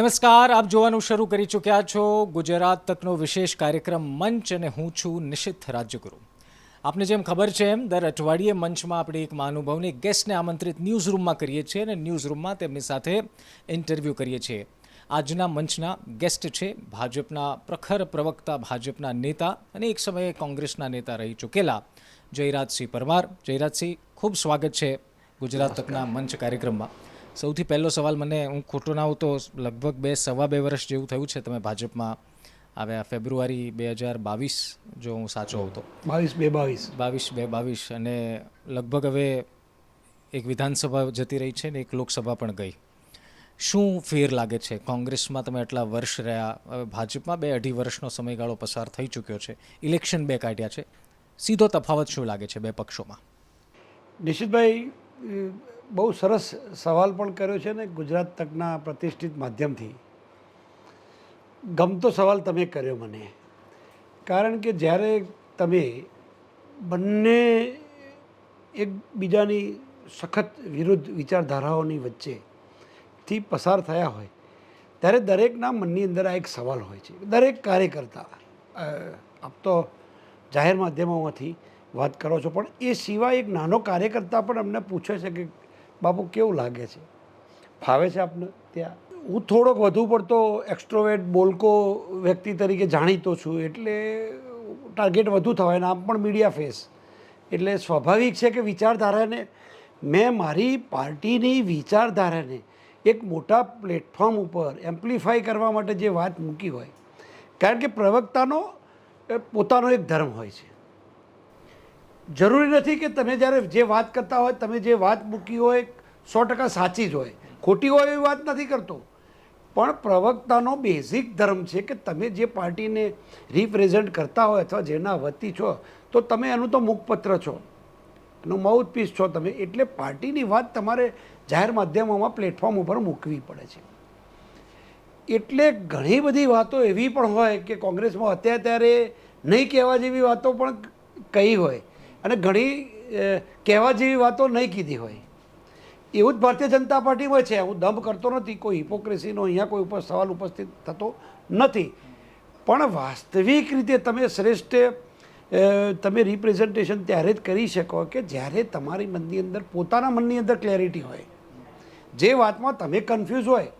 નમસ્કાર, આપ જોવાનું શરૂ કરી ચૂક્યા છો ગુજરાત તકનો વિશેષ કાર્યક્રમ મંચ અને હું છું નિશિત રાજ્યગુરુ. આપને જેમ ખબર છે એમ દર અઠવાડિયે મંચમાં આપણે એક મહાનુભાવને ગેસ્ટને આમંત્રિત ન્યૂઝ રૂમમાં કરીએ છીએ અને ન્યૂઝ રૂમમાં તેમની સાથે ઇન્ટરવ્યૂ કરીએ છીએ. આજના મંચના ગેસ્ટ છે ભાજપના પ્રખર પ્રવક્તા, ભાજપના નેતા અને એક સમયે કોંગ્રેસના નેતા રહી ચૂકેલા જયરાજસિંહ પરમાર. જયરાજસિંહ, ખૂબ સ્વાગત છે ગુજરાત તકના મંચ કાર્યક્રમમાં. સૌથી પહેલો સવાલ, મને હું ખોટો ના હોઉં તો લગભગ સવા બે વર્ષ જેવું થયું છે તમે ભાજપમાં આવ્યા. ફેબ્રુઆરી 2022 જો હું સાચો હોઉં તો 22 અને લગભગ હવે એક વિધાનસભા જતી રહી છે ને એક લોકસભા પણ ગઈ. શું ફેર લાગે છે? કોંગ્રેસમાં તમે આટલા વર્ષ રહ્યા, હવે ભાજપમાં 2-2.5 વર્ષનો સમયગાળો પસાર થઈ ચૂક્યો છે, ઇલેક્શન 2 કાઢ્યા છે, સીધો તફાવત શું લાગે છે બે પક્ષોમાં? નિશિતભાઈ, બહુ સરસ સવાલ પણ કર્યો છે ને ગુજરાત તકના પ્રતિષ્ઠિત માધ્યમથી. ગમતો સવાલ તમે કર્યો મને, કારણ કે જ્યારે તમે બંને એકબીજાની સખત વિરુદ્ધ વિચારધારાઓની વચ્ચેથી પસાર થયા હોય ત્યારે દરેકના મનની અંદર આ એક સવાલ હોય છે. દરેક કાર્યકર્તા, આપ તો જાહેર માધ્યમોમાંથી વાત કરો છો, પણ એ સિવાય એક નાનો કાર્યકર્તા પણ અમને પૂછે છે કે બાપુ કેવું લાગે છે, ફાવે છે આપને ત્યાં? હું થોડોક વધુ પડતો એક્સ્ટ્રોવેટ બોલકો વ્યક્તિ તરીકે જાણીતો છું, એટલે ટાર્ગેટ વધુ થવાય ને આમ પણ મીડિયા ફેસ, એટલે સ્વાભાવિક છે કે વિચારધારાને, મેં મારી પાર્ટીની વિચારધારાને એક મોટા પ્લેટફોર્મ ઉપર એમ્પ્લિફાય કરવા માટે જે વાત મૂકી હોય, કારણ કે પ્રવક્તાનો પોતાનો એક ધર્મ હોય છે. જરૂરી નથી કે તમે જ્યારે જે વાત કરતા હોય, તમે જે વાત મૂકી હોય 100% સાચી જ હોય, ખોટી હોય એવી વાત નથી કરતો, પણ પ્રવક્તાનો બેઝિક ધર્મ છે કે તમે જે પાર્ટીને રિપ્રેઝેન્ટ કરતા હોય અથવા જેના વતી છો તો તમે એનું તો મુખપત્ર છો, એનું માઉથપીસ છો તમે, એટલે પાર્ટીની વાત તમારે જાહેર માધ્યમોમાં પ્લેટફોર્મ ઉપર મૂકવી પડે છે. એટલે ઘણી બધી વાતો એવી પણ હોય કે કોંગ્રેસમાં અત્યારે નહીં કહેવા જેવી વાતો પણ કહી હોય અને ઘણી કહેવા જેવી વાતો નહીં કીધી હોય. એવું જ ભારતીય જનતા પાર્ટીમાં છે. હું દંભ કરતો નથી, કોઈ હિપોક્રેસીનો અહીંયા કોઈ સવાલ ઉપસ્થિત થતો નથી, પણ વાસ્તવિક રીતે તમે શ્રેષ્ઠ તમે રિપ્રેઝન્ટેશન ત્યારે જ કરી શકો કે જ્યારે તમારી મનની અંદર, પોતાના મનની અંદર ક્લેરિટી હોય. જે વાતમાં તમે કન્ફ્યુઝ હોય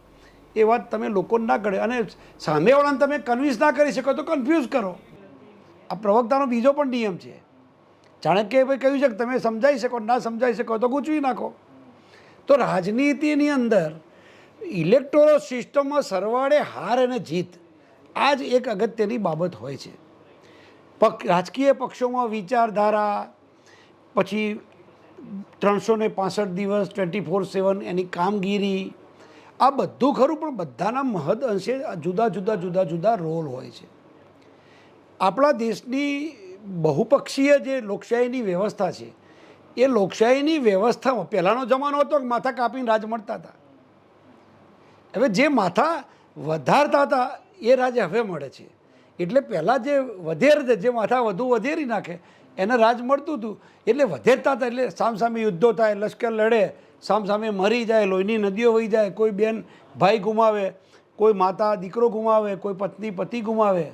એ વાત તમે લોકોને ના કરે, અને સામેવાળાને તમે કન્વિન્સ ના કરી શકો તો કન્ફ્યુઝ કરો. આ પ્રવક્તાનો બીજો પણ નિયમ છે. ચાણક્યએ ભાઈ કહ્યું છે કે તમે સમજાઈ શકો, ના સમજાઈ શકો તો ગૂંચવી નાખો. તો રાજનીતિની અંદર ઇલેક્ટોરલ સિસ્ટમમાં સરવાળે હાર અને જીત આ જ એક અગત્યની બાબત હોય છે. રાજકીય પક્ષોમાં વિચારધારા, પછી 365 દિવસ 24/7 એની કામગીરી, આ બધું ખરું, પણ બધાના મહદ અંશે જુદા જુદા રોલ હોય છે. આપણા દેશની બહુપક્ષીય જે લોકશાહીની વ્યવસ્થા છે, એ લોકશાહીની વ્યવસ્થામાં પહેલાંનો જમાનો હતો કે માથા કાપીને રાજ મળતા હતા. હવે જે માથા વધારતા હતા એ રાજ હવે મળે છે. એટલે પહેલાં જે માથા વધુ વધેરી નાખે એને રાજ મળતું હતું, એટલે વધેરતા હતા, એટલે સામસામે યુદ્ધો થાય, લશ્કર લડે, સામસામે મરી જાય, લોહીની નદીઓ વહી જાય, કોઈ બેન ભાઈ ગુમાવે, કોઈ માતા દીકરો ગુમાવે, કોઈ પત્ની પતિ ગુમાવે,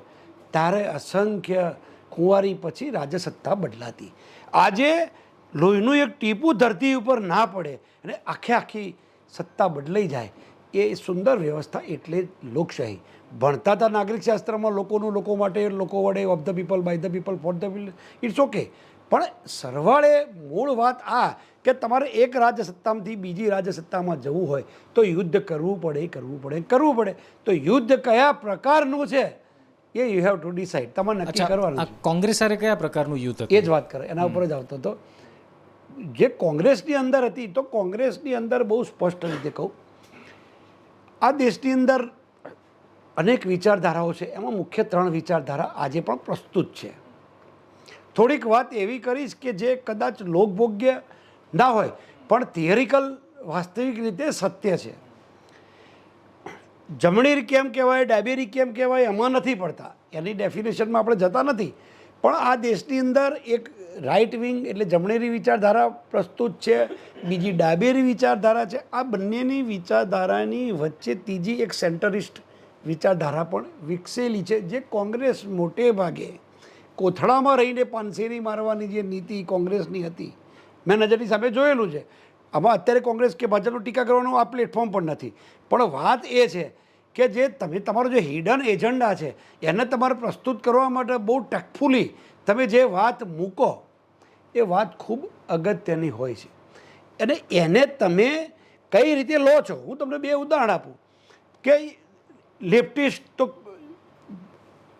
ત્યારે અસંખ્ય કુંવારી પછી રાજસત્તા બદલાતી. આજે લોહીનું એક ટીપું ધરતી ઉપર ના પડે અને આખી સત્તા બદલાઈ જાય, એ સુંદર વ્યવસ્થા એટલે લોકશાહી. ભણતા હતા નાગરિક શાસ્ત્રમાં લોકોનું લોકો માટે, લોકો વડે, of the people, by the people, for the people, it's okay. પણ સરવાળે મૂળ વાત આ કે તમારે એક રાજસત્તામાંથી બીજી રાજસત્તામાં જવું હોય તો યુદ્ધ કરવું પડે. તો યુદ્ધ કયા પ્રકારનું છે એ યુ હેવ ટુ ડિસાઇડ, તમારે નક્કી કરવાનું છે. કોંગ્રેસ હારે કયા પ્રકારનું યુદ્ધ? એ જ વાત કરે, એના ઉપર જ આવતો હતો. જે કોંગ્રેસની અંદર હતી, તો કોંગ્રેસની અંદર બહુ સ્પષ્ટ રીતે કહું, આ દેશની અંદર અનેક વિચારધારાઓ છે, એમાં મુખ્ય 3 વિચારધારા આજે પણ પ્રસ્તુત છે. થોડીક વાત એવી કરીશ કે જે કદાચ લોકભોગ્ય ના હોય પણ થિયરિકલ વાસ્તવિક રીતે સત્ય છે. જમણી કેમ કહેવાય, ડાબેરી કેમ કહેવાય, એમાં નથી પડતા, એની ડેફિનેશનમાં આપણે જતા નથી, પણ આ દેશની અંદર એક રાઇટ વિંગ એટલે જમણેરી વિચારધારા પ્રસ્તુત છે, બીજી ડાબેરી વિચારધારા છે. આ બંનેની વિચારધારાની વચ્ચે ત્રીજી એક સેન્ટરિસ્ટ વિચારધારા પણ વિકસેલી છે, જે કોંગ્રેસ મોટે ભાગે કોથળામાં રહીને પાનસેરી મારવાની જે નીતિ કોંગ્રેસની હતી મેં નજરની સામે જોયેલું છે. આમાં અત્યારે કોંગ્રેસ કે ભાજપનો ટીકા કરવાનો આ પ્લેટફોર્મ પણ નથી, પણ વાત એ છે કે જે તમે તમારો જે હિડન એજન્ડા છે એને તમારે પ્રસ્તુત કરવા માટે બહુ ટેક્ટફુલી તમે જે વાત મૂકો એ વાત ખૂબ અગત્યની હોય છે, અને એને તમે કઈ રીતે લો છો. હું તમને બે ઉદાહરણ આપું કે લેફ્ટિસ્ટ તો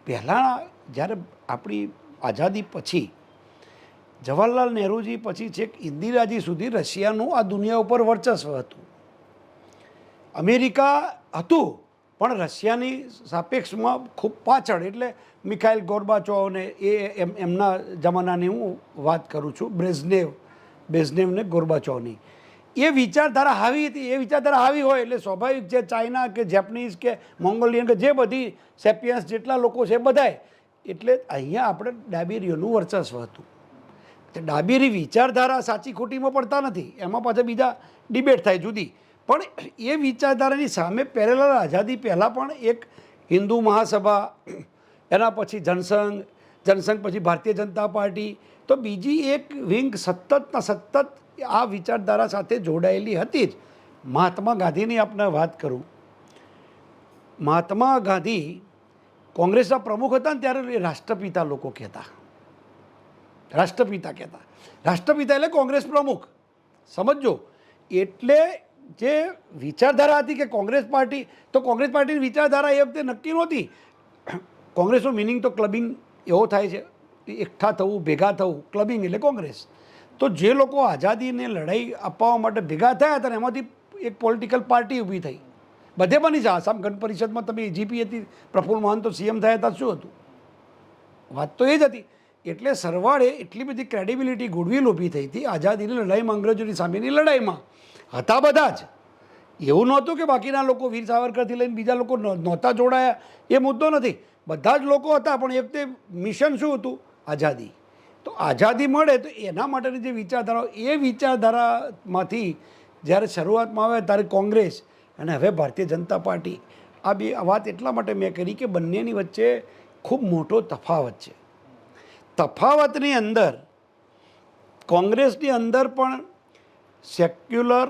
પહેલાં જ્યારે આપણી આઝાદી પછી જવાહરલાલ નહેરુજી પછી છેક ઇન્દિરાજી સુધી રશિયાનું આ દુનિયા ઉપર વર્ચસ્વ હતું. અમેરિકા હતું પણ રશિયાની સાપેક્ષમાં ખૂબ પાછળ, એટલે મિખાઇલ ગોર્બાચોવને એમના જમાનાની હું વાત કરું છું, બ્રેઝનેવને ગોર્બાચોવની એ વિચારધારા હાવી હતી. એ વિચારધારા હાવી હોય એટલે સ્વાભાવિક છે ચાઇના કે જેપનીઝ કે મોંગોલિયન કે જે બધી સેપિયન્સ જેટલા લોકો છે બધાય, એટલે અહીંયા આપણે ડાબેરીઓનું વર્ચસ્વ હતું. ડાબેરી વિચારધારા સાચી ખોટીમાં પડતા નથી, એમાં પાછા બીજા ડિબેટ થાય જુદી, પણ એ વિચારધારાની સામે પેરેલલ આઝાદી પહેલાં પણ એક હિન્દુ મહાસભા, એના પછી જનસંઘ પછી ભારતીય જનતા પાર્ટી, તો બીજી એક વિંગ સતત આ વિચારધારા સાથે જોડાયેલી હતી જ. મહાત્મા ગાંધીની આપણે વાત કરું, મહાત્મા ગાંધી કોંગ્રેસના પ્રમુખ હતા ને ત્યારે એ રાષ્ટ્રપિતા લોકો કહેતા, રાષ્ટ્રપિતા એટલે કોંગ્રેસ પ્રમુખ, સમજો. એટલે જે વિચારધારા હતી કે કોંગ્રેસ પાર્ટી, તો કોંગ્રેસ પાર્ટીની વિચારધારા એ વખતે નક્કી નહોતી. કોંગ્રેસનો મિનિંગ તો ક્લબિંગ એવો થાય છે, એકઠા થવું, ભેગા થવું, ક્લબિંગ એટલે કોંગ્રેસ. તો જે લોકો આઝાદીને લડાઈ અપાવવા માટે ભેગા થયા હતા ને એમાંથી એક પોલિટિકલ પાર્ટી ઊભી થઈ. બધે બની છે. આસામ ગણ પરિષદમાં તમે એજીપી હતી, પ્રફુલ્લ મહંત તો સીએમ થયા હતા, શું હતું? વાત તો એ જ હતી. એટલે સરવાળે એટલી બધી ક્રેડિબિલિટી, ગુડવિલ ઊભી થઈ હતી આઝાદીની લડાઈમાં, અંગ્રેજોની સામેની લડાઈમાં હતા બધા જ. એવું નહોતું કે બાકીના લોકો વીર સાવરકરથી લઈને બીજા લોકો નહોતા જોડાયા, એ મુદ્દો નથી. બધા જ લોકો હતા, પણ એ વખતે મિશન શું હતું? આઝાદી. તો આઝાદી મળે તો એના માટેની જે વિચારધારાઓ, એ વિચારધારામાંથી જ્યારે શરૂઆતમાં આવે ત્યારે કોંગ્રેસ અને હવે ભારતીય જનતા પાર્ટી, આ બે વાત એટલા માટે મેં કરી કે બંનેની વચ્ચે ખૂબ મોટો તફાવત છે. તફાવતની અંદર કોંગ્રેસની અંદર પણ secular,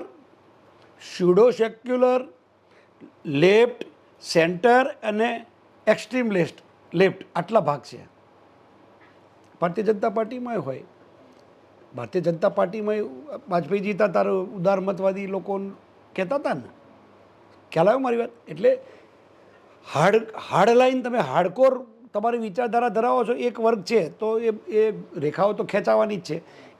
pseudo secular, left, centre અને એક્સ્ટ્રીમ લેફ્ટ આટલા ભાગ છે. ભારતીય જનતા પાર્ટીમાં હોય, ભારતીય જનતા પાર્ટીમાં વાજપેયીજી હતા તારો ઉદારમતવાદી લોકો કહેતા હતા ને, ખ્યાલ આવ્યો મારી વાત? એટલે હાર્ડ લાઈન તમે હાર્ડકોર તમારી વિચારધારા ધરાવો છો, એક વર્ગ છે તો એ રેખાઓ તો ખેંચાવાની જ છે.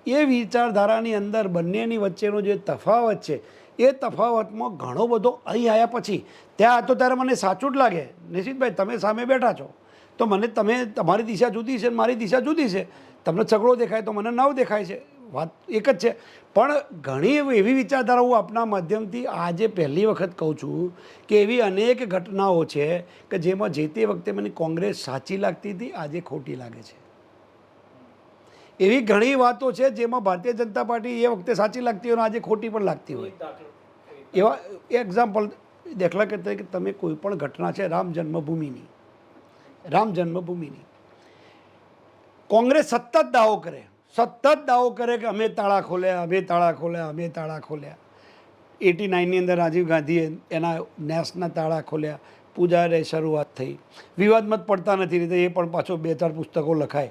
એ વિચારધારાની અંદર બંનેની વચ્ચેનો જે તફાવત છે એ તફાવતમાં ઘણો બધો અહીં આવ્યા પછી ત્યાં તો ત્યારે મને સાચું જ લાગે. નિશિતભાઈ, તમે સામે બેઠા છો તો મને તમારી દિશા જુદી છે, મારી દિશા જુદી છે. તમને ચગડો દેખાય તો મને નવ દેખાય છે, વાત એક જ છે. પણ ઘણી એવી વિચારધારા હું આપના માધ્યમથી આજે પહેલી વખત કહું છું કે એવી અનેક ઘટનાઓ છે કે જેમાં જે તે વખતે મને કોંગ્રેસ સાચી લાગતી હતી, આજે ખોટી લાગે છે. એવી ઘણી વાતો છે જેમાં ભારતીય જનતા પાર્ટી એ વખતે સાચી લાગતી હોય અને આજે ખોટી પણ લાગતી હોય. એવા એક્ઝામ્પલ દાખલા તરીકે તમે કોઈ પણ ઘટના છે રામ જન્મભૂમિની, કોંગ્રેસ સતત દાવો કરે કે અમે તાળા ખોલ્યા, 89ની અંદર રાજીવ ગાંધીએ એના નેસના તાળા ખોલ્યા, પૂજારે શરૂઆત થઈ. વિવાદમાં પડતા નથી રીતે એ પણ પાછો 2-4 પુસ્તકો લખાય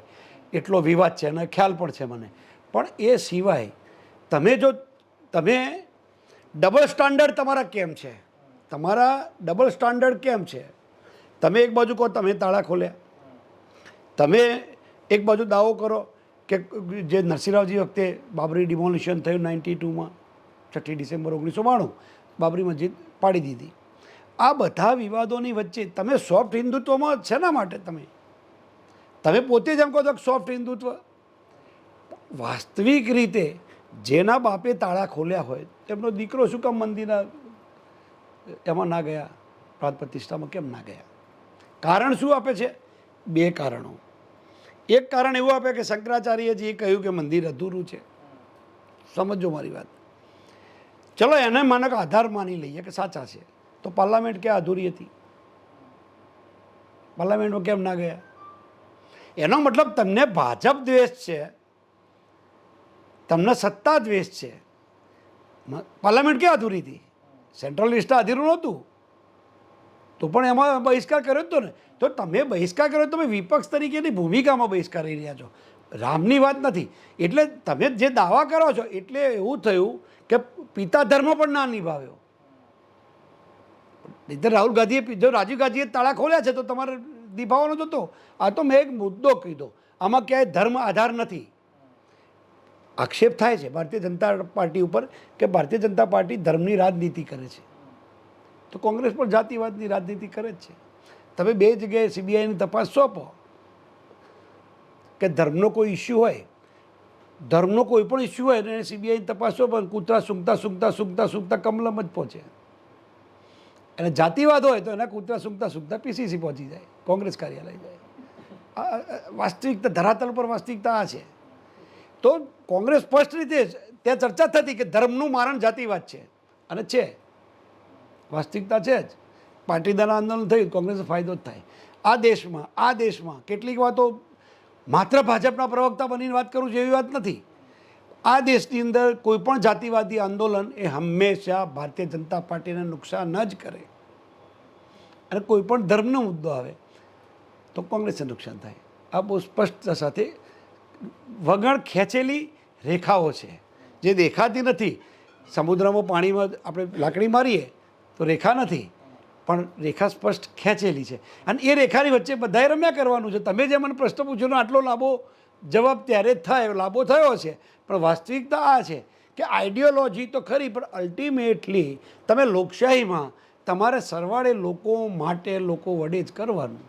એટલો વિવાદ છે અને ખ્યાલ પણ છે મને. પણ એ સિવાય તમે ડબલ સ્ટાન્ડર્ડ તમારા કેમ છે? તમે એક બાજુ કહો તમે તાળા ખોલ્યા, તમે એક બાજુ દાવો કરો કે જે નરસિંહરાવજી વખતે બાબરી ડિમોલિશન થયું 92માં, 6 ડિસેમ્બર 1992, બાબરી મસ્જિદ પાડી દીધી. આ બધા વિવાદોની વચ્ચે તમે સોફ્ટ હિન્દુત્વમાં શેના માટે? તમે પોતે જ એમ કહો છો કે સોફ્ટ હિન્દુત્વ. વાસ્તવિક રીતે જેના બાપે તાળા ખોલ્યા હોય તેમનો દીકરો શું કામ મંદિરના એમાં ના ગયા, પ્રાણ પ્રતિષ્ઠામાં કેમ ના ગયા? કારણ શું આપે છે? 2 કારણો. એક કારણ એવું આપે કે શંકરાચાર્યજીએ કહ્યું કે મંદિર અધૂરું છે. સમજો મારી વાત. ચલો એને માનક આધાર માની લઈએ કે સાચા છે, તો પાર્લામેન્ટ ક્યાં અધૂરી હતી? પાર્લામેન્ટમાં કેમ ના ગયા? એનો મતલબ તમને ભાજપ દ્વેષ છે, તમને સત્તા દ્વેષ છે. પાર્લામેન્ટ ક્યાં અધૂરી હતી? સેન્ટ્રલ લિસ્ટ અધૂરું નહોતું તો પણ એમાં બહિષ્કાર કર્યો જ તો ને. તો તમે બહિષ્કાર કર્યો, તમે વિપક્ષ તરીકેની ભૂમિકામાં બહિષ્કાર કરી રહ્યા છો, રામની વાત નથી. એટલે તમે જે દાવા કરો છો એટલે એવું થયું કે પિતા ધર્મ પણ ના નિભાવ્યો. નહીં રાહુલ ગાંધીએ, જો રાજીવ ગાંધીએ તાળા ખોલ્યા છે તો તમારે નિભાવવાનો જ હતો. આ તો મેં એક મુદ્દો કીધો, આમાં ક્યાંય ધર્મ આધાર નથી. આક્ષેપ થાય છે ભારતીય જનતા પાર્ટી ઉપર કે ભારતીય જનતા પાર્ટી ધર્મની રાજનીતિ કરે છે, તો કોંગ્રેસ પણ જાતિવાદની રાજનીતિ કરે જ છે. તમે બે જગ્યાએ સીબીઆઈની તપાસ સોંપો કે ધર્મનો કોઈ ઇસ્યુ હોય, ધર્મનો કોઈ પણ ઇસ્યુ હોય ને સીબીઆઈની તપાસ સોંપો, કૂતરા સૂંઘતા સૂંઘતા સૂંઘતા સૂંઘતા કમલમ જ પહોંચે. અને જાતિવાદ હોય તો એના કૂતરા સૂંઘતા સૂંઘતા પીસીસી પહોંચી જાય, કોંગ્રેસ કાર્યાલય જાય. વાસ્તવિકતા, ધરાતલ પર વાસ્તવિકતા આ છે. તો કોંગ્રેસ સ્પષ્ટ રીતે ત્યાં ચર્ચા થતી કે ધર્મનું મારણ જાતિવાદ છે, અને છે, વાસ્તવિકતા છે જ. પાટીદાર આંદોલન થયું, કોંગ્રેસનો ફાયદો જ થાય. આ દેશમાં કેટલીક વાતો માત્ર ભાજપના પ્રવક્તા બનીને વાત કરું છું એવી વાત નથી. આ દેશની અંદર કોઈ પણ જાતિવાદી આંદોલન એ હંમેશા ભારતીય જનતા પાર્ટીને નુકસાન જ કરે, અને કોઈ પણ ધર્મનો મુદ્દો આવે તો કોંગ્રેસને નુકસાન થાય. આ બહુ સ્પષ્ટતા સાથે વગણ ખેંચેલી રેખાઓ છે જે દેખાતી નથી. સમુદ્રમાં પાણીમાં આપણે લાકડી મારીએ તો રેખા નથી, પણ રેખા સ્પષ્ટ ખેંચેલી છે, અને એ રેખાની વચ્ચે બધાએ રમ્યા કરવાનું છે. તમે જે મને પ્રશ્ન પૂછ્યો આટલો લાંબો જવાબ ત્યારે જ થાય, લાંબો થયો છે, પણ વાસ્તવિકતા આ છે કે આઈડિયોલોજી તો ખરી, પણ અલ્ટિમેટલી તમે લોકશાહીમાં તમારે સરવાળે લોકો માટે લોકો વડે જ કરવાનું.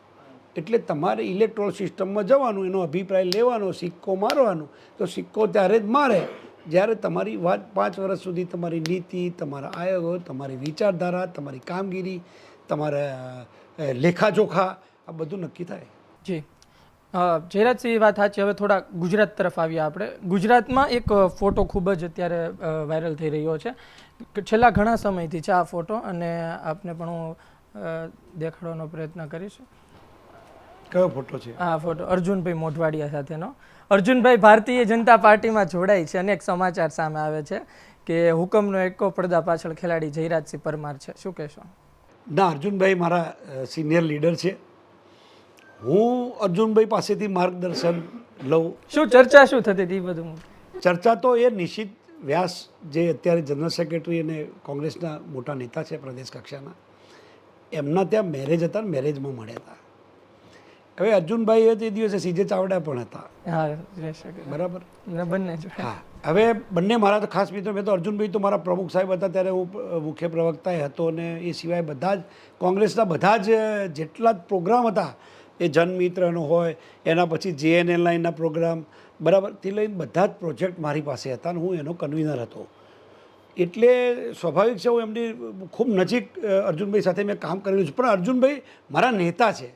એટલે તમારે ઇલેક્ટ્રોલ સિસ્ટમમાં જવાનું, એનો અભિપ્રાય લેવાનો, સિક્કો મારવાનો. તો સિક્કો ત્યારે જ મારે જ્યારે તમારી વાત 5 વર્ષ સુધી તમારી નીતિ, તમારા આયોગો, તમારી વિચારધારા, તમારી કામગીરી, તમારા લેખાજોખા આ બધું નક્કી થાય. જી જયરાજસિંહ, વાત સાચી. હવે થોડા ગુજરાત તરફ આવીએ આપણે. ગુજરાતમાં એક ફોટો ખૂબ જ અત્યારે વાયરલ થઈ રહ્યો છે, છેલ્લા ઘણા સમયથી છે આ ફોટો, અને આપને પણ હું દેખાડવાનો પ્રયત્ન કરીશ. કયો ફોટો છે? આ ફોટો અર્જુનભાઈ મોઢવાડિયા સાથેનો. અર્જુનભાઈ ભારતીય જનતા પાર્ટીમાં જોડાય છે. અનેક સમાચાર સામે આવે છે કે હુકમનો એકો પડદા પાછળ ખેલાડી જયરાજસિંહ પરમાર છે. શું કહેશો? ના, અર્જુનભાઈ મારા સિનિયર લીડર છે. હું અર્જુનભાઈ પાસેથી માર્ગદર્શન લઉં. શું ચર્ચા શું થતી હતી બધું? ચર્ચા તો એ નિશિત વ્યાસ જે અત્યારે જનરલ સેક્રેટરી અને કોંગ્રેસના મોટા નેતા છે પ્રદેશ કક્ષાના, એમના ત્યાં મેરેજ હતા, મેરેજમાં મળ્યા હતા. હવે અર્જુનભાઈ તે દિવસે સીજે ચાવડા પણ હતા. હા, બરાબર. બંને. હા, હવે બંને મારા તો ખાસ મિત્રો. મેં તો અર્જુનભાઈ તો મારા પ્રમુખ સાહેબ હતા ત્યારે હું મુખ્ય પ્રવક્તા હતો, અને એ સિવાય બધા જ કોંગ્રેસના બધા જ જેટલા જ પ્રોગ્રામ હતા, એ જનમિત્રનો હોય, એના પછી JNLના પ્રોગ્રામ, બરાબર, તે લઈને બધા જ પ્રોજેક્ટ મારી પાસે હતા, અને હું એનો કન્વીનર હતો. એટલે સ્વાભાવિક છે હું એમની ખૂબ નજીક અર્જુનભાઈ સાથે મેં કામ કરેલું છે. પણ અર્જુનભાઈ મારા નેતા છે.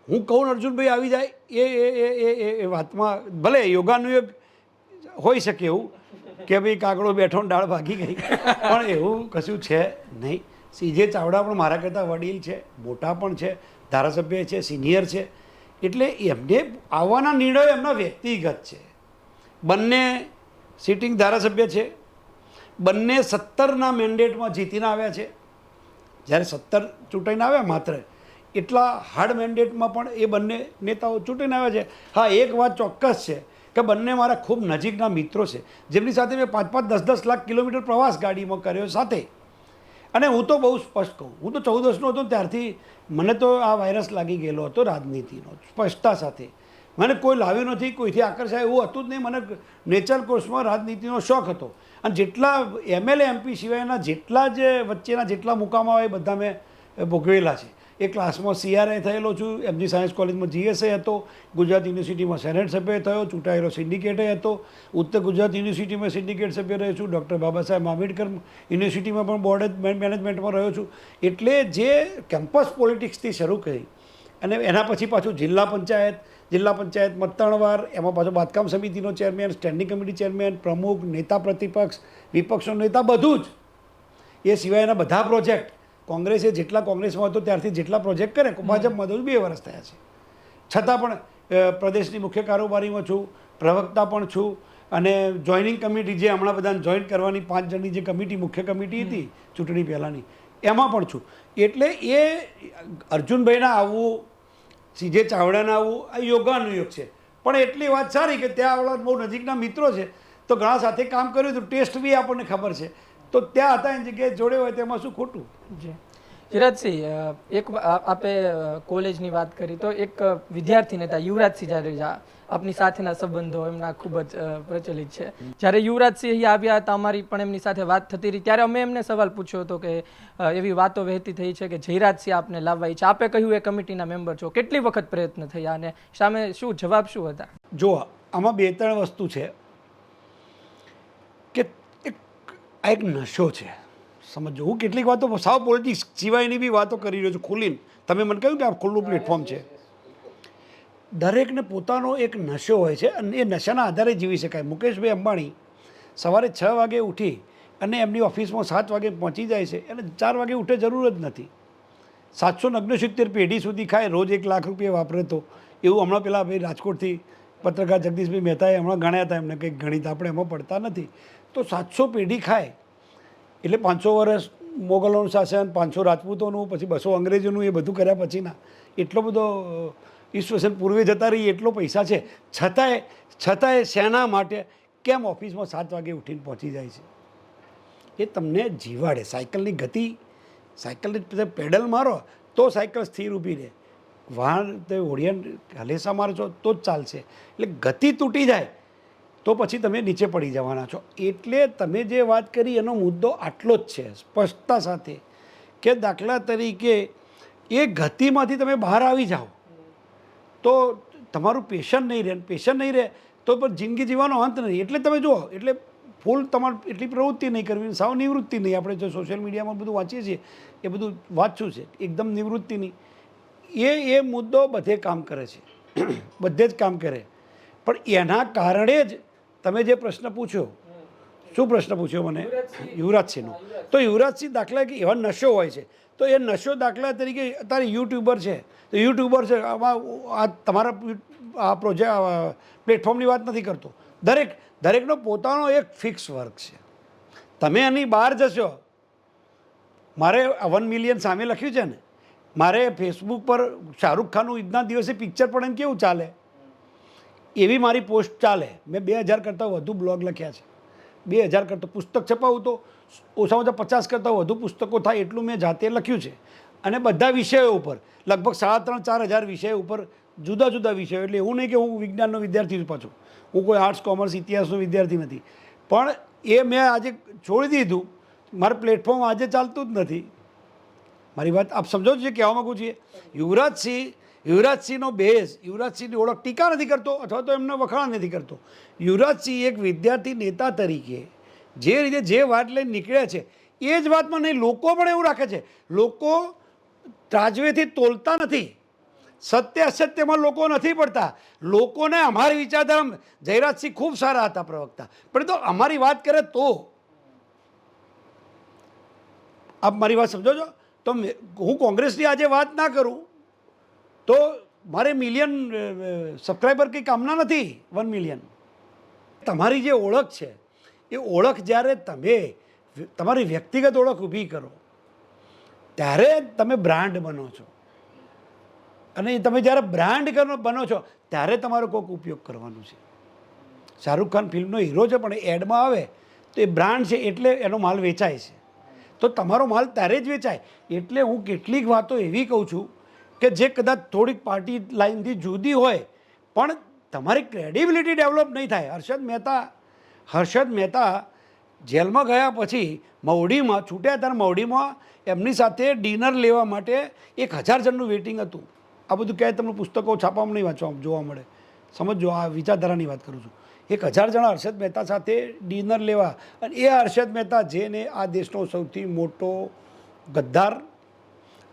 હું કહું અર્જુનભાઈ આવી જાય એ વાતમાં ભલે યોગાનુયોગ હોઈ શકે એવું કે ભાઈ કાગડો બેઠો ડાળ ભાગી ગઈ, પણ એવું કશું છે નહીં. સીજે ચાવડા પણ મારા કરતાં વડીલ છે, મોટા પણ છે, ધારાસભ્ય છે, સિનિયર છે. એટલે એમને આવવાના નિર્ણયો એમના વ્યક્તિગત છે. બંને સિટિંગ ધારાસભ્ય છે, બંને 17ના મેન્ડેટમાં જીતીને આવ્યા છે. જ્યારે 17 ચૂંટાઈને આવ્યા માત્ર, એટલા હાર્ડ મેન્ડેટમાં પણ એ બંને નેતાઓ ચૂંટીને આવ્યા છે. હા, એક વાત ચોક્કસ છે કે બંને મારા ખૂબ નજીકના મિત્રો છે, જેમની સાથે મેં 5-5, 10-10 લાખ કિલોમીટર પ્રવાસ ગાડીમાં કર્યો સાથે. અને હું તો બહુ સ્પષ્ટ કહું, હું તો 14 વર્ષનો હતો ત્યારથી મને તો આ વાયરસ લાગી ગયેલો હતો રાજનીતિનો, સ્પષ્ટતા સાથે. મને કોઈ લાવ્યું નથી, કોઈથી આકર્ષાય એવું હતું જ નહીં. મને નેચરલ કોર્સમાં રાજનીતિનો શોખ હતો, અને જેટલા MLA MP સિવાયના જેટલા જ વચ્ચેના જેટલા મુકામો હોય એ બધા મેં ભોગવેલા છે. એ ક્લાસમાં CRA થયેલો છું, MG સાયન્સ કોલેજમાં GSA હતો, ગુજરાત યુનિવર્સિટીમાં સેનેટ સભ્ય થયો, ચૂંટાયેલો સિન્ડિકેટે હતો, ઉત્તર ગુજરાત યુનિવર્સિટીમાં સિન્ડિકેટ સભ્ય રહ્યો છું, ડૉક્ટર બાબા સાહેબ આંબેડકર યુનિવર્સિટીમાં પણ બોર્ડ મેનેજમેન્ટમાં રહ્યો છું. એટલે જે કેમ્પસ પોલિટિક્સથી શરૂ કરી અને એના પછી પાછું જિલ્લા પંચાયત મતદાનવાર, એમાં પાછો બાંધકામ સમિતિનો ચેરમેન, સ્ટેન્ડિંગ કમિટી ચેરમેન, પ્રમુખ, નેતા પ્રતિપક્ષ, વિપક્ષનો નેતા, બધું જ. એ સિવાયના બધા પ્રોજેક્ટ કોંગ્રેસે જેટલા કોંગ્રેસમાં હતો ત્યારથી જેટલા પ્રોજેક્ટ કરે, ભાજપમાં તો 2 વર્ષ થયા છે. છતાં પણ પ્રદેશની મુખ્ય કારોબારીમાં છું, પ્રવક્તા પણ છું, અને જોઈનિંગ કમિટી જે હમણાં બધાને જોઈન કરવાની 5 જણની જે કમિટી, મુખ્ય કમિટી હતી ચૂંટણી પહેલાંની, એમાં પણ છું. એટલે એ અર્જુનભાઈના આવવું, સીજે ચાવડાના આવવું, આ યોગાનુયોગ છે. પણ એટલી વાત સારી કે ત્યાં આવડા બહુ નજીકના મિત્રો છે, તો ઘણા સાથે કામ કર્યું હતું, ટેસ્ટ બી આપણને ખબર છે, તો ત્યાં હતા એની જગ્યાએ જોડે હોય તેમાં શું ખોટું. જી યુવરાજસિંહ, એક આપે કોલેજની વાત કરી તો એક વિદ્યાર્થી નેતા યુવરાજસિંહ જાડેજા આપની સાથેના સંબંધો એમના ખૂબ જ પ્રચલિત છે. જ્યારે યુવરાજસિંહ અહીંયા આવ્યા હતા, અમારી પણ એમની સાથે વાત થતી રહી, ત્યારે અમે એમને સવાલ પૂછ્યો હતો કે એવી વાતો વહેતી થઈ છે કે જયરાજસિંહ આપને લાવવા ઈચ્છે, આપે કહ્યું એ કમિટીના મેમ્બર છો, કેટલી વખત પ્રયત્ન થયા અને સામે શું જવાબ શું હતા? જો આમાં 2-3 વસ્તુ છે કે આ એક નશો છે, સમજો. હું કેટલીક વાતો સાવ પોલિટિક્સ સિવાયની બી વાતો કરી રહ્યો છું ખુલ્લીને. તમે મને કહ્યું કે આ ખુલ્લું પ્લેટફોર્મ છે. દરેકને પોતાનો એક નશો હોય છે અને એ નશાના આધારે જીવી શકાય. મુકેશભાઈ અંબાણી સવારે 6 વાગે ઉઠી અને એમની ઓફિસમાં 7 વાગે પહોંચી જાય છે, અને 4 વાગે ઉઠે જરૂર જ નથી. 769 પેઢી સુધી ખાય, રોજ 1 લાખ રૂપિયા વાપરે તો એવું હમણાં પેલા ભાઈ રાજકોટથી પત્રકાર જગદીશભાઈ મહેતાએ હમણાં ગણ્યા હતા, એમને કંઈક ગણિત આપણે એમાં પડતા નથી. તો 700 પેઢી ખાય એટલે 500 વર્ષ મોગલોનું શાસન, 500 રાજપૂતોનું, પછી 200 અંગ્રેજોનું, એ બધું કર્યા પછીના એટલો બધો ઈસવીસન પૂર્વે જતા રહી, એટલો પૈસા છે. છતાંય શેના માટે કેમ ઓફિસમાં 7 વાગે ઉઠીને પહોંચી જાય છે? એ તમને જીવાડે. સાયકલની ગતિ, સાયકલની પેડલ મારો તો સાયકલ સ્થિર ઊભી રહે. વાહન તે ઓડિયન હલેસા મારશો તો જ ચાલશે. એટલે ગતિ તૂટી જાય તો પછી તમે નીચે પડી જવાના છો. એટલે તમે જે વાત કરી એનો મુદ્દો આટલો જ છે, સ્પષ્ટતા સાથે, કે દાખલા તરીકે એ ગતિમાંથી તમે બહાર આવી જાઓ તો તમારું પેશન નહીં રહે, પેશન નહીં રહે તો પણ જિંદગી જીવવાનો અંત નહીં. એટલે તમે જુઓ, એટલે ફૂલ તમારે એટલી પ્રવૃત્તિ નહીં કરવી, સાવ નિવૃત્તિ નહીં. આપણે જો સોશિયલ મીડિયામાં બધું વાંચીએ છીએ એ બધું વાંચવું છે, એકદમ નિવૃત્તિ નહીં. એ મુદ્દો બધે કામ કરે છે, બધે જ કામ કરે. પણ એના કારણે જ તમે જે પ્રશ્ન પૂછ્યો, શું પ્રશ્ન પૂછ્યો મને? યુવરાજસિંહનો. તો યુવરાજસિંહ દાખલા કે એવા નશો હોય છે, તો એ નશો દાખલા તરીકે અત્યારે યુટ્યુબર છે, તો યુટ્યુબર છે, આમાં આ તમારા આ પ્રોજેક્ટ પ્લેટફોર્મની વાત નથી કરતો. દરેકનો પોતાનો એક ફિક્સ વર્ક છે. તમે એની બહાર જશો, મારે 1 મિલિયન સામે લખ્યું છે ને, મારે ફેસબુક પર શાહરૂખ ખાનનું ઈદના દિવસે પિક્ચર પણ એમ કેવું ચાલે એવી મારી પોસ્ટ ચાલે. મેં 2000 કરતાં વધુ બ્લોગ લખ્યા છે, 2000 કરતાં. પુસ્તક છપાવું તો ઓછામાં ઓછા 50 કરતાં વધુ પુસ્તકો થાય એટલું મેં જાતે લખ્યું છે. અને બધા વિષયો ઉપર લગભગ 3,500-4,000 વિષયો ઉપર, જુદા જુદા વિષયો. એટલે એવું નહીં કે હું વિજ્ઞાનનો વિદ્યાર્થી છું, પાછું હું કોઈ આર્ટ્સ, કોમર્સ, ઇતિહાસનો વિદ્યાર્થી નથી. પણ એ મેં આજે છોડી દીધું. મારું પ્લેટફોર્મ આજે ચાલતું જ નથી. મારી વાત આપ સમજો છો કહેવા માગું છીએ. યુવરાજસિંહનો બેઝ, યુવરાજસિંહની ઓળખ ટીકા નથી કરતો અથવા તો એમનો વખાણ નથી કરતો. યુવરાજસિંહ એક વિદ્યાર્થી નેતા તરીકે જે રીતે જે વાત લઈને નીકળ્યા છે એ જ વાતમાં નહીં, લોકો પણ એવું રાખે છે. લોકો ત્રાજવેથી તોલતા નથી, સત્ય અસત્યમાં લોકો નથી પડતા. લોકોને અમારી વિચારધારા, જયરાજસિંહ ખૂબ સારા હતા પ્રવક્તા, પણ તો અમારી વાત કરે તો આપ મારી વાત સમજો છો. તો હું કોંગ્રેસની આજે વાત ના કરું તો મારે મિલિયન સબસ્ક્રાઈબર કંઈ કામના નથી. 1 મિલિયન. તમારી જે ઓળખ છે એ ઓળખ જ્યારે તમે તમારી વ્યક્તિગત ઓળખ ઊભી કરો ત્યારે તમે બ્રાન્ડ બનો છો. અને તમે જ્યારે બ્રાન્ડ બનો છો ત્યારે તમારો કોઈક ઉપયોગ કરવાનું છે. શાહરૂખ ખાન ફિલ્મનો હીરો છે, પણ એડમાં આવે તો એ બ્રાન્ડ છે એટલે એનો માલ વેચાય છે. તો તમારો માલ ત્યારે જ વેચાય. એટલે હું કેટલીક વાતો એવી કહું છું કે જે કદાચ થોડીક પાર્ટી લાઇનથી જુદી હોય, પણ તમારી ક્રેડિબિલિટી ડેવલપ નહીં થાય. હર્ષદ મહેતા જેલમાં ગયા પછી મવડીમાં છૂટ્યા ત્યારે મવડીમાં એમની સાથે ડિનર લેવા માટે 1000 જણનું વેઇટિંગ હતું. આ બધું ક્યાંય તમને પુસ્તકો છાપવામાં નહીં વાંચવા જોવા મળે. સમજો, આ વિચારધારાની વાત કરું છું. 1000 જણા હર્ષદ મહેતા સાથે ડિનર લેવા, અને એ હર્ષદ મહેતા જેને આ દેશનો સૌથી મોટો ગદ્દાર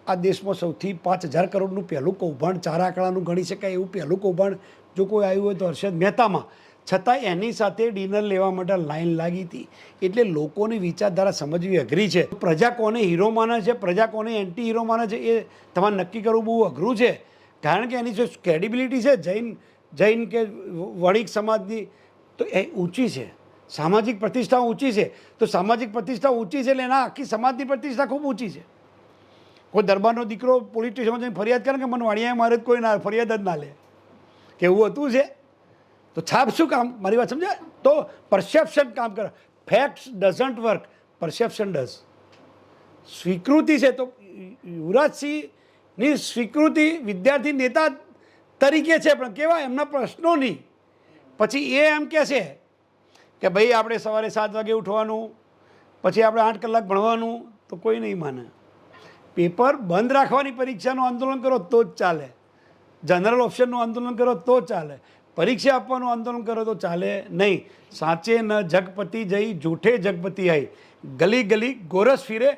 આ દેશમાં સૌથી 5,000 કરોડનું પહેલું કૌભાંડ 4 આંકડાનું ગણી શકાય એવું પહેલું કૌભાંડ જો કોઈ આવ્યું હોય તો હર્ષદ મહેતામાં, છતાં એની સાથે ડિનર લેવા માટે લાઈન લાગી હતી. એટલે લોકોની વિચારધારા સમજવી અઘરી છે. પ્રજા કોને હીરો માને છે, પ્રજા કોને એન્ટી હીરો માને છે, એ તમારે નક્કી કરવું બહુ અઘરું છે. કારણ કે એની જે ક્રેડિબિલિટી છે જૈન કે વણિક સમાજની તો એ ઊંચી છે, સામાજિક પ્રતિષ્ઠા ઊંચી છે. તો સામાજિક પ્રતિષ્ઠા ઊંચી છે એટલે એના આખી સમાજની પ્રતિષ્ઠા ખૂબ ઊંચી છે. કોઈ દરબારનો દીકરો પોલીસ સ્ટેશનમાં જઈને ફરિયાદ કરે કે મને વાણિયાએ મારે કોઈ ના ફરિયાદ જ ના લે કે એવું હતું છે, તો છાપ શું કામ? મારી વાત સમજાય? તો પરસેપ્શન કામ કરે. Facts doesn't work, perception does. સ્વીકૃતિ છે તો યુવરાજસિંહની સ્વીકૃતિ વિદ્યાર્થી નેતા તરીકે છે, પણ કેવા એમના પ્રશ્નો નહીં. પછી એ એમ કહે છે કે ભાઈ આપણે સવારે 7 વાગે ઉઠવાનું, પછી આપણે 8 કલાક ભણવાનું, તો કોઈ નહીં માને. પેપર બંધ રાખવાની પરીક્ષાનું આંદોલન કરો તો જ ચાલે, જનરલ ઓપ્શનનું આંદોલન કરો તો ચાલે, પરીક્ષા આપવાનું આંદોલન કરો તો ચાલે નહીં. સાચે ન જગપતિ જઈ જૂઠે જગપતિ આઈ, ગલી ગલી ગોરસ ફીરે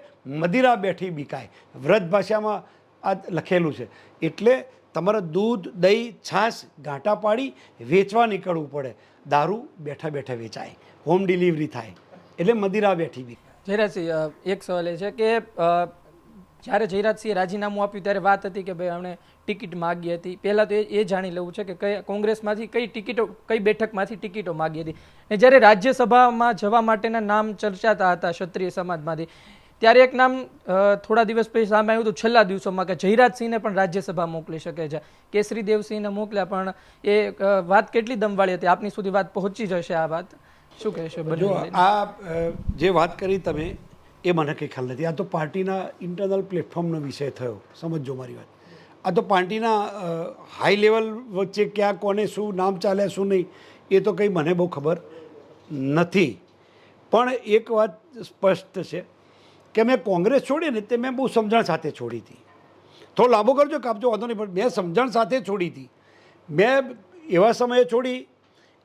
મદિરા બેઠી બીકાય. વ્રજ ભાષામાં આ લખેલું છે. એટલે તમારે દૂધ દહીં છાશ ગાંટા પાડી વેચવા નીકળવું પડે, દારૂ બેઠા બેઠા વેચાય, હોમ ડિલિવરી થાય, એટલે મદિરા બેઠી બીકાય. જયરાજસિંહ, એક સવાલ એ છે કે જ્યારે જયરાજસિંહે રાજીનામું આપ્યું ત્યારે વાત હતી કે ભાઈ અમને ટિકિટ માગી હતી. પહેલાં તો એ જાણી લેવું છે કે કોંગ્રેસમાંથી કઈ બેઠકમાંથી ટિકિટો માગી હતી. અને જ્યારે રાજ્યસભામાં જવા માટેના નામ ચર્ચાતા હતા ક્ષત્રિય સમાજમાંથી, ત્યારે એક નામ થોડા દિવસ પછી સામે આવ્યું હતું છેલ્લા દિવસોમાં કે જયરાજસિંહને પણ રાજ્યસભા મોકલી શકે છે. કેસરી દેવસિંહને મોકલ્યા, પણ એ વાત કેટલી દમવાળી હતી? આપની સુધી વાત પહોંચી જશે આ વાત? શું કહેશો? જો આ જે વાત કરી તમે એ મને કંઈ ખ્યાલ નથી. આ તો પાર્ટીના ઇન્ટરનલ પ્લેટફોર્મનો વિષય થયો. સમજો મારી વાત. આ તો પાર્ટીના હાઈ લેવલ વચ્ચે ક્યાં કોને શું નામ ચાલે શું નહીં એ તો કંઈ મને બહુ ખબર નથી. પણ એક વાત સ્પષ્ટ છે કે મેં કોંગ્રેસ છોડી ને તે મેં બહુ સમજણ સાથે છોડી હતી. થોડો લાંબો કરજો કાપજો વાંધો નહીં, પણ મેં સમજણ સાથે છોડી હતી. મેં એવા સમયે છોડી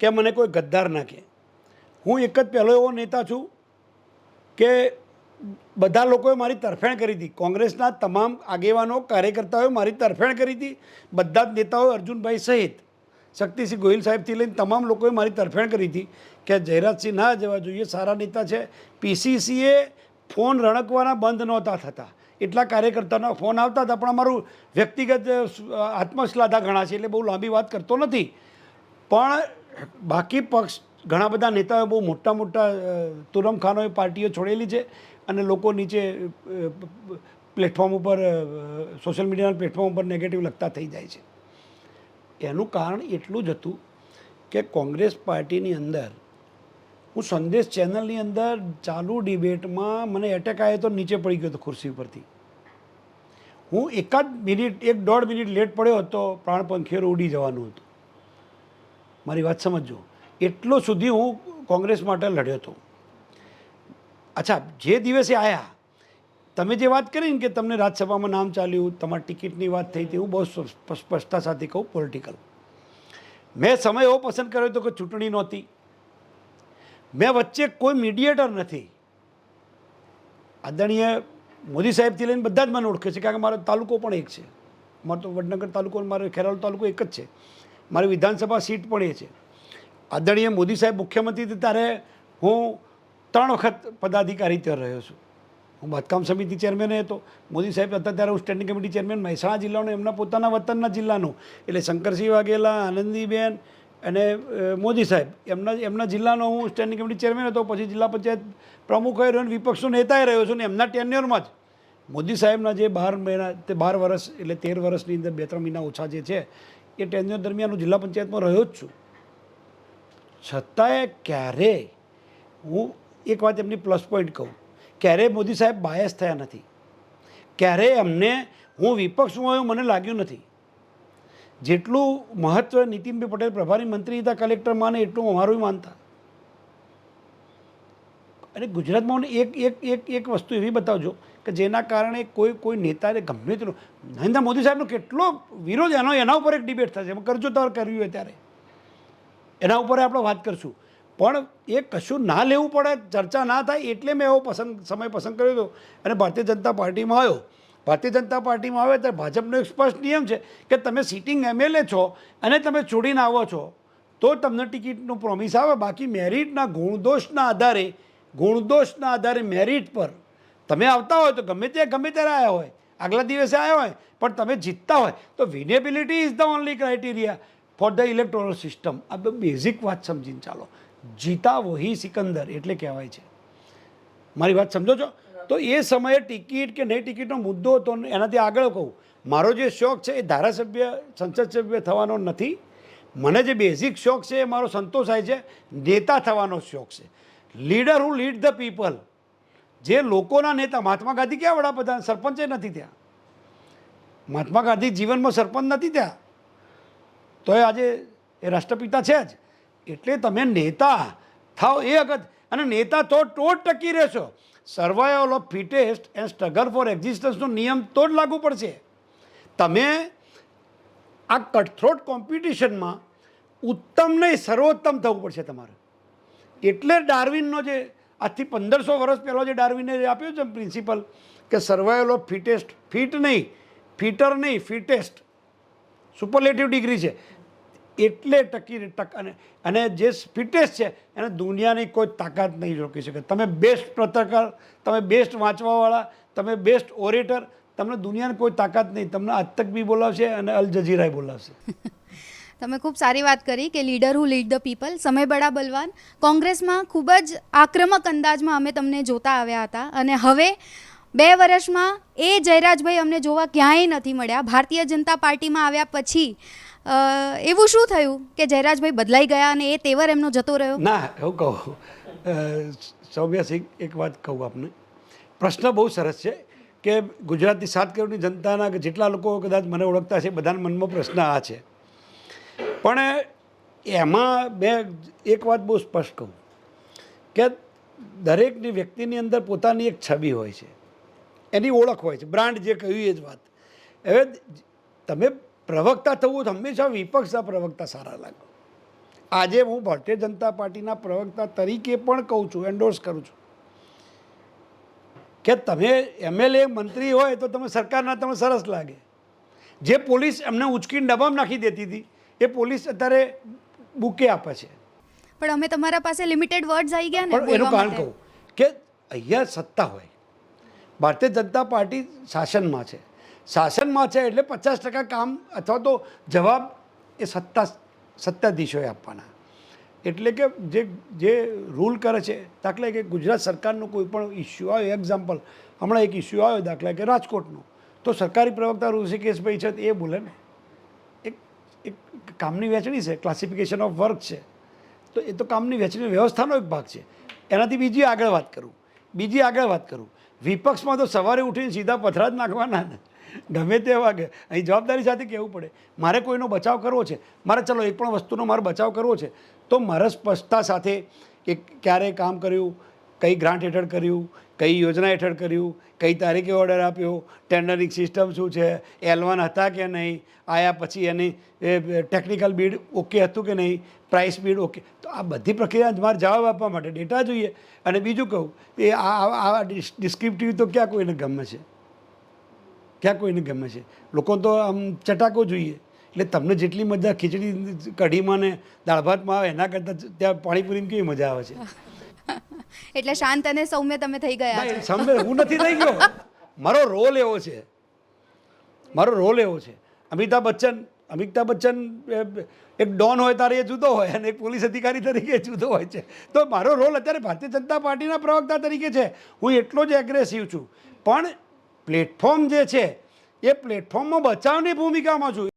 કે મને કોઈ ગદ્દાર ના કહે. હું એક જ પહેલો એવો નેતા છું કે બધા લોકોએ મારી તરફેણ કરી હતી. કોંગ્રેસના તમામ આગેવાનો કાર્યકર્તાઓએ મારી તરફેણ કરી હતી. બધા જ નેતાઓ અર્જુનભાઈ સહિત શક્તિસિંહ ગોહિલ સાહેબથી લઈને તમામ લોકોએ મારી તરફેણ કરી હતી કે જયરાજસિંહ ના જવા જોઈએ, સારા નેતા છે. પીસીસીએ ફોન રણકવાના બંધ નહોતા થતા, એટલા કાર્યકર્તાના ફોન આવતા હતા. પણ અમારું વ્યક્તિગત આત્મશ્લાઘા ઘણા છે એટલે બહુ લાંબી વાત કરતો નથી. પણ બાકી પક્ષ ઘણા બધા નેતાઓએ બહુ મોટા મોટા તુરમખાનોએ પાર્ટીઓ છોડેલી છે અને લોકો નીચે પ્લેટફોર્મ ઉપર સોશિયલ મીડિયાના પ્લેટફોર્મ ઉપર નેગેટિવ લખતા થઈ જાય છે. એનું કારણ એટલું જ હતું કે કોંગ્રેસ પાર્ટીની અંદર હું સંદેશ ચેનલની અંદર ચાલુ ડિબેટમાં મને એટેક આવ્યો તો નીચે પડી ગયો હતો ખુરશી ઉપરથી. હું 1.5 મિનિટ લેટ પડ્યો હતો, પ્રાણ પંખીઓ ઉડી જવાનું હતું. મારી વાત સમજો. એટલો સુધી હું કોંગ્રેસ માટે લડ્યો હતો. અચ્છા, જે દિવસે આવ્યા તમે જે વાત કરી ને કે તમને રાજ્યસભામાં નામ ચાલ્યું, તમારી ટિકિટની વાત થઈ હતી, હું બહુ સ્પષ્ટતા સાથે કહું પોલિટિકલ. મેં સમય એવો પસંદ કર્યો હતો કે ચૂંટણી નહોતી, મેં વચ્ચે કોઈ મીડિયેટર નથી. આદરણીય મોદી સાહેબથી લઈને બધા જ મને ઓળખે છે, કારણ કે મારો તાલુકો પણ એક છે. મારો તો વડનગર તાલુકો, મારો ખેરાલુ તાલુકો એક જ છે. મારી વિધાનસભા સીટ પણ એ છે. આદરણીય મોદી સાહેબ મુખ્યમંત્રી હતા ત્યારે હું 3 વખત પદાધિકારી ત્યાં રહ્યો છું. હું બાંધકામ સમિતિ ચેરમેન હતો. મોદી સાહેબ હતા ત્યારે હું સ્ટેન્ડિંગ કમિટી ચેરમેન મહેસાણા જિલ્લાનો, એમના પોતાના વતનના જિલ્લાનું, એટલે શંકરસિંહ વાઘેલા, આનંદીબેન અને મોદી સાહેબ એમના જિલ્લાનો હું સ્ટેન્ડિંગ કમિટી ચેરમેન હતો. પછી જિલ્લા પંચાયત પ્રમુખ રહ્યો અને વિપક્ષનો નેતાએ રહ્યો છું. ને એમના ટેન્યુરમાં જ મોદી સાહેબના જે 12 મહિના, તે 12 વર્ષ એટલે 13 વર્ષની અંદર 2-3 મહિના ઓછા જે છે એ ટેન્યુર દરમિયાન હું જિલ્લા પંચાયતમાં રહ્યો જ છું. છતાંય ક્યારેય હું એક વાત એમની પ્લસ પોઈન્ટ કહું, ક્યારેય મોદી સાહેબ બાયસ થયા નથી. ક્યારેય એમને હું વિપક્ષમાં આવ્યો મને લાગ્યું નથી. જેટલું મહત્ત્વ નીતિનભાઈ પટેલ પ્રભારી મંત્રી હતા કલેક્ટર માને એટલું અમારું માનતા. અને ગુજરાતમાં એક વસ્તુ એવી બતાવજો કે જેના કારણે કોઈ નેતાને ગમે તેટલું, નરેન્દ્ર મોદી સાહેબનો કેટલો વિરોધ, એના ઉપર એક ડિબેટ થશે, કરજો તાર કર્યું હોય ત્યારે એના ઉપર આપણે વાત કરશું. પણ એ કશું ના લેવું પડે, ચર્ચા ના થાય એટલે મેં એવો સમય પસંદ કર્યો હતો અને ભારતીય જનતા પાર્ટીમાં આવ્યો. ભારતીય જનતા પાર્ટીમાં આવે ત્યારે ભાજપનો એક સ્પષ્ટ નિયમ છે કે તમે સિટિંગ MLA છો અને તમે છોડીને આવો છો તો તમને ટિકિટનો પ્રોમિસ આવે. બાકી મેરિટના ગુણદોષના આધારે મેરિટ પર તમે આવતા હોય તો ગમે ત્યારે આવ્યા હોય, આગલા દિવસે આવ્યા હોય, પણ તમે જીતતા હોય તો winnability is the only criteria for the electoral system. આ બેઝિક વાત સમજીને ચાલો. જીતા વહી સિકંદર એટલે કહેવાય છે. મારી વાત સમજો છો? તો એ સમયે ટિકિટ કે નહીં ટિકિટનો મુદ્દો હતો. એનાથી આગળ કહું, મારો જે શોખ છે એ ધારાસભ્ય સંસદ સભ્ય થવાનો નથી. મને જે બેઝિક શોખ છે એ મારો સંતોષ થાય છે, નેતા થવાનો શોખ છે. Leader who lead the people, જે લોકોના નેતા. મહાત્મા ગાંધી ક્યાં વડાપ્રધાન? સરપંચ નથી થયા. મહાત્મા ગાંધી જીવનમાં સરપંચ નથી થયા, તો એ આજે એ રાષ્ટ્રપિતા છે જ. એટલે તમે નેતા થાવ એ અગત્ય, અને નેતા તો જ ટકી રહેશો. Survival of fittest and struggle for એક્ઝિસ્ટન્સનો નિયમ તો જ લાગુ પડશે. તમે આ કટથ્રોટ કોમ્પિટિશનમાં ઉત્તમ નહીં સર્વોત્તમ થવું પડશે તમારે. એટલે ડાર્વિનનો જે આજથી 1500 વર્ષ પહેલાં જે ડાર્વિને આપ્યો છે પ્રિન્સિપલ કે સર્વાઈવલ ઓફ ફિટેસ્ટ, ફિટ નહીં, ફિટર નહીં, ફિટેસ્ટ સુપરલેટિવ ડિગ્રી છે. એટલે અને જે ફિટેસ્ટ છે એને દુનિયાની કોઈ તાકાત નહીં રોકી શકે. તમે બેસ્ટ પત્રકાર, તમે બેસ્ટ વાંચવાવાળા, તમે બેસ્ટ ઓરેટર, તમને દુનિયાની કોઈ તાકાત નહીં. તમને આજ તક બી બોલાવશે અને અલ જઝીરાએ બોલાવશે. તમે ખૂબ સારી વાત કરી કે leader who lead the people. સમય બડા બલવાન. કોંગ્રેસમાં ખૂબ જ આક્રમક અંદાજમાં અમે તમને જોતા આવ્યા હતા, અને હવે 2 વર્ષમાં એ જયરાજભાઈ અમને જોવા ક્યાંય નથી મળ્યા. ભારતીય જનતા પાર્ટીમાં આવ્યા પછી એવું શું થયું કે જયરાજભાઈ બદલાઈ ગયા અને એ તેવર એમનો જતો રહ્યો? ના, એવું કહું સૌમ્યા સિંહ, એક વાત કહું આપને. પ્રશ્ન બહુ સરસ છે કે ગુજરાતની 7 કરોડની જનતાના જેટલા લોકો કદાચ મને ઓળખતા છે બધાના મનમાં પ્રશ્ન આ છે. પણ એમાં મેં એક વાત બહુ સ્પષ્ટ કહું કે દરેકની વ્યક્તિની અંદર પોતાની એક છબી હોય છે, એની ઓળખ હોય છે, બ્રાન્ડ જે કહ્યું એ જ વાત. હવે તમે પ્રવક્તા થવું હંમેશા વિપક્ષના પ્રવક્તા સારા લાગો. આજે હું ભારતીય જનતા પાર્ટીના પ્રવક્તા તરીકે પણ કહું છું, એન્ડોર્સ કરું છું કે તમે MLA મંત્રી હોય તો તમે સરકારના તમે સરસ લાગે. જે પોલીસ એમને ઉચકીને ડબ્બામાં નાખી દેતી હતી એ પોલીસ અત્યારે બુકે આપે છે. પણ અમે તમારા પાસે લિમિટેડ વર્ડ્સ આવી ગયા ને. પણ એનું કારણ કહું કે અહીંયા સત્તા હોય, ભારતીય જનતા પાર્ટી શાસનમાં છે. શાસનમાં છે એટલે 50% કામ અથવા તો જવાબ એ સત્તાધીશોએ આપવાના. એટલે કે જે રૂલ કરે છે, દાખલા કે ગુજરાત સરકારનો કોઈ પણ ઇસ્યુ આવ્યો, એક્ઝામ્પલ હમણાં એક ઇસ્યુ આવ્યો દાખલા કે રાજકોટનો, તો સરકારી પ્રવક્તા ઋષિકેશભાઈ છે એ બોલે ને. એક કામની વહેંચણી છે, ક્લાસિફિકેશન ઓફ વર્ક છે, તો એ તો કામની વહેંચણી વ્યવસ્થાનો એક ભાગ છે. એનાથી બીજી આગળ વાત કરું, વિપક્ષમાં તો સવારે ઉઠીને સીધા પથરા જ નાખવાના ને, ગમે તે વાગે. અહીં જવાબદારી સાથે કહેવું પડે, મારે કોઈનો બચાવ કરવો છે, મારે ચલો એક પણ વસ્તુનો મારે બચાવ કરવો છે, તો મારે સ્પષ્ટતા સાથે કે ક્યારે કામ કર્યું, કઈ ગ્રાન્ટ હેઠળ કર્યું, કઈ યોજના હેઠળ કર્યું, કઈ તારીખે ઓર્ડર આપ્યો, ટેન્ડરિંગ સિસ્ટમ શું છે, L1 હતા કે નહીં, આવ્યા પછી એની ટેકનિકલ બીડ ઓકે હતું કે નહીં, પ્રાઇસ બીડ ઓકે. તો આ બધી પ્રક્રિયા મારે જવાબ આપવા માટે ડેટા જોઈએ. અને બીજું કહું એ આ ડિસ્ક્રિપ્ટિવ તો ક્યાં કોઈને ગમે છે, લોકો તો આમ ચટાકો જોઈએ. એટલે તમને જેટલી મજા ખીચડી કઢીમાં ને દાળ ભાતમાં આવે એના કરતાં ત્યાં પાણીપુરીમાં કેવી મજા આવે છે. એટલે શાંત અને સૌમ્ય તમે થઈ ગયા છો. સૌમ્ય હું નથી થઈ ગયો. મારો રોલ એવો છે. અમિતાભ બચ્ચન એક ડોન હોય ત્યારે એ જુદો હોય અને એક પોલીસ અધિકારી તરીકે જુદો હોય છે. તો મારો રોલ અત્યારે ભારતીય જનતા પાર્ટીના પ્રવક્તા તરીકે છે. હું એટલો જ એગ્રેસિવ છું, પણ પ્લેટફોર્મ જે છે એ પ્લેટફોર્મમાં બચાવની ભૂમિકામાં છું.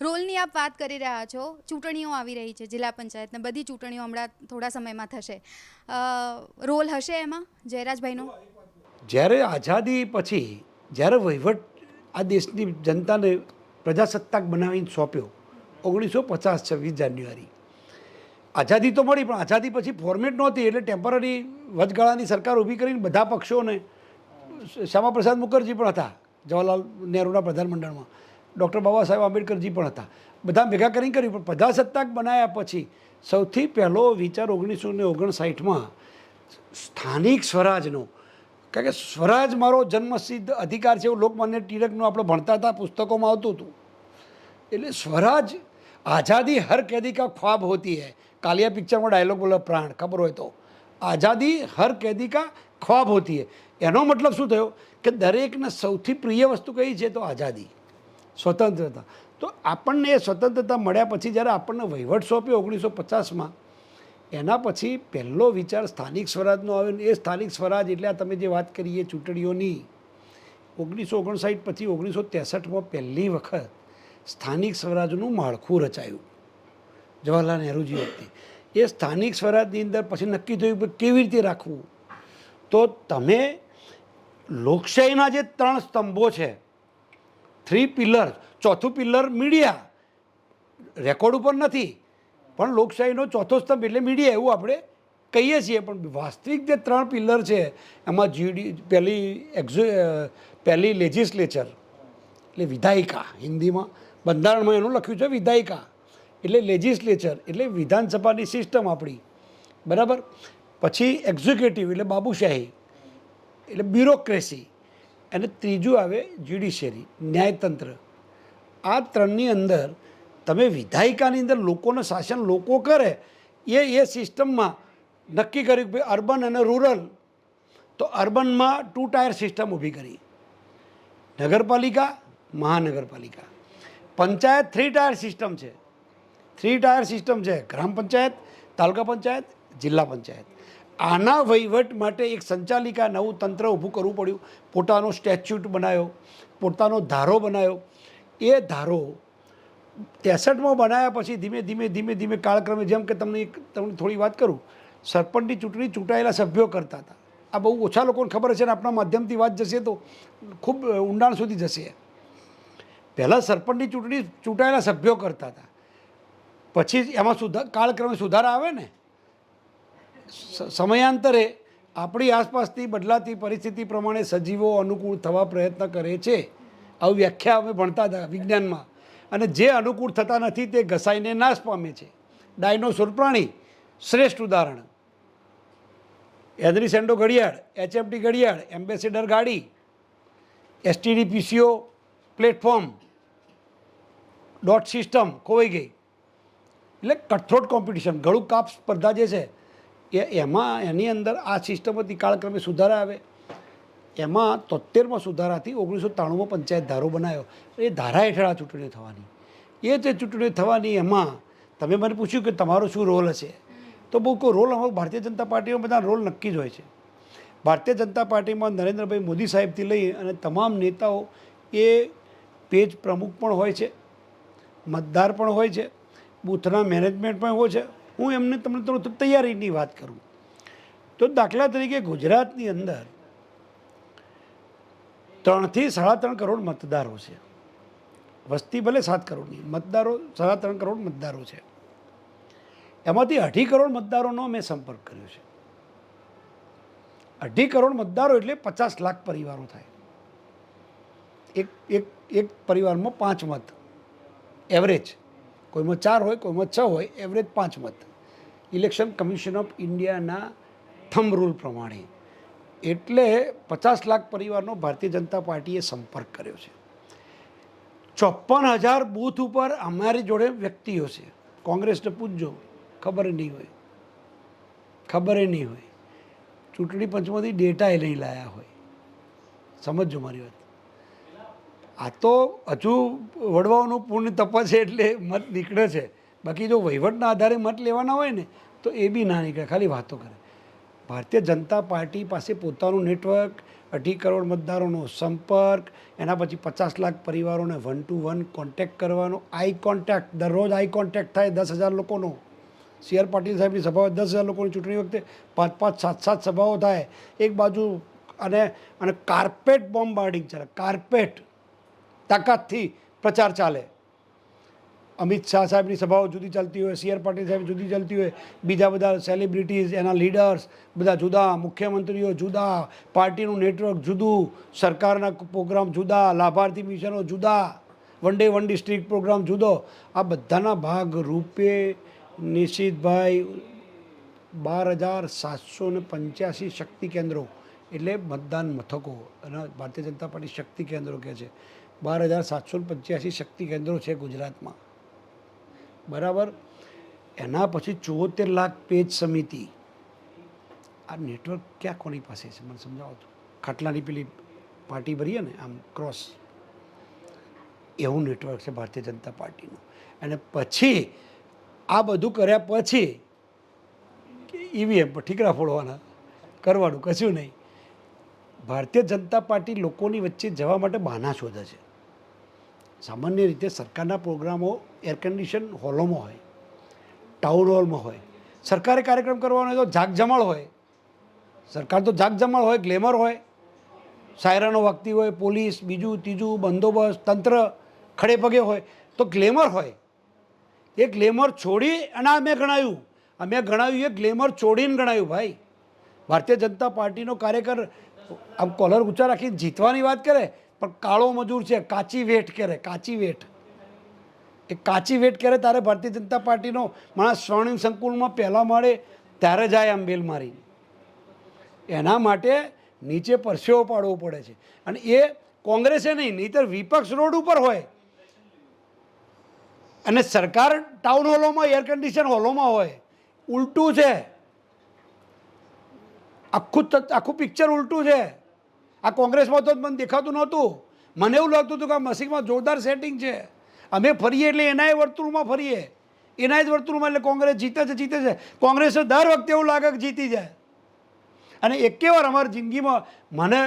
રોલની આપ વાત કરી રહ્યા છો. ચૂંટણીઓ આવી રહી છે, જિલ્લા પંચાયતને બધી ચૂંટણીઓ હમણાં થોડા સમયમાં થશે. રોલ હશે એમાં જયરાજભાઈનો? જ્યારે આઝાદી પછી જ્યારે વહીવટ આ દેશની જનતાને પ્રજાસત્તાક બનાવીને સોંપ્યો 1950 26 જાન્યુઆરી, આઝાદી તો મળી પણ આઝાદી પછી ફોર્મેટ નહોતી. એટલે ટેમ્પરરી વચગાળાની સરકાર ઊભી કરીને બધા પક્ષોને, શ્યામાપ્રસાદ મુખર્જી પણ હતા જવાહરલાલ નહેરુના પ્રધાનમંડળમાં, ડૉક્ટર બાબા સાહેબ આંબેડકરજી પણ હતા, બધા ભેગા કરીને કર્યું. પણ પ્રજાસત્તાક બનાવ્યા પછી સૌથી પહેલો વિચાર 1959માં સ્થાનિક સ્વરાજનો, કારણ કે સ્વરાજ મારો જન્મસિદ્ધ અધિકાર છે એવું લોકમાન્ય ટિળકનું આપણે ભણતા હતા, પુસ્તકોમાં આવતું હતું. એટલે સ્વરાજ આઝાદી હર कैदी का ख्वाब होती है. કાલિયા પિક્ચરમાં ડાયલોગ બોલો પ્રાણ, ખબર હોય તો, આઝાદી હર कैदी का ख्वाब होती है. એનો મતલબ શું થયો કે દરેકને સૌથી પ્રિય વસ્તુ કઈ છે તો આઝાદી, સ્વતંત્રતા. તો આપણને એ સ્વતંત્રતા મળ્યા પછી જ્યારે આપણને વહીવટ સોંપ્યો 1950માં, એના પછી પહેલો વિચાર સ્થાનિક સ્વરાજનો આવ્યો. એ સ્થાનિક સ્વરાજ એટલે આ તમે જે વાત કરી એ ચૂંટણીઓની 1959 પછી 1963માં પહેલી વખત સ્થાનિક સ્વરાજનું માળખું રચાયું જવાહરલાલ નહેરુજી વખતે. એ સ્થાનિક સ્વરાજની અંદર પછી નક્કી થયું કે કેવી રીતે રાખવું. તો તમે લોકશાહીના જે 3 સ્તંભો છે, 3 પિલર, ચોથું પિલર મીડિયા, રેકોર્ડ ઉપર નથી પણ લોકશાહીનો ચોથો સ્તંભ એટલે મીડિયા એવું આપણે કહીએ છીએ. પણ વાસ્તવિક જે 3 પિલર છે એમાં પહેલી લેજિસ્લેચર એટલે વિધાયિકા, હિન્દીમાં બંધારણમાં એનું લખ્યું છે વિધાયિકા એટલે લેજિસ્લેચર એટલે વિધાનસભાની સિસ્ટમ આપણી, બરાબર. પછી એક્ઝિક્યુટિવ એટલે બાબુશાહી એટલે બ્યુરોક્રેસી, અને ત્રીજું આવે જ્યુડિશિયરી, ન્યાયતંત્ર. આ 3ની અંદર તમે વિધાયિકાની અંદર લોકોનું શાસન લોકો કરે એ સિસ્ટમમાં નક્કી કર્યું કે અર્બન અને રૂરલ. તો અર્બનમાં 2 ટાયર સિસ્ટમ ઊભી કરી, નગરપાલિકા, મહાનગરપાલિકા. પંચાયત 3 ટાયર સિસ્ટમ છે, 3 ટાયર સિસ્ટમ છે, ગ્રામ પંચાયત, તાલુકા પંચાયત, જિલ્લા પંચાયત. આના વહીવટ માટે એક સંચાલિકા નવું તંત્ર ઊભું કરવું પડ્યું. પોતાનો સ્ટેચ્યુટ બનાવ્યો, પોતાનો ધારો બનાવ્યો. એ ધારો 63માં બનાવ્યા પછી ધીમે ધીમે ધીમે ધીમે કાળક્રમે, જેમ કે તમને થોડી વાત કરું, સરપંચની ચૂંટણી ચૂંટાયેલા સભ્યો કરતા હતા. આ બહુ ઓછા લોકોને ખબર છે ને આપણા માધ્યમથી વાત જશે તો ખૂબ ઊંડાણ સુધી જશે. પહેલાં સરપંચની ચૂંટણી ચૂંટાયેલા સભ્યો કરતા હતા, પછી એમાં કાળક્રમે સુધારા આવે ને. સમયાંતરે આપણી આસપાસની બદલાતી પરિસ્થિતિ પ્રમાણે સજીવો અનુકૂળ થવા પ્રયત્ન કરે છે. આવી વ્યાખ્યા અમે ભણતા હતા વિજ્ઞાનમાં. અને જે અનુકૂળ થતા નથી તે ઘસાઈને નાશ પામે છે. ડાયનોસોર પ્રાણી શ્રેષ્ઠ ઉદાહરણ. હેનરી સેન્ડો ઘડિયાળ, HMT ઘડિયાળ, એમ્બેસેડર ગાડી, STD PCO platform, dot system ખોવાઈ ગઈ. એટલે કટથ્રોટ કોમ્પિટિશન, ગળું કાપ સ્પર્ધા જે છે એમાં એની અંદર આ સિસ્ટમ હતી. કાળક્રમે સુધારા આવે. એમાં 73માં સુધારાથી 1993માં પંચાયત ધારો બનાવ્યો. એ ધારા હેઠળ આ ચૂંટણીઓ થવાની. એ જે ચૂંટણીઓ થવાની એમાં તમે મને પૂછ્યું કે તમારો શું રોલ હશે, તો બહુ કોઈ રોલ અમારો ભારતીય જનતા પાર્ટીમાં બધા રોલ નક્કી જ હોય છે. ભારતીય જનતા પાર્ટીમાં નરેન્દ્રભાઈ મોદી સાહેબથી લઈ અને તમામ નેતાઓ એ પેજ પ્રમુખ પણ હોય છે, મતદાર પણ હોય છે, બૂથના મેનેજમેન્ટ પણ હોય છે. હું એમને તમને થોડું તૈયારીની વાત કરું તો દાખલા તરીકે ગુજરાતની અંદર 3 થી 3.5 કરોડ મતદારો છે. વસ્તી ભલે 7 કરોડની, મતદારો 3.5 કરોડ મતદારો છે. એમાંથી 2.5 કરોડ મતદારોનો મેં સંપર્ક કર્યો છે. 2.5 કરોડ મતદારો એટલે 50 લાખ પરિવારો થાય. એક પરિવારમાં 5 મત એવરેજ, કોઈમાં 4 હોય, કોઈમાં 6 હોય, એવરેજ 5 મત. ઇલેક્શન કમિશન ઓફ ઇન્ડિયાના થંબ રૂલ પ્રમાણે. એટલે 50 લાખ પરિવારનો ભારતીય જનતા પાર્ટીએ સંપર્ક કર્યો છે. 54,000 બૂથ ઉપર અમારી જોડે વ્યક્તિઓ છે. કોંગ્રેસને પૂછજો, ખબર નહીં હોય. ચૂંટણી પંચમાંથી ડેટા એ નહીં લાયા હોય. સમજજો મારી વાત. આ તો હજુ વડવાઓનું પૂર્ણ તપસ છે એટલે મત નીકળે છે. બાકી જો વહીવટના આધારે મત લેવાના હોય ને તો એ બી ના નીકળે, ખાલી વાતો કરે. ભારતીય જનતા પાર્ટી પાસે પોતાનું નેટવર્ક, 2.5 કરોડ મતદારોનો સંપર્ક, એના પછી 50 લાખ પરિવારોને 1 to 1 કોન્ટેક્ટ કરવાનો. આઈ કોન્ટેક્ટ, દરરોજ આઈ કોન્ટેક્ટ થાય 10,000 લોકોનો. CR પાટીલ સાહેબની સભાઓ 10,000 લોકોની ચૂંટણી વખતે 5-5, 7-7 સભાઓ થાય એક બાજુ. અને કાર્પેટ બોમ્બાર્ડિંગ ચાલે, કાર્પેટ તાકાતથી પ્રચાર ચાલે. અમિત શાહ સાહેબની સભાઓ જુદી ચાલતી હોય, CR પાટીલ સાહેબ જુદી ચાલતી હોય, બીજા બધા સેલિબ્રિટીઝ, એના લીડર્સ બધા જુદા, મુખ્યમંત્રીઓ જુદા, પાર્ટીનું નેટવર્ક જુદું, સરકારના પ્રોગ્રામ જુદા, લાભાર્થી મિશનો જુદા, one day one district program જુદો. આ બધાના ભાગ રૂપે નિશિતભાઈ 12,785 શક્તિ કેન્દ્રો એટલે મતદાન મથકો અને ભારતીય જનતા પાર્ટી શક્તિ કેન્દ્રો કહે છે 12,785 શક્તિ કેન્દ્રો છે ગુજરાતમાં, બરાબર. એના પછી 74 લાખ પેજ સમિતિ. આ નેટવર્ક ક્યાં કોની પાસે છે મને સમજાવો તો. ખાટલાની પેલી પાર્ટી ભરીએ ને આમ ક્રોસ, એવું નેટવર્ક છે ભારતીય જનતા પાર્ટીનું. અને પછી આ બધું કર્યા પછી ઈવીએમ પર ઠીકરા ફોડવાના, કરવાનું કશું નહીં. ભારતીય જનતા પાર્ટી લોકોની વચ્ચે જવા માટે બહાના શોધે છે. સામાન્ય રીતે સરકારના પ્રોગ્રામો એર કન્ડિશન હોલોમાં હોય, ટાઉન હોલમાં હોય. સરકારે કાર્યક્રમ કરવાનો હોય તો જાગજમાળ હોય. સરકાર તો જાગજમાળ હોય, ગ્લેમર હોય, સાયરનો વાગતી હોય, પોલીસ બીજું ત્રીજું બંદોબસ્ત તંત્ર ખડે પગે હોય, તો ગ્લેમર હોય. એ ગ્લેમર છોડી અને અમે ગણાવ્યું એ ગ્લેમર છોડીને ગણાવ્યું ભાઈ. ભારતીય જનતા પાર્ટીનો કાર્યકર આમ કોલર ઊંચા રાખીને જીતવાની વાત કરે, પણ કાળો મજૂર છે, કાચી વેઠ કરે, કાચી વેઠ. એ કાચી વેઠ કરે તારે ભારતીય જનતા પાર્ટીનો માણસ સ્વર્ણિમ સંકુલમાં પહેલાં માળે ત્યારે જાય આમ બેલ મારી. એના માટે નીચે પરસેવો પાડવો પડે છે. અને એ કોંગ્રેસે નહીં, નહીંતર વિપક્ષ રોડ ઉપર હોય અને સરકાર ટાઉન હોલોમાં એર કન્ડિશન હોલોમાં હોય. ઉલટું છે, આખું પિક્ચર ઉલટું છે. આ કોંગ્રેસમાં તો મને દેખાતું નહોતું. મને એવું લાગતું હતું કે આ મસીકમાં જોરદાર સેટિંગ છે. અમે ફરીએ એટલે એનાય વર્તુળમાં ફરીએ, એના જ વર્તુળમાં, એટલે કોંગ્રેસ જીતે છે. કોંગ્રેસે દર વખતે એવું લાગે કે જીતી જાય. અને એકે વાર અમારી જિંદગીમાં, મને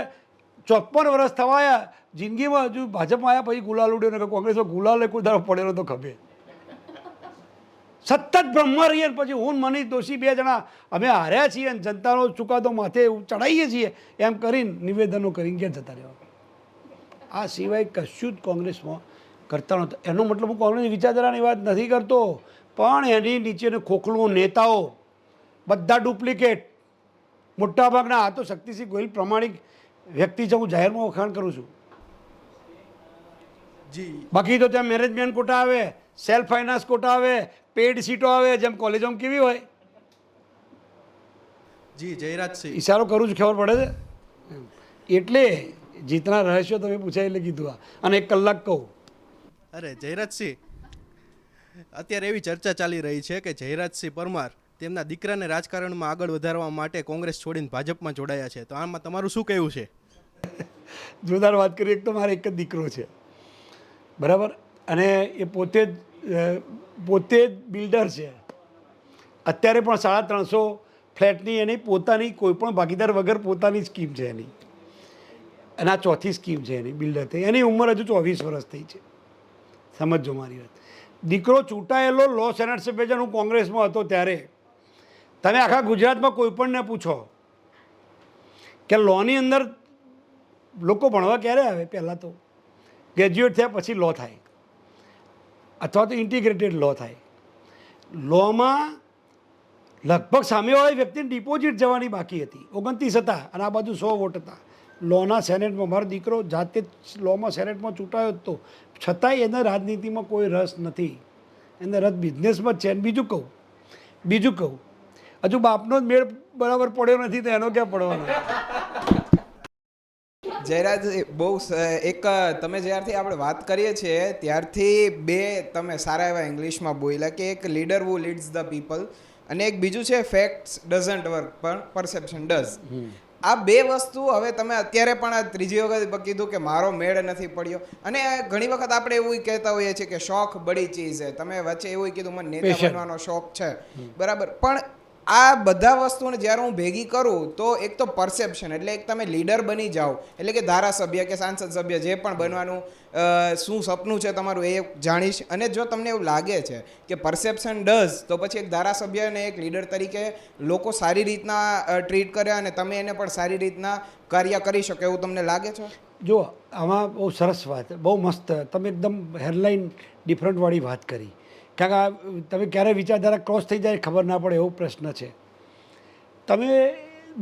54 વર્ષ થવાયા, જિંદગીમાં હજુ ભાજપમાં આવ્યા પછી ગુલાલ ઉડ્યો ને કોંગ્રેસમાં ગુલાલ કોઈ દાડો પડેલો તો ખભે. સતત બ્રહ્મા રહીએ. પછી હું મનીષ દોશી 2 જણા અમે હાર્યા છીએ અને જનતાનો ચુકાદો માથે ચડાવીએ છીએ એમ કરીને નિવેદનો કરીને ક્યાં જતા રહેવા. આ સિવાય કશું જ કોંગ્રેસમાં કરતા નહોતા. એનો મતલબ હું કોંગ્રેસની વિચારધારાની વાત નથી કરતો, પણ એની નીચેનું ખોખલું નેતાઓ બધા ડુપ્લિકેટ મોટાભાગના. આ તો શક્તિસિંહ ગોહિલ પ્રમાણિક વ્યક્તિ છે, હું જાહેરમાં વખાણ કરું છું. જી બાકી તો ત્યાં મેનેજમેન્ટ કોટા આવે, સેલ્ફ ફાઇનાન્સ કોટા આવે, પેડ સીટો આવે, જેમ કોલેજોમાં કેવી હોય. જી જયરાજસિંહ, ઈશારો કરું છું, ખબર પડે છે. એટલે જીતના રહસ્યો તમે પૂછાય એટલે કીધું આ. અને 1 કલાક કહું. અરે જયરાજસિંહ, અત્યારે એવી ચર્ચા ચાલી રહી છે કે જયરાજસિંહ પરમાર તેમના દીકરાને રાજકારણમાં આગળ વધારવા માટે કોંગ્રેસ છોડીને ભાજપમાં જોડાયા છે, તો આમાં તમારું શું કહેવું છે? જોરદાર વાત કરી. એક તો મારે એક જ દીકરો છે, બરાબર, અને એ પોતે જ બિલ્ડર છે. અત્યારે પણ 350 ફ્લેટની એની પોતાની કોઈ પણ ભાગીદાર વગર પોતાની સ્કીમ છે એની. અને આ 4થી સ્કીમ છે એની બિલ્ડર થઈ. એની ઉંમર હજુ 24 વર્ષ થઈ છે. સમજો મારી વાત. દીકરો ચૂંટાયેલો લો સેનેટ સભ્ય છે. હું કોંગ્રેસમાં હતો ત્યારે. તમે આખા ગુજરાતમાં કોઈ પણને પૂછો કે લોની અંદર લોકો ભણવા ક્યારે આવે. પહેલાં તો ગ્રેજ્યુએટ થયા પછી લો થાય, અથવા તો ઇન્ટિગ્રેટેડ લો થાય. લોમાં લગભગ સામેવાળી વ્યક્તિને ડિપોઝિટ જવાની બાકી હતી. 29 હતા અને આ બાજુ 100 વોટ હતા. લોના સેનેટમાં મારો દીકરો જાતે જ લોમાં સેનેટમાં ચૂંટાયો હતો, છતાંય એને રાજનીતિમાં કોઈ રસ નથી. એને રસ બિઝનેસમાં જ છે. અને બીજું કહું, હજુ બાપનો જ મેળ બરાબર પડ્યો નથી તો એનો ક્યાં પડવાનો. જયરાજ, બહુ એક તમે જ્યારથી આપણે વાત કરીએ છીએ ત્યારથી 2 તમે સારા એવા ઇંગ્લિશમાં બોલ્યા કે એક leader who leads the people અને એક બીજું છે ફેક્ટ્સ ડઝન્ટ વર્ક પણ પરસેપ્શન ડઝ. આ 2 વસ્તુ હવે તમે અત્યારે પણ આ ત્રીજી વખત કીધું કે મારો મેળ નથી પડ્યો. અને ઘણી વખત આપણે એવું કહેતા હોઈએ છીએ કે શોખ બડી ચીઝ છે. તમે વચ્ચે એવું કીધું મને નેતા બનવાનો શોખ છે, બરાબર, પણ આ બધા વસ્તુને જ્યારે હું ભેગી કરું તો એક તો પરસેપ્શન, એટલે એક તમે લીડર બની જાઓ, એટલે કે ધારાસભ્ય કે સાંસદ સભ્ય જે પણ બનવાનું શું સપનું છે તમારું એ જાણીશ. અને જો તમને એવું લાગે છે કે પરસેપ્શન ડઝ, તો પછી એક ધારાસભ્ય અને એક લીડર તરીકે લોકો સારી રીતના ટ્રીટ કરે અને તમે એને પણ સારી રીતના કાર્ય કરી શકો એવું તમને લાગે છે? જો આમાં બહુ સરસ વાત, બહુ મસ્ત, તમે એકદમ હેડલાઇન ડિફરન્ટવાળી વાત કરી. કારણ કે તમે ક્યારે વિચારધારા ક્રોસ થઈ જાય ખબર ના પડે એવો પ્રશ્ન છે. તમે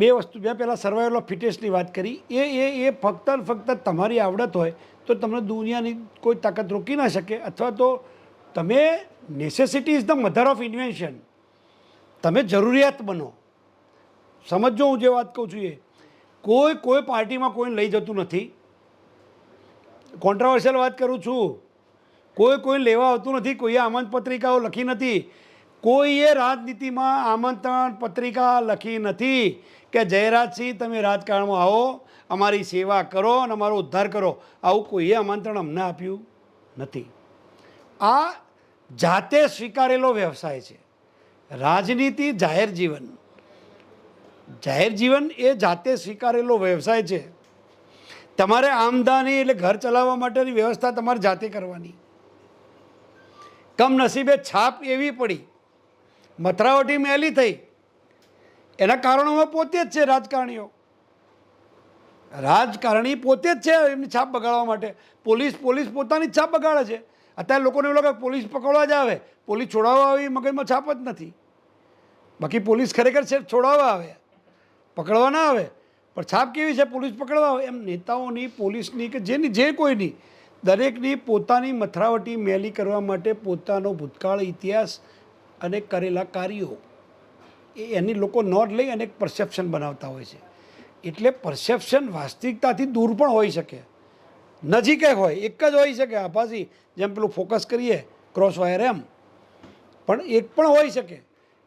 2 વસ્તુ, મેં પહેલાં સર્વાઈવલ ઓફ ફિટેસ્ટની વાત કરી. એ ફક્ત તમારી આવડત હોય તો તમને દુનિયાની કોઈ તાકાત રોકી ના શકે. અથવા તો તમે necessity is the mother of invention. તમે જરૂરિયાત બનો. સમજો હું જે વાત કહું છું એ. કોઈ પાર્ટીમાં કોઈને લઈ જતું નથી. કોન્ટ્રાવર્શિયલ વાત કરું છું. કોઈ લેવા આવતું નથી. કોઈએ આમંત્રણ પત્રિકાઓ લખી નથી. કોઈએ રાજનીતિમાં આમંત્રણ પત્રિકા લખી નથી કે જયરાજસિંહ તમે રાજકારણમાં આવો, અમારી સેવા કરો અને અમારો ઉદ્ધાર કરો. આવું કોઈએ આમંત્રણ અમને આપ્યું નથી. આ જાતે સ્વીકારેલો વ્યવસાય છે. રાજનીતિ જાહેર જીવન, જાહેર જીવન એ જાતે સ્વીકારેલો વ્યવસાય છે. તમારે આમદની એટલે ઘર ચલાવવા માટેની વ્યવસ્થા તમારે જાતે કરવાની. કમનસીબે છાપ એવી પડી, મથરાવટી મેલી થઈ, એના કારણોમાં પોતે જ છે રાજકારણીઓ. રાજકારણી પોતે જ છે એમની છાપ બગાડવા માટે. પોલીસ પોતાની જ છાપ બગાડે છે. અત્યારે લોકોને એવું લાગે પોલીસ પકડવા જ આવે, પોલીસ છોડાવવા આવી મગજમાં છાપ જ નથી. બાકી પોલીસ ખરેખર છે છોડાવવા આવે, પકડવા ના આવે. પણ છાપ કેવી છે? પોલીસ પકડવા આવે. એમ નેતાઓની, પોલીસની કે જે કોઈની, દરેકની પોતાની મથરાવટી મેલી કરવા માટે પોતાનો ભૂતકાળ, ઇતિહાસ અને કરેલા કાર્યો એની લોકો નોંધ લઈ અને એક પરસેપ્શન બનાવતા હોય છે. એટલે પરસેપ્શન વાસ્તવિકતાથી દૂર પણ હોઈ શકે, નજીક હોય, એક જ હોઈ શકે. આભાસી જેમ પેલું ફોકસ કરીએ ક્રોસ વાયર એમ પણ એક પણ હોઈ શકે.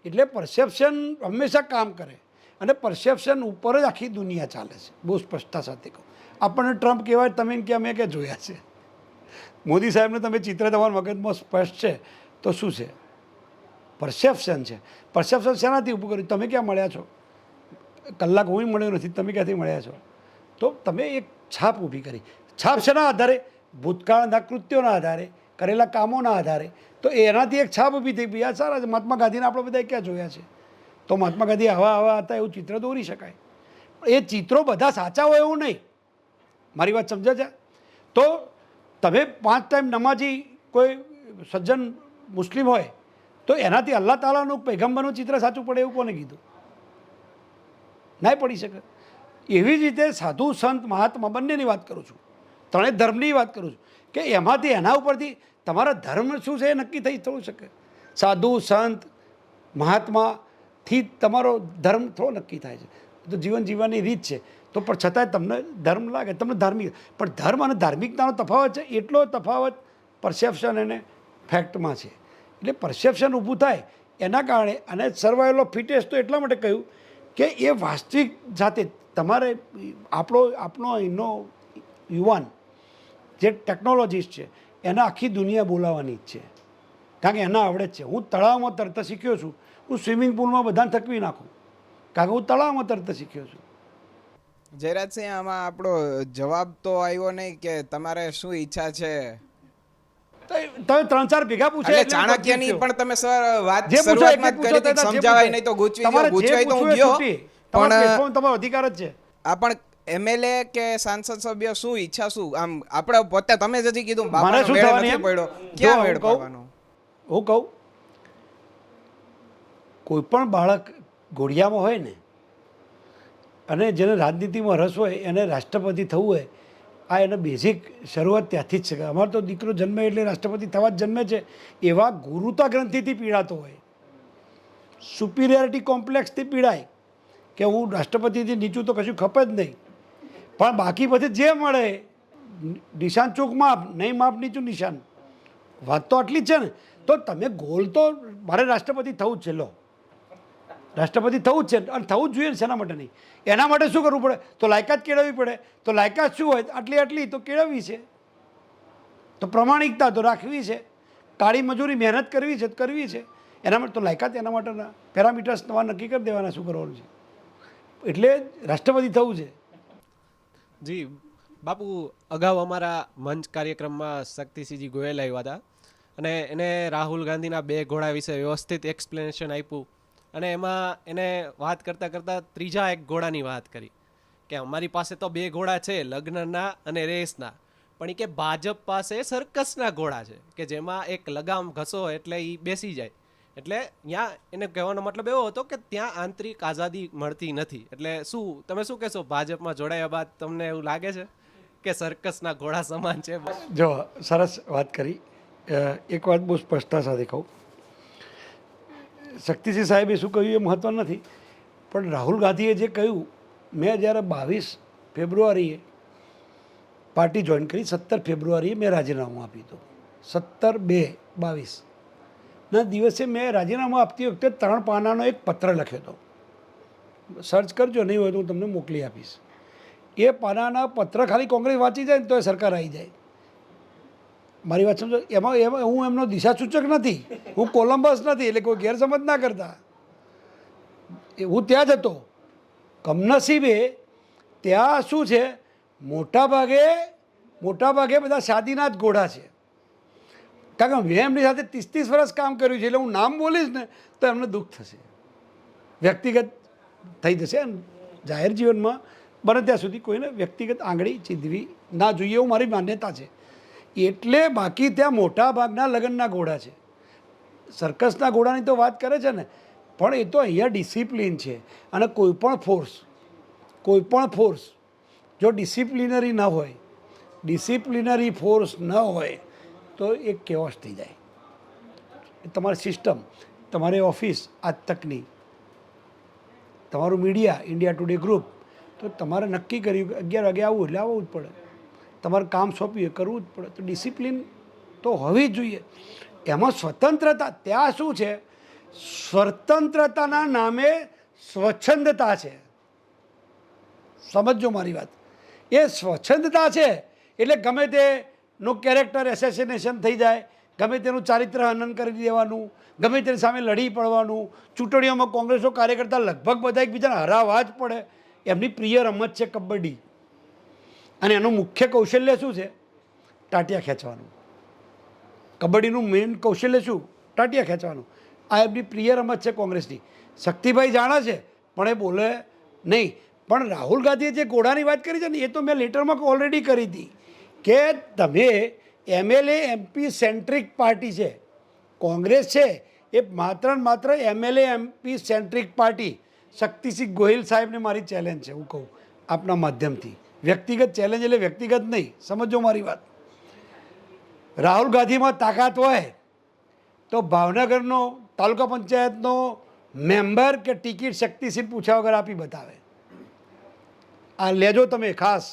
એટલે પરસેપ્શન હંમેશા કામ કરે અને પરસેપ્શન ઉપર જ આખી દુનિયા ચાલે છે. બહુ સ્પષ્ટતા સાથે કહું. આપણને ટ્રમ્પ કહેવાય, તમે કે અમે કે જોયા છે. મોદી સાહેબને તમે ચિત્ર તમારા મગજમાં સ્પષ્ટ છે તો શું છે? પરસેપ્શન છે. પરસેપ્શન શેનાથી ઊભું કર્યું? તમે ક્યાં મળ્યા છો? કલાક હું મળ્યો નથી, તમે ક્યાંથી મળ્યા છો? તો તમે એક છાપ ઊભી કરી. છાપ શેના આધારે? ભૂતકાળના કૃત્યોના આધારે, કરેલા કામોના આધારે. તો એનાથી એક છાપ ઊભી થઈ. બીજા સારા છે. મહાત્મા ગાંધીને આપણે બધા ક્યાં જોયા છે? તો મહાત્મા ગાંધી આવા હતા એવું ચિત્ર દોરી શકાય. એ ચિત્રો બધા સાચા હોય એવું નહીં. મારી વાત સમજે છે? તો તમે 5 ટાઈમ નમાજી કોઈ સજ્જન મુસ્લિમ હોય તો એનાથી અલ્લાહ તાલાનું પૈગંબરનું ચિત્ર સાચું પડે એવું કોને કીધું? ના પડી શકે. એવી જ રીતે સાધુ, સંત, મહાત્મા બંનેની વાત કરું છું, ત્રણેય ધર્મની વાત કરું છું કે એમાંથી એના ઉપરથી તમારા ધર્મ શું છે એ નક્કી થઈ થવું શકે. સાધુ, સંત, મહાત્માથી તમારો ધર્મ થોડો નક્કી થાય છે. તો જીવન જીવવાની રીત છે. તો પણ છતાંય તમને ધર્મ લાગે, તમને ધાર્મિક. પણ ધર્મ અને ધાર્મિકતાનો તફાવત છે. એટલો તફાવત પરસેપ્શન અને ફેક્ટમાં છે. એટલે પરસેપ્શન ઊભું થાય એના કારણે. અને સર્વાઈવલ ઓફ ફિટેસ્ટ તો એટલા માટે કહ્યું કે એ વાસ્તવિક જાતે તમારે આપણો અહીંનો યુવાન જે ટેકનોલોજીસ્ટ છે એને આખી દુનિયા બોલાવવાની જ છે. કારણ કે એના આવડે જ છે. હું તળાવમાં તરતા શીખ્યો છું, હું સ્વિમિંગ પુલમાં બધાને થકવી નાખું કારણ કે હું તળાવમાં તરતા શીખ્યો છું. જયરાજસિંહ, આમાં આપણો જવાબ તો આવ્યો નહીં કે તમારે શું ઈચ્છા છે. તમે 3-4 ભેગા પૂછે એટલે ચાણક્યની પણ તમે સર વાત શરૂઆતમાં જ કરી હતી, સમજાવાય નહીં તો ગૂંચવી ગયો. ગૂંચવાય તો હું ગયો, પણ તમારો અધિકાર જ છે. આ પણ એમએલએ કે સાંસદ સભ્ય શું ઈચ્છા શું? આમ આપણે પોતે તમે જ હજી કીધું બાપાનો શું મેળ થવાની નથી એમ? પડ્યો, ક્યાં મેળ પડવાનો? હું કહું, કોઈ પણ બાળક ઘોડિયામાં હોય ને અને જેને રાજનીતિમાં રસ હોય એને રાષ્ટ્રપતિ થવું હોય, આ એને બેઝિક શરૂઆત ત્યાંથી જ છે. અમારો તો દીકરો જન્મે એટલે રાષ્ટ્રપતિ થવા જ જન્મે છે. એવા ગુરુતા ગ્રંથિથી પીડાતો હોય, સુપિરિયરિટી કોમ્પ્લેક્સથી પીડાય કે હું રાષ્ટ્રપતિથી નીચું તો કશું ખપે જ નહીં. પણ બાકી પછી જે મળે નિશાન ચોક માપ, નહીં માપ નીચું નિશાન. વાત તો આટલી જ છે ને. તો તમે ગોલ તો મારે રાષ્ટ્રપતિ થવું જ છે. લો, રાષ્ટ્રપતિ થવું જ છે અને થવું જ જોઈએ ને. શેના માટે નહીં? એના માટે શું કરવું પડે? તો લાયકાત કેળવવી પડે. તો લાયકાત શું હોય? આટલી તો કેળવવી છે. તો પ્રમાણિકતા તો રાખવી છે. કાળી મજૂરી મહેનત કરવી છે તો કરવી છે. એના માટે તો લાયકાત, એના માટેના પેરામીટર્સ તમારે નક્કી કરી દેવાના શું કરવાનું છે. એટલે રાષ્ટ્રપતિ થવું છે. જી બાપુ, અગાઉ અમારા મંચ કાર્યક્રમમાં શક્તિસિંહજી ગોયલ આવ્યા હતા અને એને રાહુલ ગાંધીના 2 ઘોડા વિશે વ્યવસ્થિત એક્સપ્લેનેશન આપ્યું. અને એમાં એને વાત કરતાં કરતાં ત્રીજા એક ઘોડાની વાત કરી કે અમારી પાસે તો 2 ઘોડા છે, લગ્નના અને રેસના, પણ એ કે ભાજપ પાસે સર્કસના ઘોડા છે કે જેમાં એક લગામ ઘસો એટલે એ બેસી જાય. એટલે ત્યાં એને કહેવાનો મતલબ એવો હતો કે ત્યાં આંતરિક આઝાદી મળતી નથી. એટલે શું તમે શું કહેશો? ભાજપમાં જોડાયા બાદ તમને એવું લાગે છે કે સર્કસના ઘોડા સમાન છે? જો સરસ વાત કરી. એક વાત બહુ સ્પષ્ટતા સાથે કહું, શક્તિસિંહ સાહેબે શું કહ્યું એ મહત્વ નથી, પણ રાહુલ ગાંધીએ જે કહ્યું મેં જ્યારે 22 ફેબ્રુઆરીએ પાર્ટી જોઈન કરી, 17 ફેબ્રુઆરીએ મેં રાજીનામું આપ્યું હતું. 17/2/22ના દિવસે મેં રાજીનામું આપતી વખતે 3 પાનાનો એક પત્ર લખ્યો હતો. સર્ચ કરજો, નહીં હોય તો હું તમને મોકલી આપીશ. એ પાનાના પત્ર ખાલી કોંગ્રેસ વાંચી જાય ને તો એ સરકાર આવી જાય. મારી વાત સમજો, એમાં હું એમનો દિશાસૂચક નથી, હું કોલમ્બસ નથી, એટલે કોઈ ગેરસમજ ના કરતા. હું ત્યાં જ હતો. કમનસીબે ત્યાં શું છે, મોટાભાગે બધા શાદીના જ ઘોડા છે. કારણ કે મેં એમની સાથે 30 વર્ષ કામ કર્યું છે, એટલે હું નામ બોલીશ ને તો એમને દુઃખ થશે, વ્યક્તિગત થઈ જશે. જાહેર જીવનમાં બને ત્યાં સુધી કોઈને વ્યક્તિગત આંગળી ચીંધવી ના જોઈએ, એવું મારી માન્યતા છે. એટલે બાકી ત્યાં મોટા ભાગના લગ્નના ઘોડા છે. સર્કસના ઘોડાની તો વાત કરે છે ને, પણ એ તો અહીંયા ડિસિપ્લિન છે. અને કોઈ પણ ફોર્સ જો ડિસિપ્લિનરી ન હોય, ડિસિપ્લિનરી ફોર્સ ન હોય તો એ કેઓસ થઈ જાય. તમારી સિસ્ટમ, તમારી ઓફિસ આજ તકની, તમારું મીડિયા ઇન્ડિયા ટુડે ગ્રુપ, તો તમારે નક્કી કર્યું કે 11 વાગે આવવું એટલે આવવું જ પડે. તમારે કામ સોંપ્યું એ કરવું જ પડે. તો ડિસિપ્લિન તો હોવી જ જોઈએ. એમાં સ્વતંત્રતા, ત્યાં શું છે, સ્વતંત્રતાના નામે સ્વચ્છંદતા છે. સમજો મારી વાત. એ સ્વચ્છંદતા છે એટલે ગમે તેનું કેરેક્ટર એસેસિનેશન થઈ જાય, ગમે તેનું ચારિત્ર હનન કરી દેવાનું, ગમે તેની સામે લડી પડવાનું. ચૂંટણીઓમાં કોંગ્રેસનો કાર્યકર્તા લગભગ બધા એકબીજાને હરાવવા જ પડે. એમની પ્રિય રમત છે કબડ્ડી, અને એનું મુખ્ય કૌશલ્ય શું છે, ટાટિયા ખેંચવાનું. કબડ્ડીનું મેઇન કૌશલ્ય શું, ટાટિયા ખેંચવાનું. આ એમની પ્રિય રમત છે કોંગ્રેસની. શક્તિભાઈ જાણે છે પણ એ બોલે નહીં. પણ રાહુલ ગાંધીએ જે ઘોડાની વાત કરી છે ને, એ તો મેં લેટરમાં ઓલરેડી કરી હતી કે તમે MLA MP સેન્ટ્રિક પાર્ટી છે કોંગ્રેસ છે, એ માત્ર ને માત્ર MLA MP centric party. Shaktisinh Gohil સાહેબને મારી ચેલેન્જ છે, હું કહું આપના માધ્યમથી. વ્યક્તિગત ચેલેન્જ એટલે વ્યક્તિગત નહીં, સમજો મારી વાત. રાહુલ ગાંધીમાં તાકાત હોય તો ભાવનગરનો તાલુકા પંચાયતનો મેમ્બર કે ટિકિટ શક્તિસિંહ પૂછ્યા વગર આપી બતાવે. આ લેજો તમે ખાસ.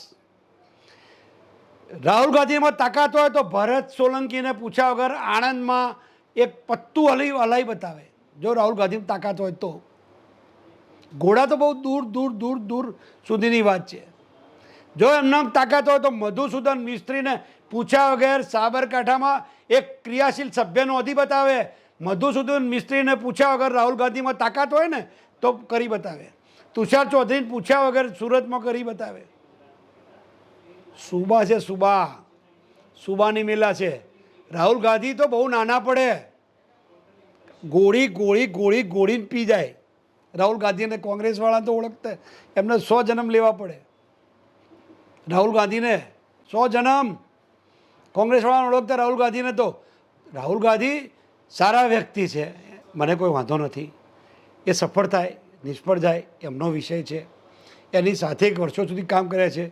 રાહુલ ગાંધીમાં તાકાત હોય તો ભરત સોલંકીને પૂછ્યા વગર આણંદમાં એક પત્તું હલાવી બતાવે, જો રાહુલ ગાંધીમાં તાકાત હોય તો. ઘોડા તો બહુ દૂર સુધીની વાત છે. જો એમનામ તાકાત હોય તો મધુસૂદન મિસ્ત્રીને પૂછ્યા વગર સાબરકાંઠામાં એક ક્રિયાશીલ સભ્યનો હોદ્દી બતાવે. મધુસૂદન મિસ્ત્રીને પૂછ્યા વગર રાહુલ ગાંધીમાં તાકાત હોય ને તો કરી બતાવે. તુષાર ચૌધરીને પૂછ્યા વગર સુરતમાં કરી બતાવે. સુબા છે, સુબાની મેલા છે. રાહુલ ગાંધી તો બહુ નાના પડે, ગોળીને પી જાય. રાહુલ ગાંધીને કોંગ્રેસવાળા તો ઓળખતા એમને 100 જન્મ લેવા પડે. રાહુલ ગાંધીને 100 જન્મ, કોંગ્રેસવાળાને ઓળખતા રાહુલ ગાંધીને તો. રાહુલ ગાંધી સારા વ્યક્તિ છે, મને કોઈ વાંધો નથી. એ સફળ થાય નિષ્ફળ જાય એમનો વિષય છે. એની સાથે વર્ષો સુધી કામ કર્યા છે.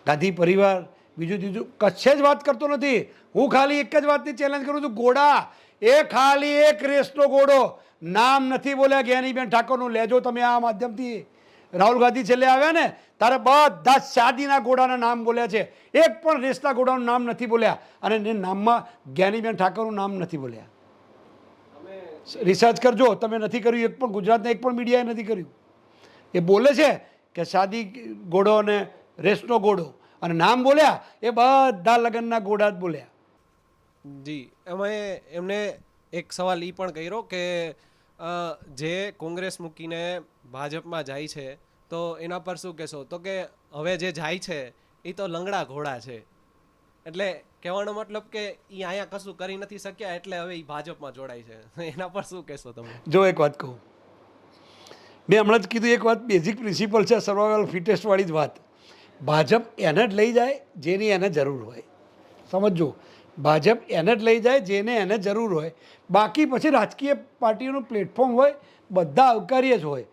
ગાંધી પરિવાર, બીજું ત્રીજું કચ્છે જ વાત કરતો નથી. હું ખાલી એક જ વાતની ચેલેન્જ કરું છું, ઘોડા એ ખાલી એક રેસનો ઘોડો, નામ નથી બોલ્યા જ્ઞાનીબેન ઠાકોરનું. લેજો તમે આ માધ્યમથી. રાહુલ ગાંધી છેલ્લે આવ્યા ને તારે બધા શાદીના ઘોડાના નામ બોલ્યા છે, એક પણ રેસના ઘોડાનું નામ નથી બોલ્યા. અને એ નામમાં જ્ઞાનીબેન ઠાકોરનું નામ નથી બોલ્યા. રિસર્ચ કરજો, તમે નથી કર્યું. એક પણ ગુજરાતના એક પણ મીડિયાએ નથી કર્યું. એ બોલે છે કે શાદી ઘોડો અને રેસનો ઘોડો, અને નામ બોલ્યા એ બધા લગ્નના ઘોડા જ બોલ્યા. જી, એમાં એમને એક સવાલ એ પણ કર્યો કે જે કોંગ્રેસ મૂકીને ભાજપમાં જાય છે તો એના પર શું કહેશો? તો કે હવે જે જાય છે એ તો લંગડા ઘોડા છે, એટલે કહેવાનો મતલબ કે એ અહીંયા કશું કરી નથી શક્યા એટલે હવે એ ભાજપમાં જોડાય છે. એના પર શું કહેશો તમે? જો એક વાત કહું, મેં હમણાં જ કીધું એક વાત, બેઝિક પ્રિન્સિપલ છે, સર્વાઈવલ ફિટેસ્ટવાળી જ વાત. ભાજપ એને જ લઈ જાય જેની એને જરૂર હોય. સમજો, ભાજપ એને જ લઈ જાય જેને એને જરૂર હોય. બાકી પછી રાજકીય પાર્ટીઓનું પ્લેટફોર્મ હોય, બધા આવકાર્ય જ હોય.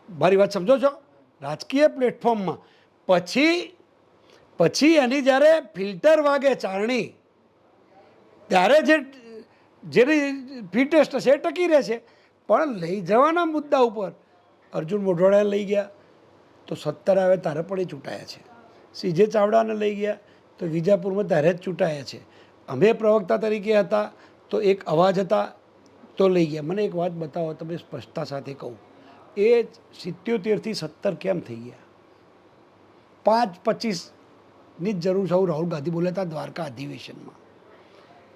મારી વાત સમજો છો? રાજકીય પ્લેટફોર્મમાં પછી એની જ્યારે ફિલ્ટર વાગે ચારણી, ત્યારે જેની ફિટેસ્ટ હશે એ ટકી રહે છે. પણ લઈ જવાના મુદ્દા ઉપર અર્જુન મોઢવાડાને લઈ ગયા તો 17 આવે ત્યારે પણ એ ચૂંટાયા છે. સીજે ચાવડાને લઈ ગયા તો વિજાપુરમાં ત્યારે જ ચૂંટાયા છે. અમે પ્રવક્તા તરીકે હતા તો એક અવાજ હતા તો લઈ ગયા. મને એક વાત બતાવો, તમે સ્પષ્ટતા સાથે કહું, એ 77થી 17 કેમ થઈ ગયા? 5-25ની જ જરૂર છે. હું રાહુલ ગાંધી બોલ્યા હતા દ્વારકા અધિવેશનમાં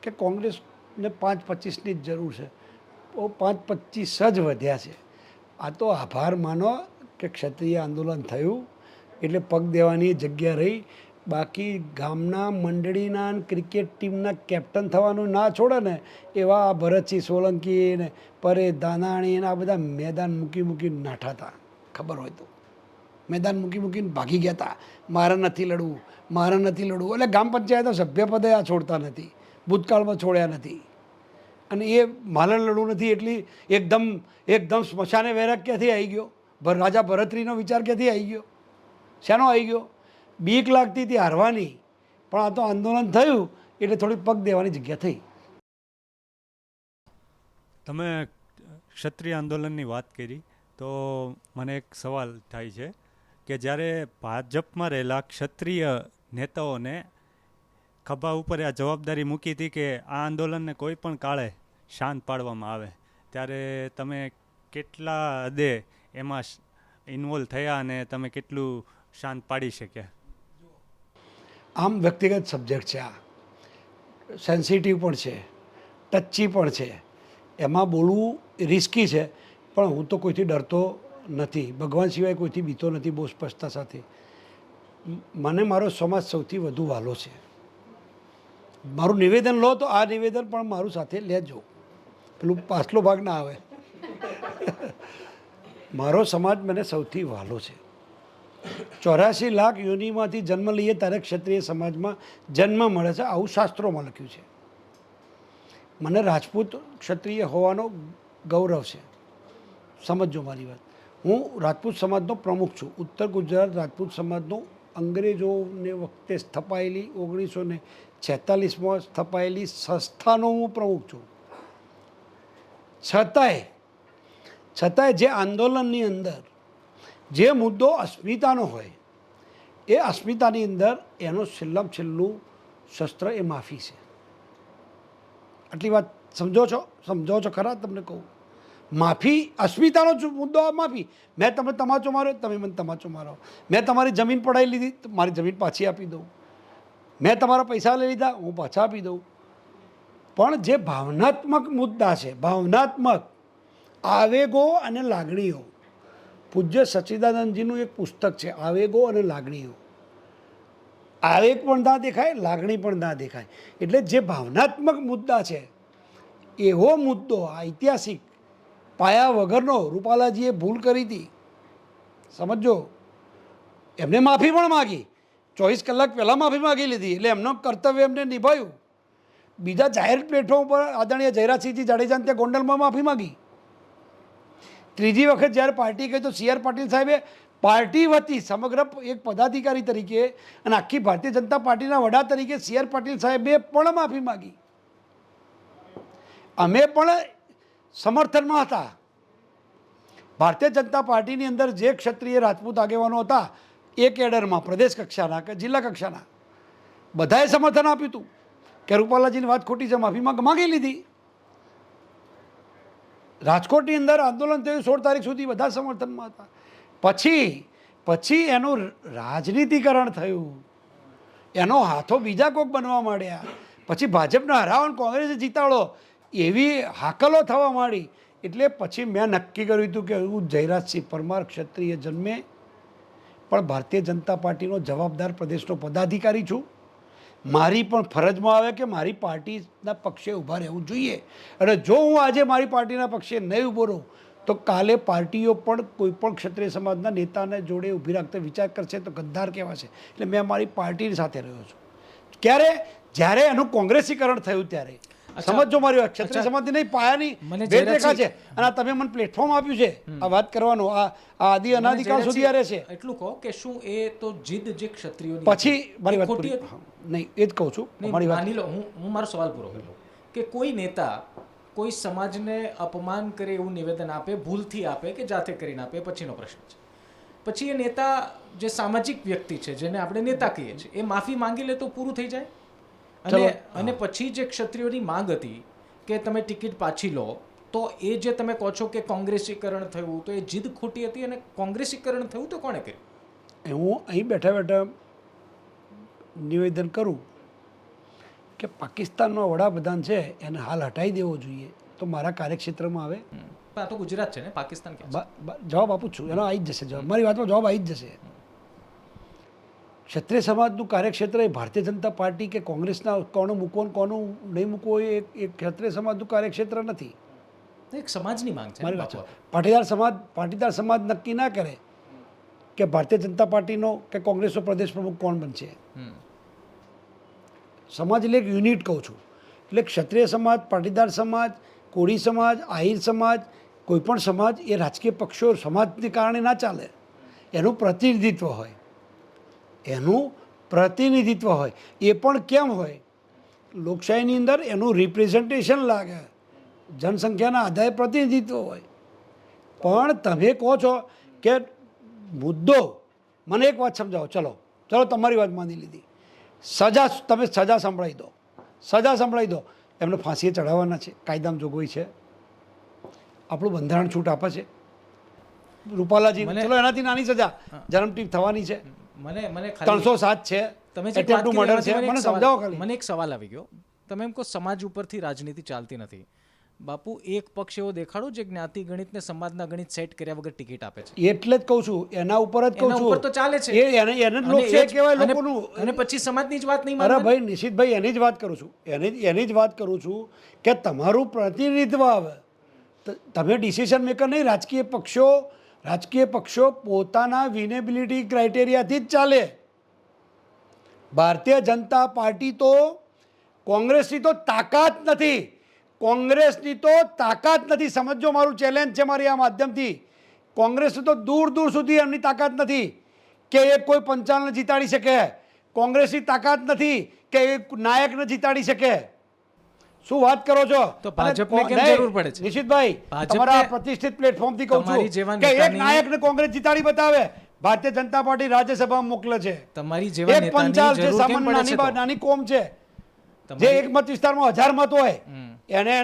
કે કોંગ્રેસને 5-25ની જ જરૂર છે. 5-25 જ વધ્યા છે. આ તો આભાર માનો કે ક્ષત્રિય આંદોલન થયું એટલે પગ દેવાની જગ્યા રહી. બાકી ગામના મંડળીના ક્રિકેટ ટીમના કેપ્ટન થવાનું ના છોડે ને એવા ભરતસિંહ સોલંકી ને પરેશ ધાનાણી ને આ બધા મેદાન મૂકીને નાઠા હતા. ખબર હોય તો મેદાન મૂકીને ભાગી ગયા હતા. મારે નથી લડવું, મારે નથી લડવું. એટલે ગ્રામ પંચાયતના સભ્યપદે આ છોડતા નથી, ભૂતકાળમાં છોડ્યા નથી. અને એ મારે લડવું નથી એટલી એકદમ સ્મશાને વેરાગ ક્યાંથી આવી ગયો? રાજા ભરતરીનો વિચાર ક્યાંથી આવી ગયો? શાનો આવી ગયો? બીક લાગતી હતી હારવાની, પણ આ તો આંદોલન થયું એટલે થોડી પગ દેવાની જગ્યા થઈ. તમે ક્ષત્રિય આંદોલનની વાત કરી તો મને એક સવાલ થાય છે કે જ્યારે ભાજપમાં રહેલા ક્ષત્રિય નેતાઓને ખભા ઉપર આ જવાબદારી મૂકી હતી કે આ આંદોલનને કોઈ પણ કાળે શાંત પાડવામાં આવે, ત્યારે તમે કેટલા હદે એમાં ઇન્વોલ્વ થયા અને તમે કેટલું શાંત પાડી શક્યા? આમ વ્યક્તિગત સબ્જેક્ટ છે, આ સેન્સિટિવ પણ છે, ટચી પણ છે, એમાં બોલવું રિસ્કી છે. પણ હું તો કોઈથી ડરતો નથી, ભગવાન સિવાય કોઈથી બીતો નથી. બહુ સ્પષ્ટતા સાથે મને મારો સમાજ સૌથી વધુ વહાલો છે. મારું નિવેદન લો તો આ નિવેદન પણ મારું સાથે લેજો, પેલું પાછલો ભાગ ના આવે. મારો સમાજ મને સૌથી વહાલો છે. 84 લાખ યોનિમાંથી જન્મ લઈએ ત્યારે ક્ષત્રિય સમાજમાં જન્મ મળે છે, આવું શાસ્ત્રોમાં લખ્યું છે. મને રાજપૂત ક્ષત્રિય હોવાનો ગૌરવ છે. સમજો મારી વાત. હું રાજપૂત સમાજનો પ્રમુખ છું. ઉત્તર ગુજરાત રાજપૂત સમાજનો અંગ્રેજોને વખતે સ્થપાયેલી 1946માં સ્થપાયેલી સંસ્થાનો હું પ્રમુખ છું. છતાંય જે આંદોલનની અંદર જે મુદ્દો અસ્મિતાનો હોય, એ અસ્મિતાની અંદર એનું છેલ્લું શસ્ત્ર એ માફી છે. આટલી વાત સમજો છો ખરા? તમને કહું, માફી, અસ્મિતાનો મુદ્દો આ માફી. મેં તમે તમાચો માર્યો, તમે મને તમાચો મારો. મેં તમારી જમીન પડાવી લીધી, મારી જમીન પાછી આપી દઉં. મેં તમારા પૈસા લઈ લીધા, હું પાછા આપી દઉં. પણ જે ભાવનાત્મક મુદ્દા છે, ભાવનાત્મક આવેગો અને લાગણીઓ, પૂજ્ય સચ્ચિદાનંદજીનું એક પુસ્તક છે, આવેગો અને લાગણીઓ. આવેગ પણ ના દેખાય, લાગણી પણ ના દેખાય. એટલે જે ભાવનાત્મક મુદ્દા છે એવો મુદ્દો ઐતિહાસિક પાયા વગરનો રૂપાલાજીએ ભૂલ કરી હતી. સમજો, એમને માફી પણ માગી, 24 કલાક પહેલાં માફી માગી લીધી, એટલે એમનું કર્તવ્ય એમને નિભાવ્યું. બીજા જાહેર પ્લેટફોર્મ પર આદરણીય જયરાજસિંહજી જાડેજાને ત્યાં ગોંડલમાં માફી માગી. ત્રીજી વખત જ્યારે પાર્ટી કહી તો CR પાટીલ સાહેબે પાર્ટી વતી સમગ્ર એક પદાધિકારી તરીકે અને આખી ભારતીય જનતા પાર્ટીના વડા તરીકે CR પાટીલ સાહેબે પણ માફી માગી. અમે પણ સમર્થનમાં હતા. ભારતીય જનતા પાર્ટીની અંદર જે ક્ષત્રિય રાજપૂત આગેવાનો હતા એ કેડરમાં, પ્રદેશ કક્ષાના કે જિલ્લા કક્ષાના, બધાએ સમર્થન આપ્યું હતું કે રૂપાલાજીની વાત ખોટી છે, માફી માગી લીધી. રાજકોટની અંદર આંદોલન થયું 16 તારીખ સુધી બધા સમર્થનમાં હતા. પછી એનું રાજનીતિકરણ થયું, એનો હાથો બીજા કોક બનવા માંડ્યા. પછી ભાજપને હરાવવાનો, કોંગ્રેસે જીતાડો એવી હાકલો થવા માંડી. એટલે પછી મેં નક્કી કર્યું હતું કે હું જયરાજસિંહ પરમાર ક્ષત્રિય જન્મે પણ ભારતીય જનતા પાર્ટીનો જવાબદાર પ્રદેશનો પદાધિકારી છું. મારી પણ ફરજમાં આવે કે મારી પાર્ટીના પક્ષે ઊભા રહેવું જોઈએ. અને જો હું આજે મારી પાર્ટીના પક્ષે નહીં ઊભો રહું તો કાલે પાર્ટીઓ પણ કોઈ પણ ક્ષત્રિય સમાજના નેતાને જોડે ઊભી રાખતા વિચાર કરશે તો ગદ્દાર કહેવાશે. એટલે મેં મારી પાર્ટીની સાથે રહ્યો છું. ક્યારે? જ્યારે એનું કોંગ્રેસીકરણ થયું ત્યારે. સમજો મારી વાત, ક્ષત્રિય સમાજની નહીં, પાયાની ભેદરેખા છે. અને તમે મને પ્લેટફોર્મ આપ્યું છે આ વાત કરવાનું, આ આદિ અનાદિકાળ સુધી આ રહેશે. એટલું કહો કે શું એ તો જીદ જે ક્ષત્રિયોની પછી મારી વાત પૂરી. નહીં, એ જ કહું છું. મારી વાત, માની લો, હું મારો સવાલ પૂરો કરું કે કોઈ નેતા કોઈ સમાજને અપમાન કરે એવું નિવેદન આપે, ભૂલથી આપે કે જાતે કરીને આપે, પછીનો પ્રશ્ન છે. પછી એ નેતા જે સામાજિક વ્યક્તિ છે જેને આપણે નેતા કહીએ છીએ એ માફી માંગી લે તો પૂરું થઈ જાય અને પછી જે ક્ષત્રિયોની માંગ હતી કે તમે ટિકિટ પાછી લો, તો એ જે તમે કહો છો કે કોંગ્રેસીકરણ થયું તો એ જીદ ખોટી હતી અને કોંગ્રેસીકરણ થયું તો કોણે કર્યું? હું અહીં બેઠા બેઠા નિવેદન કરું કે પાકિસ્તાનનો વડાપ્રધાન છે એને હાલ હટાવી દેવો જોઈએ તો મારા કાર્યક્ષેત્રમાં આવે. પણ આ તો ગુજરાત છે ને, પાકિસ્તાન ક્યાં છે? જવાબ આપું છું, એનો આવી જ જશે જવાબ, મારી વાતમાં જવાબ આવી જ જશે. ક્ષત્રિય સમાજનું કાર્યક્ષેત્ર એ ભારતીય જનતા પાર્ટી કે કોંગ્રેસના કોનું મૂકવો કોનું નહીં મૂકવો એ ક્ષત્રિય સમાજનું કાર્યક્ષેત્ર નથી. એક સમાજની માંગ છે મારી વાત છે. પાટીદાર સમાજ નક્કી ના કરે કે ભારતીય જનતા પાર્ટીનો કે કોંગ્રેસનો પ્રદેશ પ્રમુખ કોણ બનશે. સમાજ એટલે એક યુનિટ કહું છું. એટલે ક્ષત્રિય સમાજ, પાટીદાર સમાજ, કોળી સમાજ, આહિર સમાજ, કોઈપણ સમાજ એ રાજકીય પક્ષો સમાજને કારણે ના ચાલે. એનું પ્રતિનિધિત્વ હોય, એનું પ્રતિનિધિત્વ હોય. એ પણ કેમ હોય? લોકશાહીની અંદર એનું રિપ્રેઝન્ટેશન લાગે, જનસંખ્યાના આધારે પ્રતિનિધિત્વ હોય. પણ તમે કહો છો કે મુદ્દો, મને એક વાત સમજાવો. ચલો તમારી વાત માની લીધી. તમે સજા સંભળાવી દો, સજા સંભળાવી દો. એમને ફાંસીએ ચડાવવાના છે, કાયદામાં જોગવાઈ છે, આપણું બંધારણ છૂટ આપે છે. રૂપાલાજી ચલો એનાથી નાની સજા જન્મટીપ થવાની છે, મને 307 છે, તમે attempt to murder છે. મને સમજાવો ખાલી. મને એક સવાલ આવી ગયો. તમે એમ કહો સમાજ ઉપરથી રાજનીતિ ચાલતી નથી. બાપુ, એક પક્ષ એવો દેખાડો જે જ્ઞાતિ ગણિતને સમાજના ગણિત સેટ કર્યા વગર ટિકિટ આપે છે. એટલે જ કહું છું, એના ઉપર જ કહું એના છું. ઉપર તો ચાલે છે. એને જ લોકશાહી કહેવાય લોકોનું. અને પછી સમાજની જ વાત નહીં અરે માનવાની. ભાઈ નિશિતભાઈ, એની જ વાત કરું છું, એની જ વાત કરું છું કે તમારું પ્રતિનિધિત્વ આવે. તમે ડિસિઝન મેકર નહીં. રાજકીય પક્ષો પોતાના વિનેબિલિટી ક્રાઇટેરિયાથી જ ચાલે. ભારતીય જનતા પાર્ટી તો કોંગ્રેસની તો તાકાત નથી. કોંગ્રેસની તો તાકાત નથી. સમજો, મારું ચેલેન્જ છે મારી આ માધ્યમથી. કોંગ્રેસની તો દૂર દૂર સુધી એમની તાકાત નથી કે એ કોઈ પંચાલને જીતાડી શકે. કોંગ્રેસની તાકાત નથી કે એ નાયકને જીતાડી શકે. શું વાત કરો છો? તો ભાજપને કેમ જરૂર પડે છે? નિશિતભાઈ, ભાજપને તમારા પ્રતિષ્ઠિત પ્લેટફોર્મથી કહું તમારી છું જેવા કે એક નેતાની- નાયકને કોંગ્રેસ જીતાડી બતાવે. ભારતીય જનતા પાર્ટી રાજ્યસભામાં મોકલે છે. તમારી જેવા એક નેતાની પંચાલ છે, જરૂર કેમ સામાન્ય પડે છે તો? નાની કોમ છે, જે એક મત વિસ્તારમાં 1000 મત હોય એને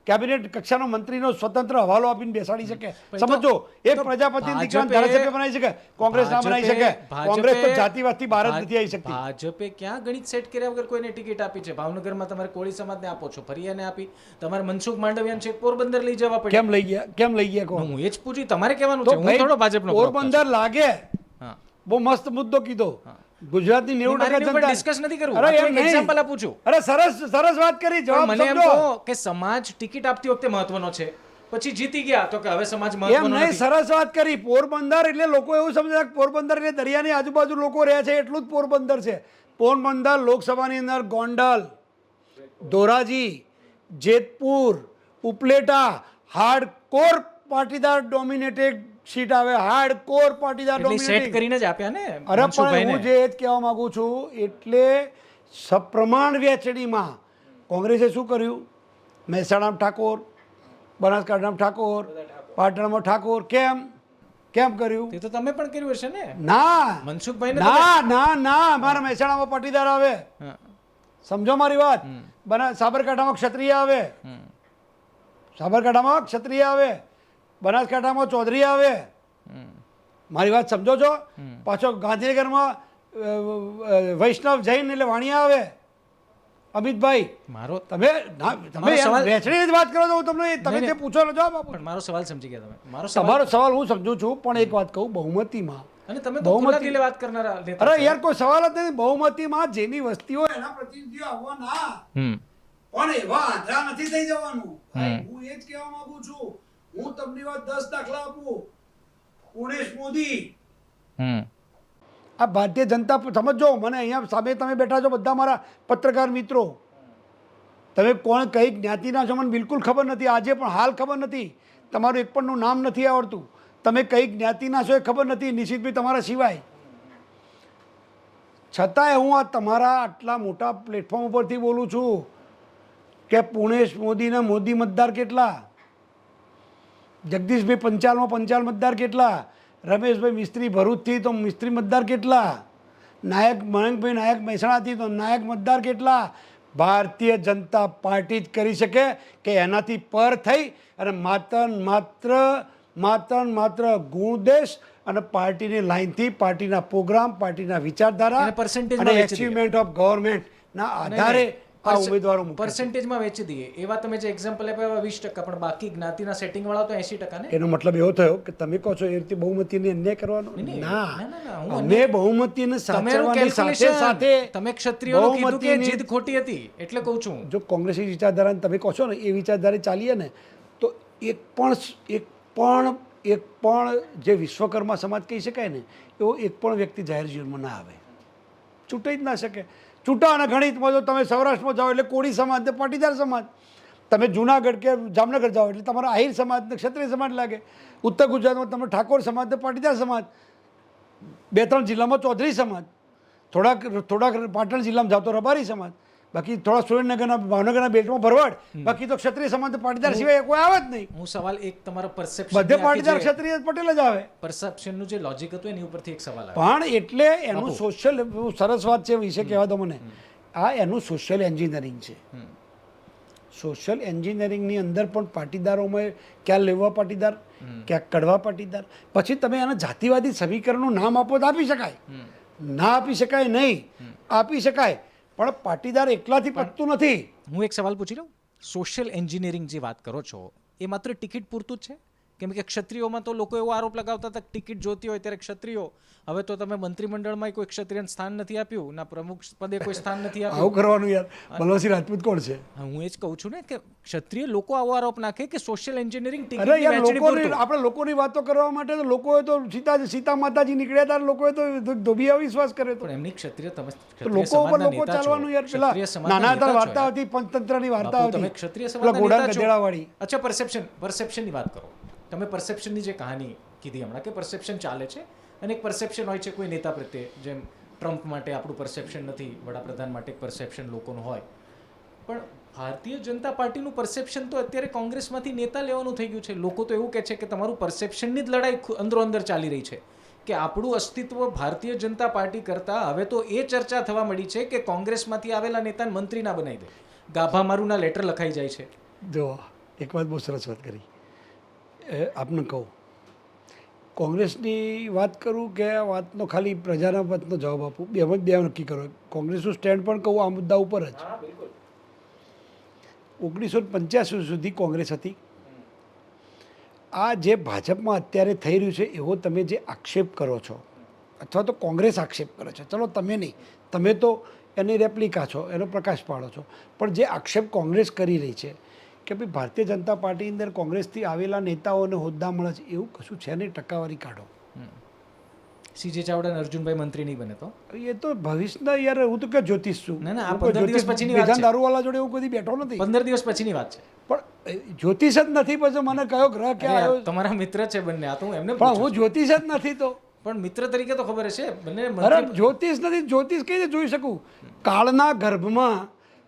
કેબિનેટ કક્ષાનો મંત્રીનો સ્વતંત્ર હવાલો આપીને બેસાડી શકે. પણ તો- સમજો, એક તો પ્રજાપતિ દીકરાને ભાજપે- ધારાસભ્ય બનાવી શકે, કોંગ્રેસ ના બનાવી શકે. કોંગ્રેસ તો જાતિવાદથી બહાર જ ભાજ- નથી આવી શકતી. ભાજપે ક્યાં ગણિત સેટ કર્યા વગર કોઈને ટિકિટ આપી છે? ભાવનગરમાં તમારે કોળી સમાજને આપો છો, ફરિયાને આપી. તમારે મનસુખ માંડવિયાને છે પોરબંદર લઈ જવા પડ્યું. કેમ લઈ ગયા કહો? હું એ જ પૂછ્યું, તમારે કહેવાનું તો છે. હું થોડો ભાજપનો પ્રવક્તા છું. પોરબંદર લાગે, હા. બહુ મસ્ત મુદ્દો કીધો. ગુજરાતની 90% મારે એની ઉપર જનતા- discuss નથી કરવું. અરે આ તો એમ એક નહીં. example આપું છું. અરે સરસ વાત કરી. પણ જવાબ મને એમ સમજો. કહો કે સમાજ ટિકિટ આપતી વખતે મહત્વનો છે, પછી જીતી ગયા તો કે હવે સમાજ એમ મહત્વનો નહીં, નથી. સરસ વાત કરી. પોરબંદર એટલે લોકો એવું સમજે કે પોરબંદર એટલે દરિયાની આજુબાજુ લોકો રહે છે એટલું જ પોરબંદર છે. પોરબંદર લોકસભાની અંદર Gondal, Dhoraji, Jetpur, Upleta hardcore Patidar dominated seat આવે. હાર્ડકોર પાટીદાર એટલે સેટ ડોમિનેટેડ. કરીને જ આપ્યા ને અરે પણ મનસુખભાઈને. હું જે જ કહેવા માંગુ છું, એટલે સપ્રમાણ વહેંચણીમાં કોંગ્રેસે શું કર્યું? મહેસાણામાં ઠાકોર, બનાસકાંઠામાં ઠાકોર, પાટણમાં ઠાકોર. કેમ કર્યું? તે તો તમે પણ કર્યું હશે ને ના મનસુખભાઈને ના અમારા મહેસાણામાં પાટીદાર આવે. હા. સમજો મારી વાત. સાબરકાંઠામાં ક્ષત્રિય આવે, બનાસકાંઠામાં ચૌધરી આવે. મારી વાત સમજો છો? પાછો ગાંધીનગરમાં વૈષ્ણવ જૈન એટલે વાણિયા આવે. અમિતભાઈ, મારો તમે સવાલ- વહેંચણીની જ વાત કરો છો. તમે નહીં. જે પૂછો ને જવાબ આપો. પણ મારો સવાલ સમજી ગયા તમે. મારો સવાલ તમારો સવાલ હું સમજુ છું, પણ એક વાત કહું, બહુમતીમાં અને તમે તો ખુલ્લા દિલે વાત કરનારા નેતા અરે છો. યાર, કોઈ સવાલ જ નથી. બહુમતીમાં જેની વસ્તી હોય એના પ્રતિનિધિઓ આવવાના. હમ. પણ એવા આંધળા નથી થઈ જવાનું. હું એ જ કહેવા માંગુ છું. હું તમને વાત 10 દાખલા આપું. પુણેશ મોદી, હમ. આ ભારતીય જનતા સમજો, મને અહીંયા સામે તમે બેઠા છો બધા મારા પત્રકાર મિત્રો, તમે કોણ કઈ જ્ઞાતિના છો મને બિલકુલ ખબર નથી. આજે પણ હાલ ખબર નથી. તમારું એક પણનું નામ નથી આવડતું. તમે કઈ જ્ઞાતિના છો એ ખબર નથી, નિશિતભાઈ તમારા સિવાય. છતાંય હું આ તમારા આટલા મોટા પ્લેટફોર્મ ઉપરથી બોલું છું કે પુણેશ મોદીના મોદી મતદાર કેટલા, જગદીશભાઈ પંચાલમાં 55 મતદાર કેટલા, રમેશભાઈ મિસ્ત્રી ભરૂચથી તો મિસ્ત્રી મતદાર કેટલા, નાયક મયંકભાઈ નાયક મહેસાણાથી તો નાયક મતદાર કેટલા. ભારતીય જનતા પાર્ટી જ કરી શકે કે એનાથી પર થઈ અને માત્ર ગુણદેશ અને પાર્ટીની લાઇનથી, પાર્ટીના પ્રોગ્રામ, પાર્ટીના વિચારધારા એને percentage અને માં વેચી દીધા. એચિવમેન્ટ ઓફ ગવર્મેન્ટના આધારે આ ઉમેદવારો મૂકે છે. પર્સન્ટેજમાં વેચી દઈએ એવા તમે જે એક્ઝામ્પલ આપ્યા એવા 20%, પણ બાકી જ્ઞાતિના સેટિંગ વાળા તો 80% ને. એનો મતલબ એવો થયો કે તમે કહો છો એ રીતે બહુમતીને અન્યાય કરવાનો? નહીં, ના, ના, હું અમે બહુમતીને સાચવવાની સાથે સાથે તમે ક્ષત્રિયોનું કીધું કે બહુમતીની- જીદ ખોટી હતી એટલે કહું છું. જો કોંગ્રેસી વિચારધારાને તમે કહો છો ને એ વિચારધારા ચાલીએ ને તો એક પણ જે વિશ્વકર્મા સમાજ કહી શકાય ને એવો એક પણ વ્યક્તિ જાહેર જીવનમાં ના આવે, છૂટાઈ જ ના શકે. છૂટા અને ગણિતમાં જો તમે સૌરાષ્ટ્રમાં જાઓ એટલે કોળી સમાજ ને પાટીદાર સમાજ, તમે જુનાગઢ કે જામનગર જાઓ એટલે તમારા આહિર સમાજ ને ક્ષત્રિય સમાજ લાગે, ઉત્તર ગુજરાતમાં તમે ઠાકોર સમાજ ને પાટીદાર સમાજ, 2-3 જિલ્લામાં ચૌધરી સમાજ, થોડાક પાટણ જિલ્લામાં જાઓ તો રબારી સમાજ, બાકી થોડા સુરેન્દ્રનગરના ભાવનગરના બેલ્ટમાં ભરવાડ, બાકી તો ક્ષત્રિય સમાજ તો પાટીદાર સિવાય કોઈ આવે જ નહીં. હું સવાલ એક તમારા પરસેપ્શન બધે પાટીદાર ક્ષત્રિય પટેલ જ આવે. પરસેપ્શનનું જે લોજિક હતું એની ઉપરથી એક સવાલ આવે. પણ એટલે એનું સોશિયલ, સરસ વાત છે વિશે કહેવા દો મને, આ એનું સોશિયલ એન્જિનિયરિંગ છે. સોશિયલ એન્જિનિયરિંગની અંદર પણ પાટીદારોમાં ક્યાં લેવા પાટીદાર, ક્યાં કડવા પાટીદાર, પછી તમે એના જાતિવાદી સમીકરણનું નામ આપો તો આપી શકાય, ના આપી શકાય નહીં, આપી શકાય, પણ પાટીદાર એકલાથી પતતું નથી. હું એક સવાલ પૂછી લઉં, સોશિયલ એન્જિનિયરિંગ જે વાત કરો છો એ માત્ર ટિકિટ પૂરતું જ છે? કેમ કે ક્ષત્રિયોમાં તો લોકો એવો આરોપ લગાવતા હતા ટિકિટ જોતી હોય ત્યારે ક્ષત્રિયો, હવે તો તમે મંત્રીમંડળમાં કોઈ ક્ષત્રિયને સ્થાન નથી આપ્યું, ના પ્રમુખ પદે કોઈ સ્થાન નથી આપ્યું. આવું કરવાનું યાર, બલવસિંહ રાજપૂત કોણ છે? હું એ જ કહું છું ને કે ક્ષત્રિય લોકો આવો આરોપ નાખે કે સોશિયલ એન્જિનિયરિંગ અરે યાર, આપણે લોકોની વાતો કરવા માટે તો લોકોએ તો સીતા માતાજી નીકળ્યા હતા, લોકોએ તો ધોબિયા વિશ્વાસ કર્યો હતો. પણ એમની ક્ષત્રિય તમે તો ક્ષત્રિય લોકો ઉપર સમાજના લોકો નેતા છો. ચાલવાનું યાર. પેલા ક્ષત્રિય સમાજના નાના હતા નેતા છો વાર્તા યાર. હતી, પંચતંત્રની વાર્તા બાપુ, હતી, તમે ક્ષત્રિય પેલા સમાજના ઘોડા નેતા છો. ગધેડાવાળી. અચ્છા, પરસેપ્શનની વાત કરો. તમે પરસેપ્શનની જે કહાની કીધી હમણાં કે પરસેપ્શન ચાલે છે અને એક પરસેપ્શન હોય છે કોઈ નેતા પ્રત્યે, જેમ ટ્રમ્પ માટે આપણું પરસેપ્શન નથી, વડાપ્રધાન માટે એક પરસેપ્શન લોકોનું હોય, પણ ભારતીય જનતા પાર્ટીનું પરસેપ્શન તો અત્યારે કોંગ્રેસમાંથી નેતા લેવાનું થઈ ગયું છે. લોકો તો એવું કહે છે કે તમારું પરસેપ્શનની જ લડાઈ અંદરો અંદર ચાલી રહી છે કે આપણું અસ્તિત્વ ભારતીય જનતા પાર્ટી કરતાં હવે તો એ ચર્ચા થવા મળી છે કે કોંગ્રેસમાંથી આવેલા નેતાને મંત્રી ના બનાવી દે, ગાભા મારુંના લેટર લખાઈ જાય છે. જો એક વાત બહુ સરસ વાત કરી, આપને કહું, કોંગ્રેસની વાત કરું કે આ વાતનો ખાલી પ્રજાના વાતનો જવાબ આપું, બે નક્કી કરો. કોંગ્રેસનું સ્ટેન્ડ પણ કહું આ મુદ્દા ઉપર જ. 1985 સુધી કોંગ્રેસ હતી. આ જે ભાજપમાં અત્યારે થઈ રહ્યું છે એવો તમે જે આક્ષેપ કરો છો, અથવા તો કોંગ્રેસ આક્ષેપ કરે છે, ચલો તમે નહીં, તમે તો એની રેપ્લિકા છો, એનો પ્રકાશ પાડો છો, પણ જે આક્ષેપ કોંગ્રેસ કરી રહી છે કે ભાઈ ભારતીય જનતા પાર્ટીની અંદર કોંગ્રેસથી આવેલા નેતાઓને હોદ્દા મળે છે, એવું કશું છે નહીં. ટકાવારી કાઢો. સીજે ચાવડા અને અર્જુનભાઈ મંત્રી નહીં બને તો એ તો ભવિષ્યના યાર, હું તો કે જ્યોતિષ છું. ના, ના, આ હું કોઈ 15 દિવસ પછીની વાત છે. બેજાન દારૂવાળા જોડે હું કદી બેઠો નથી, 15 દિવસ પછીની વાત છે. પણ જ્યોતિષ જ નથી. પછી મને કયો ગ્રહ ક્યાં અરે, આવ્યો? તમારા મિત્ર છે બંને, આ તો હું એમને પણ પૂછું હું છું. જ્યોતિષ જ નથી તો. પણ મિત્ર તરીકે તો ખબર હશે બંને અરે મંત્રી. જ્યોતિષ નથી, જ્યોતિષ કઈ રીતે જોઈ શકું? કાળના ગર્ભમાં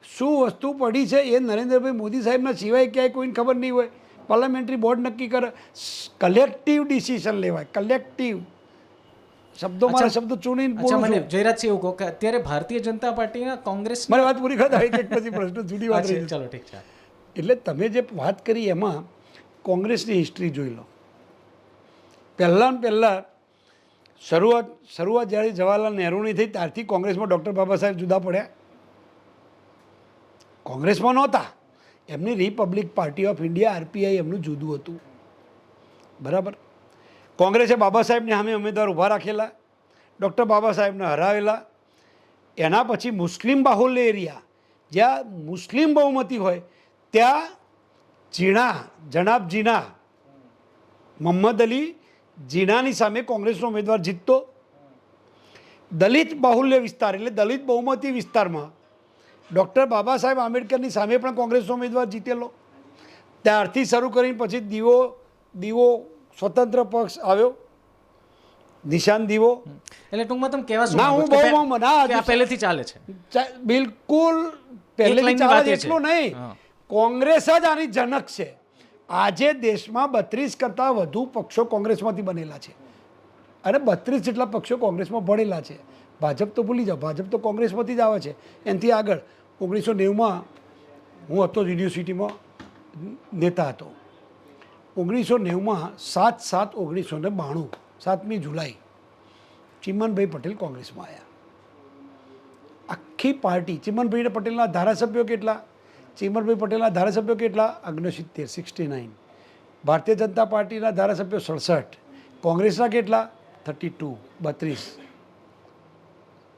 શું વસ્તુ પડી છે એ નરેન્દ્રભાઈ મોદી સાહેબના સિવાય ક્યાંય કોઈને ખબર નહીં હોય. પાર્લામેન્ટરી બોર્ડ નક્કી કરે, કલેક્ટિવ ડિસિઝન લેવાય, કલેક્ટિવ. શબ્દો મારા શબ્દો ચૂણીને અચ્છા, બોલું મને છું. જયરાજસિંહ એવું કહો કે અત્યારે ભારતીય જનતા પાર્ટીના કોંગ્રેસ મારી વાત પૂરી કરતા એક પછી પ્રશ્ન જુદી વાત રહી. ચલો ઠીક છે. એટલે તમે જે વાત કરી એમાં કોંગ્રેસની હિસ્ટ્રી જોઈ લો. પહેલાં શરૂઆત જ્યારે જવાહરલાલ નહેરુની થઈ ત્યારથી કોંગ્રેસમાં ડૉક્ટર બાબા સાહેબ જુદા પડ્યા. કોંગ્રેસમાં નહોતા, એમની Republic party of India RPI એમનું જુદું હતું, બરાબર. કોંગ્રેસે બાબા સાહેબને સામે ઉમેદવાર ઊભા રાખેલા, ડૉક્ટર બાબા સાહેબને હરાવેલા. એના પછી મુસ્લિમ બાહુલ્ય એરિયા, જ્યાં મુસ્લિમ બહુમતી હોય ત્યાં જનાબ જીના, મોહમ્મદ અલી જીનાની સામે કોંગ્રેસનો ઉમેદવાર જીતતો. દલિત બાહુલ્ય વિસ્તાર એટલે દલિત બહુમતી વિસ્તારમાં ડૉક્ટર બાબા સાહેબ આંબેડકરની સામે પણ કોંગ્રેસનો ઉમેદવાર જીતેલો. ત્યારથી શરૂ કરીને પછી દીવો સ્વતંત્ર પક્ષ આવ્યો, નિશાન દીવો. એટલે ટૂંકમાં તમે કહેવા શું ના, માંગો હું છો કે બહુ ના, કે આ પહેલેથી ચાલે છે? બિલકુલ પહેલેથી લાઈનની ચાલે વાત છે એ છે. એટલું નહીં. હા. કોંગ્રેસ જ આની જનક છે. આજે દેશમાં 32 કરતાં વધુ પક્ષો કોંગ્રેસમાંથી બનેલા છે. અને 32 જેટલા પક્ષો કોંગ્રેસમાં ભળેલા છે. ભાજપ તો ભૂલી જાઓ, ભાજપ તો કોંગ્રેસમાંથી જ આવે છે. એનાથી આગળ 1990માં હું હતો યુનિવર્સિટીમાં નેતા હતો. 1990માં 7/7/1992 7મી જુલાઈ ચિમનભાઈ પટેલ કોંગ્રેસમાં આવ્યા. આખી પાર્ટી ચિમનભાઈ પટેલના ધારાસભ્યો કેટલા, ચિમનભાઈ પટેલના ધારાસભ્યો કેટલા, 69. ભારતીય જનતા પાર્ટીના ધારાસભ્યો 67, કોંગ્રેસના કેટલા 32.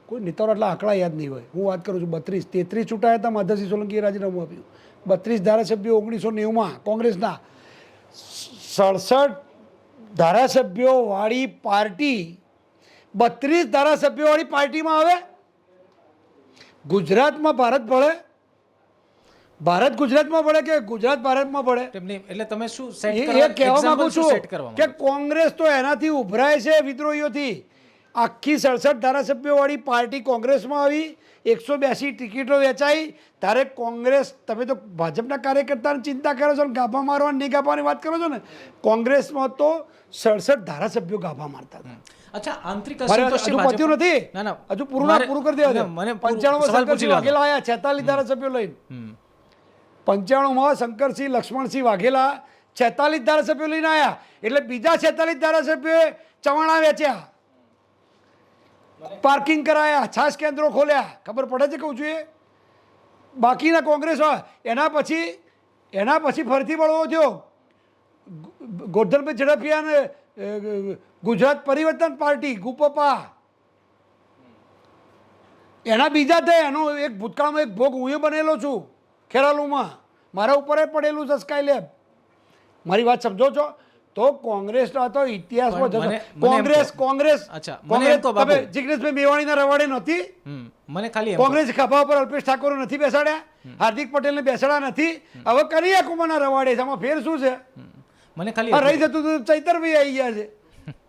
કોઈ નેતાઓ આટલા આંકડા યાદ નહીં હોય. હું વાત કરું છું 33 ચૂંટાયા હતા, માધવસિંહ સોલંકીએ રાજીનામું આપ્યું. 32 ધારાસભ્યો 1990માં કોંગ્રેસના. 67 ધારાસભ્યો વાળી પાર્ટી 32 ધારાસભ્યો વાળી પાર્ટીમાં આવે. ગુજરાતમાં ભારત ભળે, ભારત ગુજરાતમાં ભળે કે ગુજરાત ભારતમાં ભળે? એટલે તમે શું સેટ એ કરવા કહેવા માંગુ example શું છું set કરવા કે માંગો? કોંગ્રેસ તો એનાથી ઉભરાય છે વિદ્રોહીઓથી. આખી 67 ધારાસભ્યો વાળી પાર્ટી કોંગ્રેસમાં આવી, 182 ટિકિટો વેચાઈ. તારે કોંગ્રેસ, તમે તો ભાજપના કાર્યકર્તાની ચિંતા કરો છો ને ગાભા મારવાની નહીં ગાભાની વાત કરો છો ને. કોંગ્રેસમાં તો 67 ધારાસભ્યો ગાભા મારતા હતા. અચ્છા, આંતરિક મારે અસંતોષ છે હજુ પત્યું ભાજપમાં? નથી, ના ના, હજુ પૂરું મારે- પૂરું કરી દેવા દે. ના, મને 95 સવાલ પૂછી શંકરસિંહ લેવાનો. વાઘેલા આવ્યા 46 ધારાસભ્યો લઈને. 95માં શંકરસિંહ લક્ષ્મણસિંહ વાઘેલા 46 ધારાસભ્યો લઈને આવ્યા. એટલે બીજા 46 ધારાસભ્યોએ ચવાણા વેચ્યા, પાર્કિંગ કરાયા, છાશ કેન્દ્રો ખોલ્યા. ખબર પડે છે કહું છું એ? બાકીના કોંગ્રેસ એના પછી ફરીથી બળવો થયો ગોરધનભાઈ ઝડપિયા અને ગુજરાત પરિવર્તન પાર્ટી ગુપપા એના બીજા થયા. એનો એક ભૂતકાળમાં એક ભોગ હું બનેલો છું ખેરાલુમાં, મારા ઉપર પડેલું છે સ્કાય લેબ. મારી વાત સમજો છો? તો કોંગ્રેસના તો ઇતિહાસમાં પણ જતો મને એમ કોંગ્રેસ અચ્છા, મને કોંગ્રેસ એમ કહો બાપુ. તમે જિગ્નેશભાઈ મેવાણીના રવાડે નહોતી? મને ખાલી એમ કહો. કોંગ્રેસ ખભા ઉપર અલ્પેશ ઠાકોર નથી બેસાડ્યા, હાર્દિક પટેલને બેસાડ્યા નથી. હવે કનૈયા કુમારના રવાડે છે. આમાં ફેર શું છે? મને ખાલી આ રહી જતું હતું ચૈતરભાઈ આવી ગયા છે.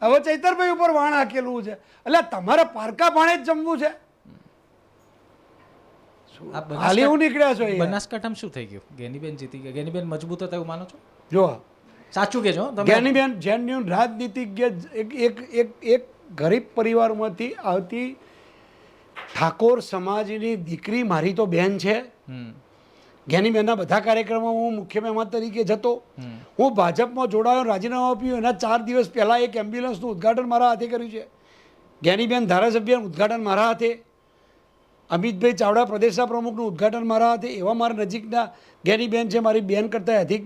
હવે ચૈતરભાઈ ઉપર વાણ હાકેલું છે. એટલે તમારે પારકા ભાણે જ જમવું છે. આ હાલી હું નીકળ્યા છો અહીંયા. બનાસકાંઠામાં શું થઈ ગયું? ગેનીબેન જીતી ગયા. ગેનીબેન મજબૂત હતા એવું માનો છો? જો સાચું કેજો હો તમે. જ્ઞાનીબેન જેન્યુન રાજનીતિજ્ઞ એક ગરીબ પરિવારમાંથી આવતી ઠાકોર સમાજની દીકરી મારી તો બહેન છે. જ્ઞાનીબેનના બધા કાર્યક્રમોમાં હું મુખ્ય મહેમાન તરીકે જતો. હું ભાજપમાં જોડાયો, રાજીનામું આપ્યું. એના 4 દિવસ પહેલાં એક એમ્બ્યુલન્સનું ઉદ્ઘાટન મારા હાથે કર્યું છે. જ્ઞાનીબેન ધારાસભ્યનું ઉદ્ઘાટન મારા હાથે, અમિતભાઈ ચાવડા પ્રદેશના પ્રમુખનું ઉદ્ઘાટન મારા હાથે. એવા મારા નજીકના જ્ઞાનીબેન છે, મારી બેન કરતાં અધિક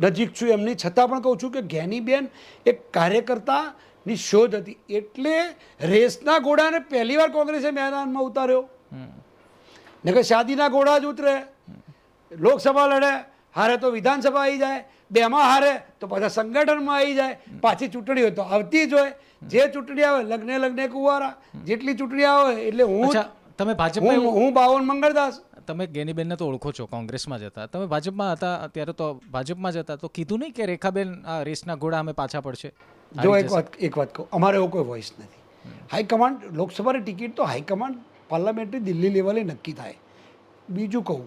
નજીક છું એમની. છતાં પણ કહું છું કે જ્ઞાનીબેન એક કાર્યકર્તાની શોધ હતી. એટલે રેસના ઘોડાને પહેલીવાર કોંગ્રેસે મેદાનમાં ઉતાર્યો. નકર શાદીના ઘોડા જ ઉતરે. લોકસભા લડે, હારે તો વિધાનસભા આવી જાય, બેમાં હારે તો પાછા સંગઠનમાં આવી જાય. પાછી ચૂંટણી હોય તો આવતી જ હોય. જે ચૂંટણી આવે લગ્ને કુંવારા, જેટલી ચૂંટણી આવે એટલે અચ્છા, તમે ભાજપમાં હું બાવન મંગળદાસ. તમે ગેનીબેનને તો ઓળખો છો, કોંગ્રેસમાં જ હતા. તમે ભાજપમાં હતા અત્યારે તો ભાજપમાં જ હતા, તો કીધું નહીં કે રેખાબેન આ રેસના ઘોડા અમે પાછા પડશે? જો એક વાત કહું, અમારે એવો કોઈ વોઇસ નથી. હાઈકમાન્ડ, લોકસભાની ટિકિટ તો હાઈકમાન્ડ પાર્લામેન્ટરી દિલ્હી લેવલે નક્કી થાય. બીજું કહું,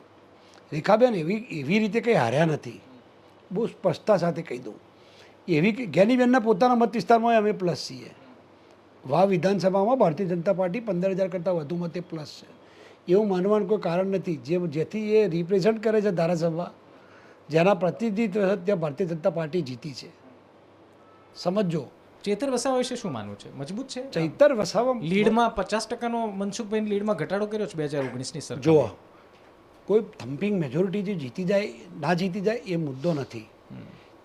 રેખાબેન એવી રીતે કંઈ હાર્યા નથી. બહુ સ્પષ્ટતા સાથે કહી દઉં. એવી કે જ્ઞાનીબેનના પોતાના મત વિસ્તારમાં અમે પ્લસ છીએ. વાવ વિધાનસભામાં ભારતીય જનતા પાર્ટી 15,000 કરતાં વધુ મતે પ્લસ છે. એવું માનવાનું કોઈ કારણ નથી. જેથી એ રિપ્રેઝન્ટ કરે છે ધારાસભા, જેના પ્રતિનિધિત્વ ત્યાં ભારતીય જનતા પાર્ટી જીતી છે. સમજો. ચેતર વસાવા વિશે શું માનવું છે? મજબૂત છે? ચૈતર વસાવા લીડમાં 50%નો મનસુખભાઈની લીડમાં ઘટાડો કર્યો છે 2019ની સરકાર. જુઓ, કોઈ થમ્પિંગ મેજોરિટી જે જીતી જાય ના જીતી જાય એ મુદ્દો નથી.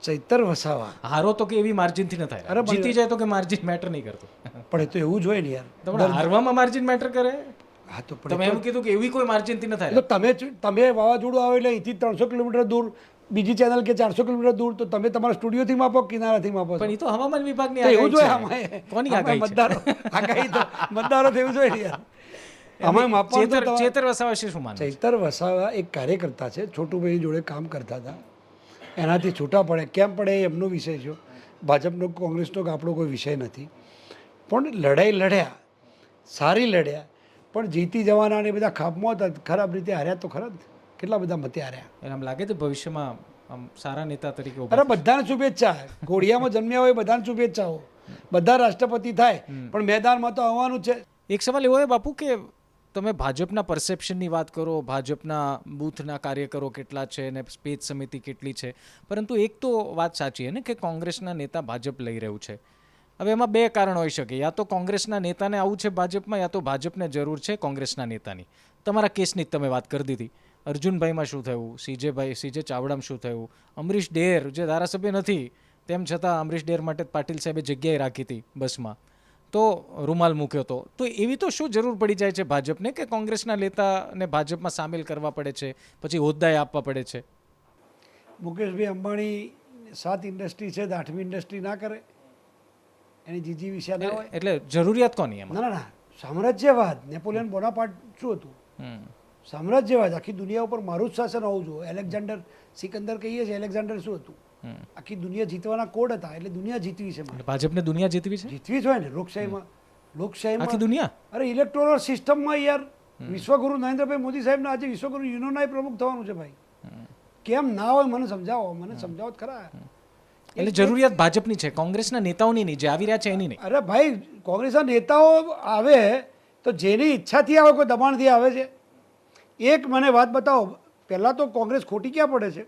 ચૈતર વસાવા હારો તો કે એવી માર્જિનથી ન થાય. અરે પણ- જીતી જાય તો કે માર્જિન મેટર નહીં કરતું. પણ એ તો એવું જ હોય ને યાર. તમને હારવામાં માર્જિન મેટર કરે? હા તો તમે એમ કીધું કે એવી કોઈ માર્જિનથી ન થાય. એટલે તમે વાવાઝોડું આવે એટલે અહીંથી 300 કિલોમીટર દૂર બીજી ચેનલ કે 400 કિલોમીટર દૂર, તો તમે તમારા સ્ટુડિયોથી માપો કિનારાથી માપો છો? પણ એ તો હવામાન વિભાગની તો એવું જ હોય. આગાહી છે. કોની આમાં આગાહી છે? આગાહી તો મતદારો થયું જોઈએ ને યાર. આમાં માપવાનું તો તમારે- ચેતર વસાવા વિશે શું માનવું? ચૈતર વસાવા એક કાર્યકર્તા છે, છોટુભાઈ જોડે કામ કરતા હતા. એનાથી છૂટા પડે કેમ પડે એ એમનો વિષય છે. ભાજપનો કોંગ્રેસનો કે આપણો કોઈ વિષય નથી. પણ લડાઈ લડ્યા, સારી લડ્યા, પણ જીતી જવાના ને બધા ખાપમાં હતા. ખરાબ રીતે હાર્યા તો ખરા જ. કેટલા બધા મતે હાર્યા. એને આમ લાગે છે ભવિષ્યમાં આમ સારા નેતા તરીકે ઉભા અરે બધાને શુભેચ્છા. ઘોડિયામાં જન્મ્યા હોય બધાને શુભેચ્છાઓ. બધા રાષ્ટ્રપતિ થાય પણ મેદાનમાં તો આવવાનું જ છે. એક સવાલ એવો છે બાપુ કે તમે ભાજપના પરસેપ્શનની વાત કરો, ભાજપના બૂથના કાર્યકરો કેટલા છે ને પેજ સમિતિ કેટલી છે, પરંતુ એક તો વાત સાચી છે ને કે કોંગ્રેસના નેતા ભાજપ લઈ રહ્યું છે. હવે એમાં બે કારણ હોઈ શકે, યા તો કોંગ્રેસના નેતાને આવું છે ભાજપમાં, યા તો ભાજપને જરૂર છે કોંગ્રેસના નેતાની. તમારા કેસની જ તમે વાત કરી દીધી. અર્જુનભાઈમાં શું થયું, સીજે ચાવડામાં શું થયું, અમરીશ ડેર જે ધારાસભ્ય નથી તેમ છતાં અમરીશ ડેર માટે પાટીલ સાહેબે જગ્યાએ રાખી હતી બસમાં, તો રૂમાલ મૂક્યો હતો. તો એવી તો શું જરૂર પડી જાય છે ભાજપને કે કોંગ્રેસના નેતાને ભાજપમાં સામેલ કરવા પડે છે, પછી હોદ્દાએ આપવા પડે છે? મુકેશભાઈ અંબાણી 7 ઇન્ડસ્ટ્રી છે, 8મી ઇન્ડસ્ટ્રી ના કરે, એની જીજી વિશે ના હોય. એટલે જરૂરિયાત કોની એમાં? ના ના ના, સામ્રાજ્યવાદ. નેપોલિયન બોનાપાર્ટ શું હતું? સામ્રાજ્યવાદ. આખી દુનિયા ઉપર મારું જ શાસન હોવું જોઈએ. એલેક્ઝાન્ડર સિકંદર કહીએ છીએ, એલેક્ઝાન્ડર શું હતું? આખી દુનિયા જીતવાના કોડ હતા, એટલે દુનિયા જીતવી છે મારે. ભાજપને દુનિયા જીતવી છે, જીતવી જ હોય ને. લોકશાહીમાં આખી દુનિયા. અરે ઇલેક્ટોરલ સિસ્ટમમાં યાર વિશ્વગુરુ નરેન્દ્રભાઈ મોદી સાહેબને આજે વિશ્વગુરુ યુનોના પ્રમુખ થવાનું છે ભાઈ. કેમ ના હોય મને સમજાવો, મને સમજાવો ખરા. એટલે જરૂરિયાત ભાજપની છે, કોંગ્રેસના નેતાઓની નહીં, જે આવી રહ્યા છે એની નહીં. અરે ભાઈ, કોંગ્રેસના નેતાઓ આવે તો જેની ઈચ્છાથી આવે, કોઈ દબાણથી આવે છે? એક મને વાત બતાવો. પહેલાં તો કોંગ્રેસ ખોટી ક્યાં પડે છે?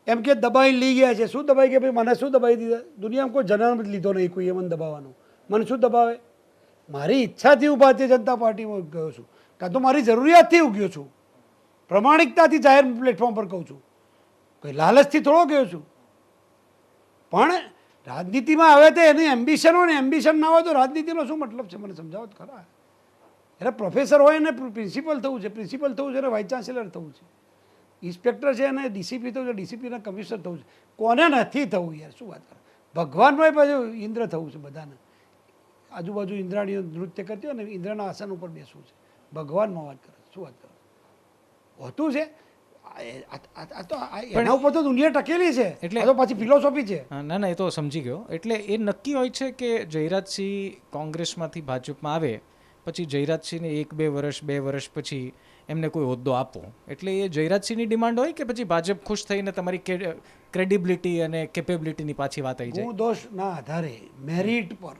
એમ કે દબાઈ લઈ ગયા છે. શું દબાઈ ગયા ભાઈ? મને શું દબાઈ દીધા? દુનિયામાં કોઈ જન્મ જ લીધો નહીં કોઈએ મને દબાવવાનો. મને શું દબાવે? મારી ઈચ્છાથી હું ભારતીય જનતા પાર્ટીમાં ગયો છું, કાં તો મારી જરૂરિયાતથી ઉગ્યો છું, પ્રમાણિકતાથી જાહેર પ્લેટફોર્મ પર કહું છું, કોઈ લાલચથી થોડો ગયો છું. પણ રાજનીતિમાં આવે તો એની એમ્બિશન હોય ને, એમ્બિશન ના હોય તો રાજનીતિનો શું મતલબ છે? મને સમજાવો જ ખરા. એટલે પ્રોફેસર હોય ને પ્રિન્સિપલ થવું છે, પ્રિન્સિપલ થવું છે અને વાઇસ ચાન્સેલર થવું છે, ઇન્સ્પેક્ટર છે અને ડીસીપી થવું છે, ડીસીપીના કમિશનર થવું છે. કોને નથી થવું યાર? શું વાત કરે? ભગવાન હોય પાછું ઇન્દ્ર થવું છે બધાને. આજુબાજુ ઇન્દ્રાણીઓ નૃત્ય કરતી હોય ને, ઇન્દ્રના આસન ઉપર બેસવું છે. ભગવાનમાં વાત કરે, શું વાત કરે? હોતું છે એના ઉપર તો દુનિયા ટકેલી છે. એટલે તો પાછી ફિલોસોફી છે. ના ના, એ તો સમજી ગયો. એટલે એ નક્કી હોય છે કે જયરાજસિંહ કોંગ્રેસમાંથી ભાજપમાં આવે પછી જયરાજસિંહને 1-2 વર્ષ પછી એમને કોઈ હોદ્દો આપો, એટલે એ જયરાજસિંહની ડિમાન્ડ હોય કે પછી ભાજપ ખુશ થઈને તમારી ક્રેડિબિલિટી અને કેપેબિલિટીની પાછી વાત આવી જાય? ગુણ દોષના આધારે મેરિટ પર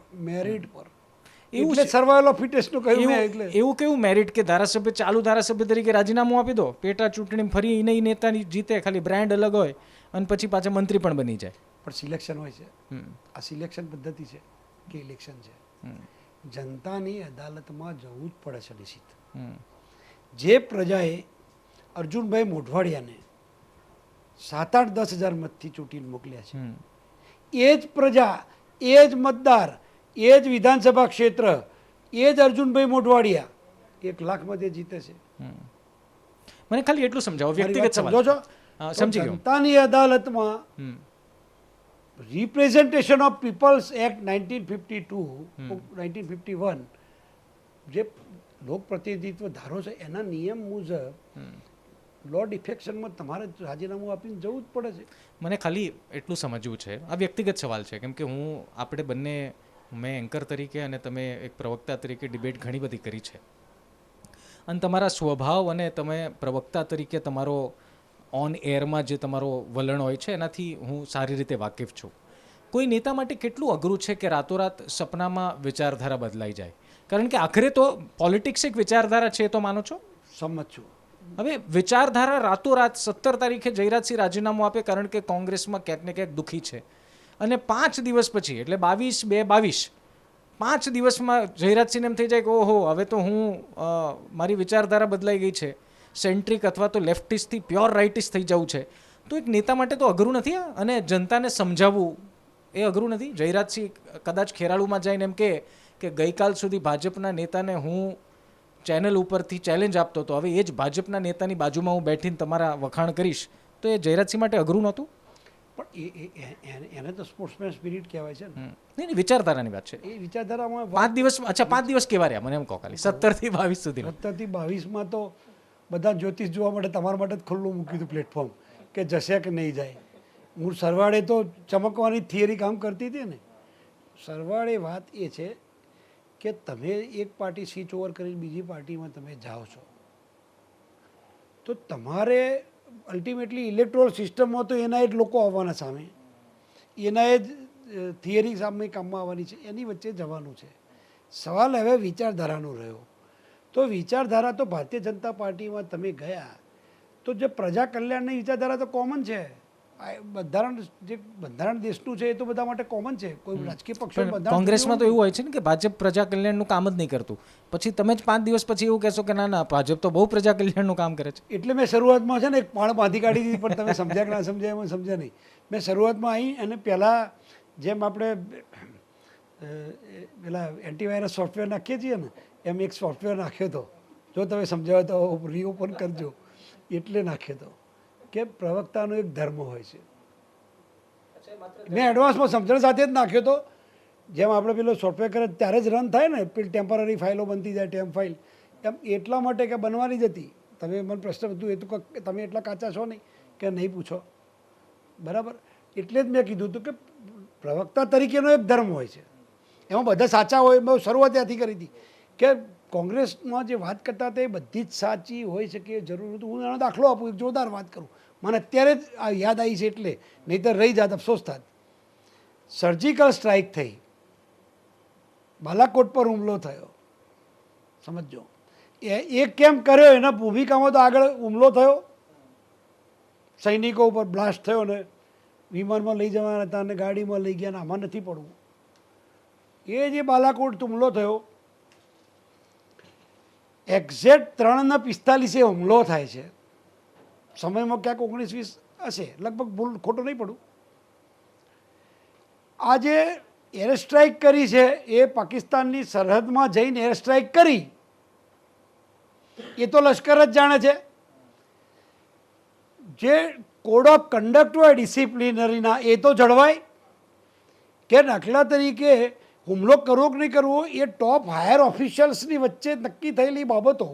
એવું છે. સર્વાઈવલ ઓફ ફિટેસ્ટનું કહ્યું મેં. એટલે એવું કેવું મેરિટ કે ધારાસભ્ય ચાલુ ધારાસભ્ય તરીકે રાજીનામું આપી દો, પેટા ચૂંટણી ફરી નહીં નેતાની જીતે, ખાલી બ્રાન્ડ અલગ હોય અને પછી પાછા મંત્રી પણ બની જાય? પણ સિલેક્શન હોય છે. આ સિલેક્શન પદ્ધતિ છે કે ઇલેક્શન છે. જનતાની અદાલતમાં જવું જ પડે છે નિશ્ચિત. જે પ્રજાએ અર્જુનભાઈ મોઢવાડિયાને 7-8-10 હજાર મતથી ચૂંટીને મોકલ્યા છે, એ જ પ્રજા, એ જ મતદાર, એ જ વિધાનસભા ક્ષેત્ર, એ જ અર્જુનભાઈ મોઢવાડિયા 1 લાખ મતે જીતે છે. મને ખાલી એટલું સમજાવો, વ્યક્તિગત સવાલ. સમજો છો? સમજી ગયો. જનતાની અદાલતમાં રિપ્રેઝન્ટેશન ઓફ પીપલ્સ એક્ટ 1951 જે લોક પ્રતિનિધિત્વ ધારો છે એના નિયમ મુજબ લો ડિફેક્શનમાં તમારે રાજીનામું આપીને જવું જ પડે છે. મને ખાલી એટલું સમજવું છે, આ વ્યક્તિગત સવાલ છે, કેમ કે આપણે બંને, મેં એન્કર તરીકે અને તમે એક પ્રવક્તા તરીકે ડિબેટ ઘણી બધી કરી છે, અને તમારા સ્વભાવ અને તમે પ્રવક્તા તરીકે તમારો ઓન એરમાં જે તમારો વલણ હોય છે એનાથી હું સારી રીતે વાકેફ છું. કોઈ નેતા માટે કેટલું અઘરું છે કે રાતોરાત સપનામાં વિચારધારા બદલાઈ જાય? કારણ કે આખરે તો પોલિટિક્સ એક વિચારધારા છે, તો માનો છો? સંમત છું. હવે વિચારધારા રાતોરાત 17 તારીખે જયરાજસિંહ રાજીનામું આપે કારણ કે કોંગ્રેસમાં ક્યાંક ને ક્યાંક દુઃખી છે, અને 5 દિવસ પછી એટલે 22/2/22 5 દિવસમાં જયરાજસિંહને એમ થઈ જાય કે ઓહો, હવે તો હું મારી વિચારધારા બદલાઈ ગઈ છે, સેન્ટ્રિક અથવા તો લેફ્ટિસ્ટથી પ્યોર રાઇટિસ્ટ થઈ જવું છે. તો એક નેતા માટે તો અઘરું નથી આ? અને જનતાને સમજાવવું એ અઘરું નથી? જયરાજસિંહ કદાચ ખેરાલુમાં જઈને એમ કે ગઈકાલ સુધી ભાજપના નેતાને હું ચેનલ ઉપરથી ચેલેન્જ આપતો હતો, હવે એ જ ભાજપના નેતાની બાજુમાં હું બેઠીને તમારા વખાણ કરીશ, તો એ જયરાજસિંહ માટે અઘરું નહોતું? પણ એને તો સ્પોર્ટ્સમેન સ્પિરિટ કહેવાય છે ને. નહીં, વિચારધારાની વાત છે. એ વિચારધારામાં 5 દિવસ, અચ્છા 5 દિવસ કેવા રહ્યા મને એમ કહો ખાલી, 17 થી 22 સુધી? 17 થી 22માં તો બધા જ્યોતિષ જોવા માટે તમારા માટે જ ખુલ્લું મૂક્યું હતું પ્લેટફોર્મ કે જશે કે નહીં જાય. હું સરવાળે તો ચમકવાની થિયરી કામ કરતી હતી ને. સરવાળે વાત એ છે કે તમે એક પાર્ટી સ્વિચ ઓવર કરીને બીજી પાર્ટીમાં તમે જાઓ છો તો તમારે અલ્ટિમેટલી ઇલેક્ટોરલ સિસ્ટમમાં તો એના જ લોકો આવવાના સામે, એના જ થિયરી સામે કામમાં આવવાની છે, એની વચ્ચે જવાનું છે. સવાલ હવે વિચારધારાનો રહ્યો. તો વિચારધારા તો ભારતીય જનતા પાર્ટીમાં તમે ગયા તો જે પ્રજા કલ્યાણની વિચારધારા તો કોમન છે. આ બંધારણ દેશનું છે એ તો બધા માટે કોમન છે. કોઈ રાજકીય પક્ષો પણ કોંગ્રેસમાં તો એવું હોય છે ને કે ભાજપ પ્રજા કલ્યાણનું કામ જ નહીં કરતું, પછી તમે જ 5 દિવસ પછી એવું કહેશો કે ના ના ભાજપ તો બહુ પ્રજા કલ્યાણનું કામ કરે છે. એટલે મેં શરૂઆતમાં છે ને એક પાણ બાંધી કાઢી દીધી, પણ તમે સમજ્યા કે ના સમજ્યા એમાં સમજ્યા નહીં. મેં શરૂઆતમાં આવી અને પહેલાં જેમ આપણે પેલા એન્ટીવાયરસ સોફ્ટવેર નાખીએ છીએ ને એમ એક સોફ્ટવેર નાખ્યો હતો. જો તમે સમજાવો તો રીઓપન કરજો. એટલે નાખ્યો હતો કે પ્રવક્તાનો એક ધર્મ હોય છે. મેં એડવાન્સમાં સમજણ સાથે જ નાખ્યો હતો. જેમ આપણે પેલો સોફ્ટવેર કરે ત્યારે જ રન થાય ને, પેલી ટેમ્પરરી ફાઇલો બનતી જાય ટેમ્પ ફાઇલ, એમ એટલા માટે કે બનવાની જ હતી. તમે મને પ્રશ્ન હતું એ તો તમે એટલા કાચા છો નહીં કે નહીં પૂછો, બરાબર. એટલે જ મેં કીધું હતું કે પ્રવક્તા તરીકેનો એક ધર્મ હોય છે, એમાં બધા સાચા હોય. મેં શરૂઆત ત્યાંથી કરી હતી કે કોંગ્રેસમાં જે વાત કરતા હતા એ બધી જ સાચી હોય શકે જરૂર હતું. હું એનો દાખલો આપું, એક જોરદાર વાત કરું, મને અત્યારે જ આ યાદ આવી છે, એટલે નહીંતર રહી જાત, અફસોસ થાત. સર્જિકલ સ્ટ્રાઇક થઈ, બાલાકોટ પર હુમલો થયો, સમજો. એ કેમ કર્યો એના ભૂમિકામાં તો આગળ હુમલો થયો, સૈનિકો ઉપર બ્લાસ્ટ થયો ને વિમાનમાં લઈ જવાના હતા અને ગાડીમાં લઈ ગયા ને આમાં નથી પડવું. એ જે બાલાકોટ હુમલો થયો, એક્ઝેક્ટ 3:45 હુમલો થાય છે. સમયમાં ક્યાંક 19-20 હશે, લગભગ ભૂલ ખોટું નહીં પડું. આ જે એર સ્ટ્રાઇક કરી છે એ પાકિસ્તાનની સરહદમાં જઈને એર સ્ટ્રાઇક કરી, એ તો લશ્કર જ જાણે છે. જે કોડ ઓફ કન્ડક્ટ હોય ડિસિપ્લિનરીના એ તો જળવાય કે દાખલા તરીકે હુમલો કરવો કે નહીં કરવો એ ટોપ હાયર ઓફિશિયલ્સની વચ્ચે નક્કી થયેલી બાબતો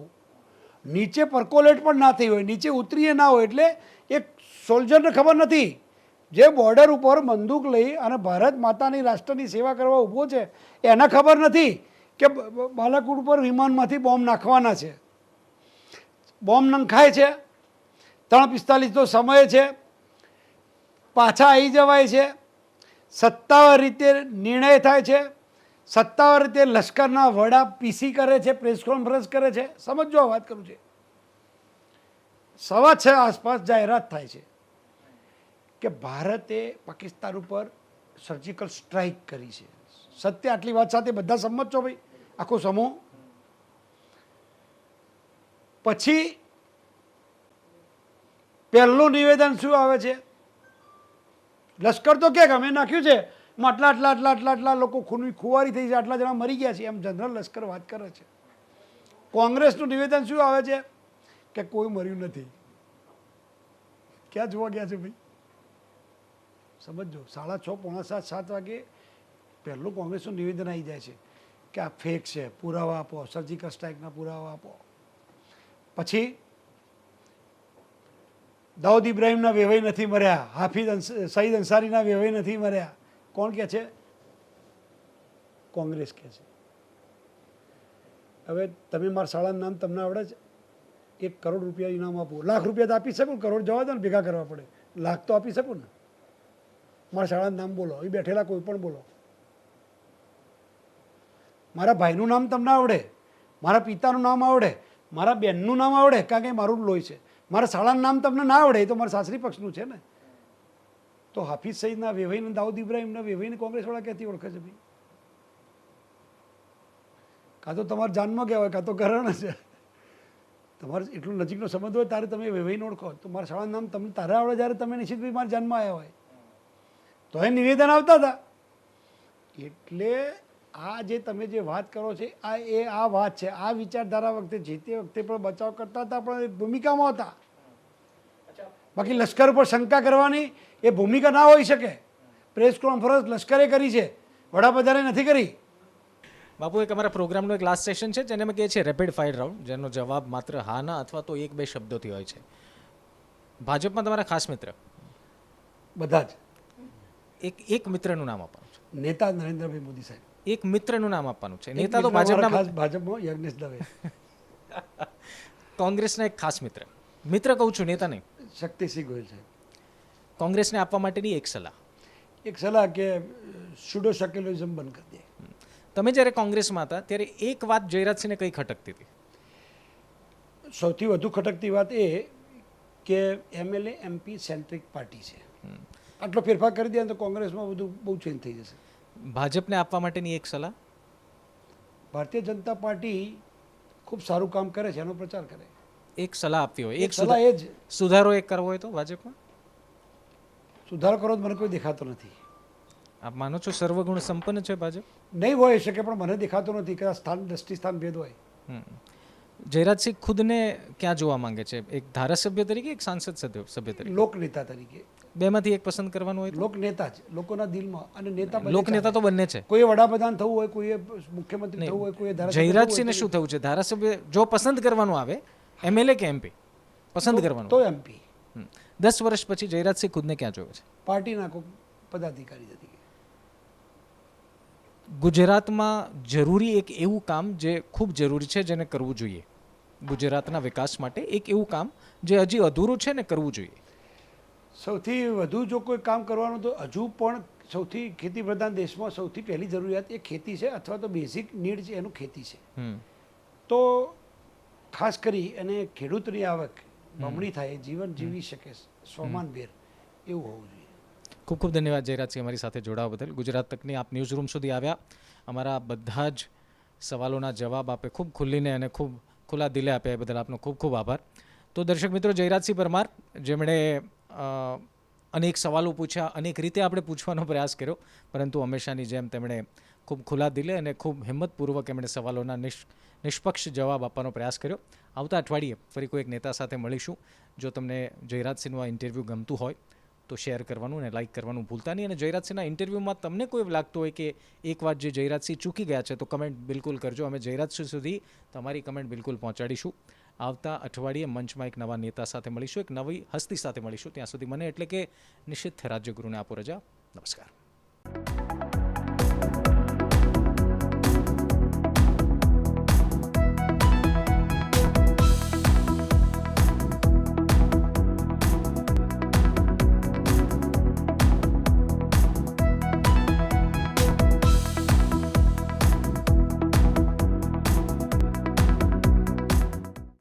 નીચે પર્કોલેટ પણ ના થઈ હોય, નીચે ઉતરીએ ના હોય. એટલે એક સોલ્જરને ખબર નથી જે બોર્ડર ઉપર બંદૂક લઈ અને ભારત માતાની રાષ્ટ્રની સેવા કરવા ઊભો છે એને ખબર નથી કે બાલાકોટ ઉપર વિમાનમાંથી બોમ્બ નાખવાના છે. બોમ્બ નંખાય છે, 3:45 તો સમય છે, પાછા આવી જવાય છે, સત્તાવાર રીતે નિર્ણય થાય છે, સત્તાવાર રીતે લશ્કરના વડા પીસી કરે છે, પ્રેસ કોન્ફરન્સ કરે છે. સમજો આ વાત કરું છે. 6:15 આસપાસ જાહેરાત થાય છે કે ભારતે પાકિસ્તાન ઉપર સર્જિકલ સ્ટ્રાઇક કરી છે. સત્ય આટલી વાત સાથે બધા સંમત છો ભાઈ, આખો સમૂહ. પછી પહેલું નિવેદન શું આવે છે? લશ્કર તો કે અમે નાખ્યું છે, આટલા આટલા આટલા આટલા આટલા લોકો ખુવારી થઈ છે, આટલા જણા મરી ગયા છે, એમ જનરલ લશ્કર વાત કરે છે. કોંગ્રેસનું નિવેદન શું આવે છે કે કોઈ મર્યું નથી. ક્યાં જોવા ગયા છે ભાઈ? સમજો, 6:30, 6:45, 7 વાગે પહેલું કોંગ્રેસનું નિવેદન આવી જાય છે કે આ ફેક છે, પુરાવા આપો, સર્જિકલ સ્ટ્રાઇકના પુરાવા આપો. પછી દાઉદ ઇબ્રાહિમના વેવાઈ નથી મર્યા, હાફિઝ સઈદ અંસારીના વેવાઈ નથી મર્યા. કોણ કહે છે? કોંગ્રેસ કહે છે. હવે તમે મારા શાળાનું નામ તમને આવડે છે? 1 કરોડ રૂપિયા ઇનામ આપો. લાખ રૂપિયા તો આપી શકું, કરોડ જવા દો ને, ભેગા કરવા પડે. લાખ તો આપી શકું ને. મારા શાળાનું નામ બોલો, એ બેઠેલા કોઈ પણ બોલો. મારા ભાઈનું નામ તમને આવડે, મારા પિતાનું નામ આવડે, મારા બહેનનું નામ આવડે, કારણ કે મારું લોહી છે. મારા શાળાનું નામ તમને ના આવડે, એ તો મારા સાસરી પક્ષનું છે ને. તો હાફિઝ સઈદના વેવાઈને, દાઉદ ઇબ્રાહિમના વેવાઈને કોંગ્રેસવાળા ક્યાંથી ઓળખે છે ભાઈ? કાં તો તમારા જાનમાં ગયા હોય, કાં તો ઘરણ છે. તમારે એટલું નજીકનો સંબંધ હોય ત્યારે તમે વેવાઈને ઓળખો. તો મારા શાળાનું નામ તમને તારે આવડે જ્યારે તમે નિશ્ચિતભાઈ મારા જાનમાં આવ્યા હોય તો એ નિવેદન આવતા હતા. એટલે આ જે તમે જે વાત કરો છો આ વાત છે. આ વિચારધારા વખતે જે તે વખતે પણ બચાવ કરતા હતા, પણ એ ભૂમિકામાં હતા. બાકી લશ્કર પર શંકા કરવાની એ ભૂમિકા ના હોઈ શકે. પ્રેસ કોન્ફરન્સ લશ્કરે કરી છે, વડાપ્રધાને નથી કરી. બાપુ, એક અમારા પ્રોગ્રામનો એક લાસ્ટ સેશન છે જેને અમે કહીએ છીએ રેપિડ ફાયર રાઉન્ડ, જેનો જવાબ માત્ર હા ના અથવા તો 1-2 શબ્દોથી હોય છે. ભાજપમાં તમારા ખાસ મિત્ર? બધા જ. એક મિત્રનું નામ આપવાનું છે. નેતા નરેન્દ્રભાઈ મોદી સાહેબ. એક મિત્રનું નામ આપવાનું છે. નેતા તો ભાજપના, ખાસ ભાજપમાં યજ્ઞેશ દવે. કોંગ્રેસના એક ખાસ મિત્ર. મિત્ર કહું છું, નેતા નહીં. શક્તિસિંહ ગોયલ સાહેબ. કોંગ્રેસને આપવા માટેની એક સલાહ. એક સલાહ કે સ્યુડો સેક્યુલરિઝમ બંધ કરી દે. તમે જ્યારે કોંગ્રેસમાં હતા ત્યારે એક વાત જયરાજસિંહને કઈ ખટકતી હતી? સૌથી વધુ ખટકતી વાત એ કે MLA MP સેન્ટ્રિક પાર્ટી છે. આટલો ફેરફાર કરી દે તો કોંગ્રેસમાં બધું બહુ ચેન્જ થઈ જશે. ભાજપને આપવા માટેની એક સલાહ? ભારતીય જનતા પાર્ટી ખૂબ સારું કામ કરે છે, એનો પ્રચાર કરે. એક સલાહ આપવી હોય, એક સલાહ એ જ સુધારો એક કરવો હોય તો ભાજપમાં સુધારો કરો તો મને કોઈ દેખાતો નથી. આપ માનો છો સર્વગુણ સંપન્ન છે ભાજપ? નહીં હોય શકે, પણ મને દેખાતો નથી કે આ સ્થાન દ્રષ્ટિ સ્થાન ભેદ હોય. જયરાજસિંહ ખુદને ક્યાં જોવા માંગે છે? એક ધારાસભ્ય તરીકે, એક સાંસદ સભ્ય તરીકે? લોકનેતા તરીકે. બેમાંથી એક પસંદ કરવાનું હોય તો? લોકનેતા જ, લોકોના દિલમાં. અને નેતા બંને લોકનેતા તો ચાલે. બંને છે. કોઈએ વડાપ્રધાન થવું હોય, કોઈએ મુખ્યમંત્રી થવું હોય, કોઈએ ધારાસભ્ય થવું હોય, જયરાજસિંહને શું થવું છે? ધારાસભ્ય જો પસંદ કરવાનું આવે, MLA કે MP પસંદ કરવાનું તો MP 10 વર્ષ પછી જયરાજસિંહ ખુદને ક્યાં જોવે છે? પાર્ટીના કોઈ પદાધિકારી તરીકે. ગુજરાતમાં જરૂરી એક એવું કામ જે ખૂબ જરૂરી છે, જેને કરવું જોઈએ ગુજરાતના વિકાસ માટે, એક એવું કામ જે હજી અધૂરું છે ને કરવું જોઈએ. સૌથી વધુ જો કોઈ કામ કરવાનું તો હજુ પણ સૌથી ખેતી પ્રધાન દેશમાં સૌથી પહેલી જરૂરિયાત એ ખેતી છે, અથવા તો બેઝિક નીડ છે એનું ખેતી છે. તો ખાસ કરી અને ખેડૂતની આવક બમણી થાય, જીવન જીવી શકે સ્વમાનભેર, એવું હોવું જોઈએ. ખૂબ ખૂબ ધન્યવાદ જયરાજસિંહ અમારી સાથે જોડાવા બદલ. ગુજરાત તકની આપ ન્યૂઝ રૂમ સુધી આવ્યા, અમારા બધા જ સવાલોના જવાબ આપે ખૂબ ખુલ્લીને અને ખૂબ ખુલ્લા દિલે આપ્યા, એ બદલ આપનો ખૂબ ખૂબ આભાર. તો દર્શક મિત્રો, જયરાજસિંહ પરમાર જેમણે અનેક સવાલો પૂછ્યા, અનેક રીતે આપણે પૂછવાનો પ્રયાસ કર્યો, પરંતુ હંમેશાની જેમ તેમણે ખૂબ ખુલ્લા દિલે અને ખૂબ હિંમતપૂર્વક એમણે સવાલોના નિષ્પક્ષ જવાબ આપવાનો પ્રયાસ કર્યો. આવતા અઠવાડિયે ફરી કોઈ એક નેતા સાથે મળીશું. જો તમને જયરાજસિંહનું આ ઇન્ટરવ્યૂ ગમતું હોય તો શેર કરવાનું અને લાઇક કરવાનું ભૂલતા નહીં. અને જયરાજસિંહના ઇન્ટરવ્યૂમાં તમને કોઈ લાગતું હોય કે એક વાત જે જયરાજસિંહ ચૂકી ગયા છે, તો કમેન્ટ બિલકુલ કરજો. અમે જયરાજસિંહ સુધી તમારી કમેન્ટ બિલકુલ પહોંચાડીશું. આવતા અઠવાડિયે મંચમાં એક નવા નેતા સાથે મળીશું, એક નવી હસ્તી સાથે મળીશું. ત્યાં સુધી મને એટલે કે નિશિત રાજ્યગુરુને આપો રજા. નમસ્કાર.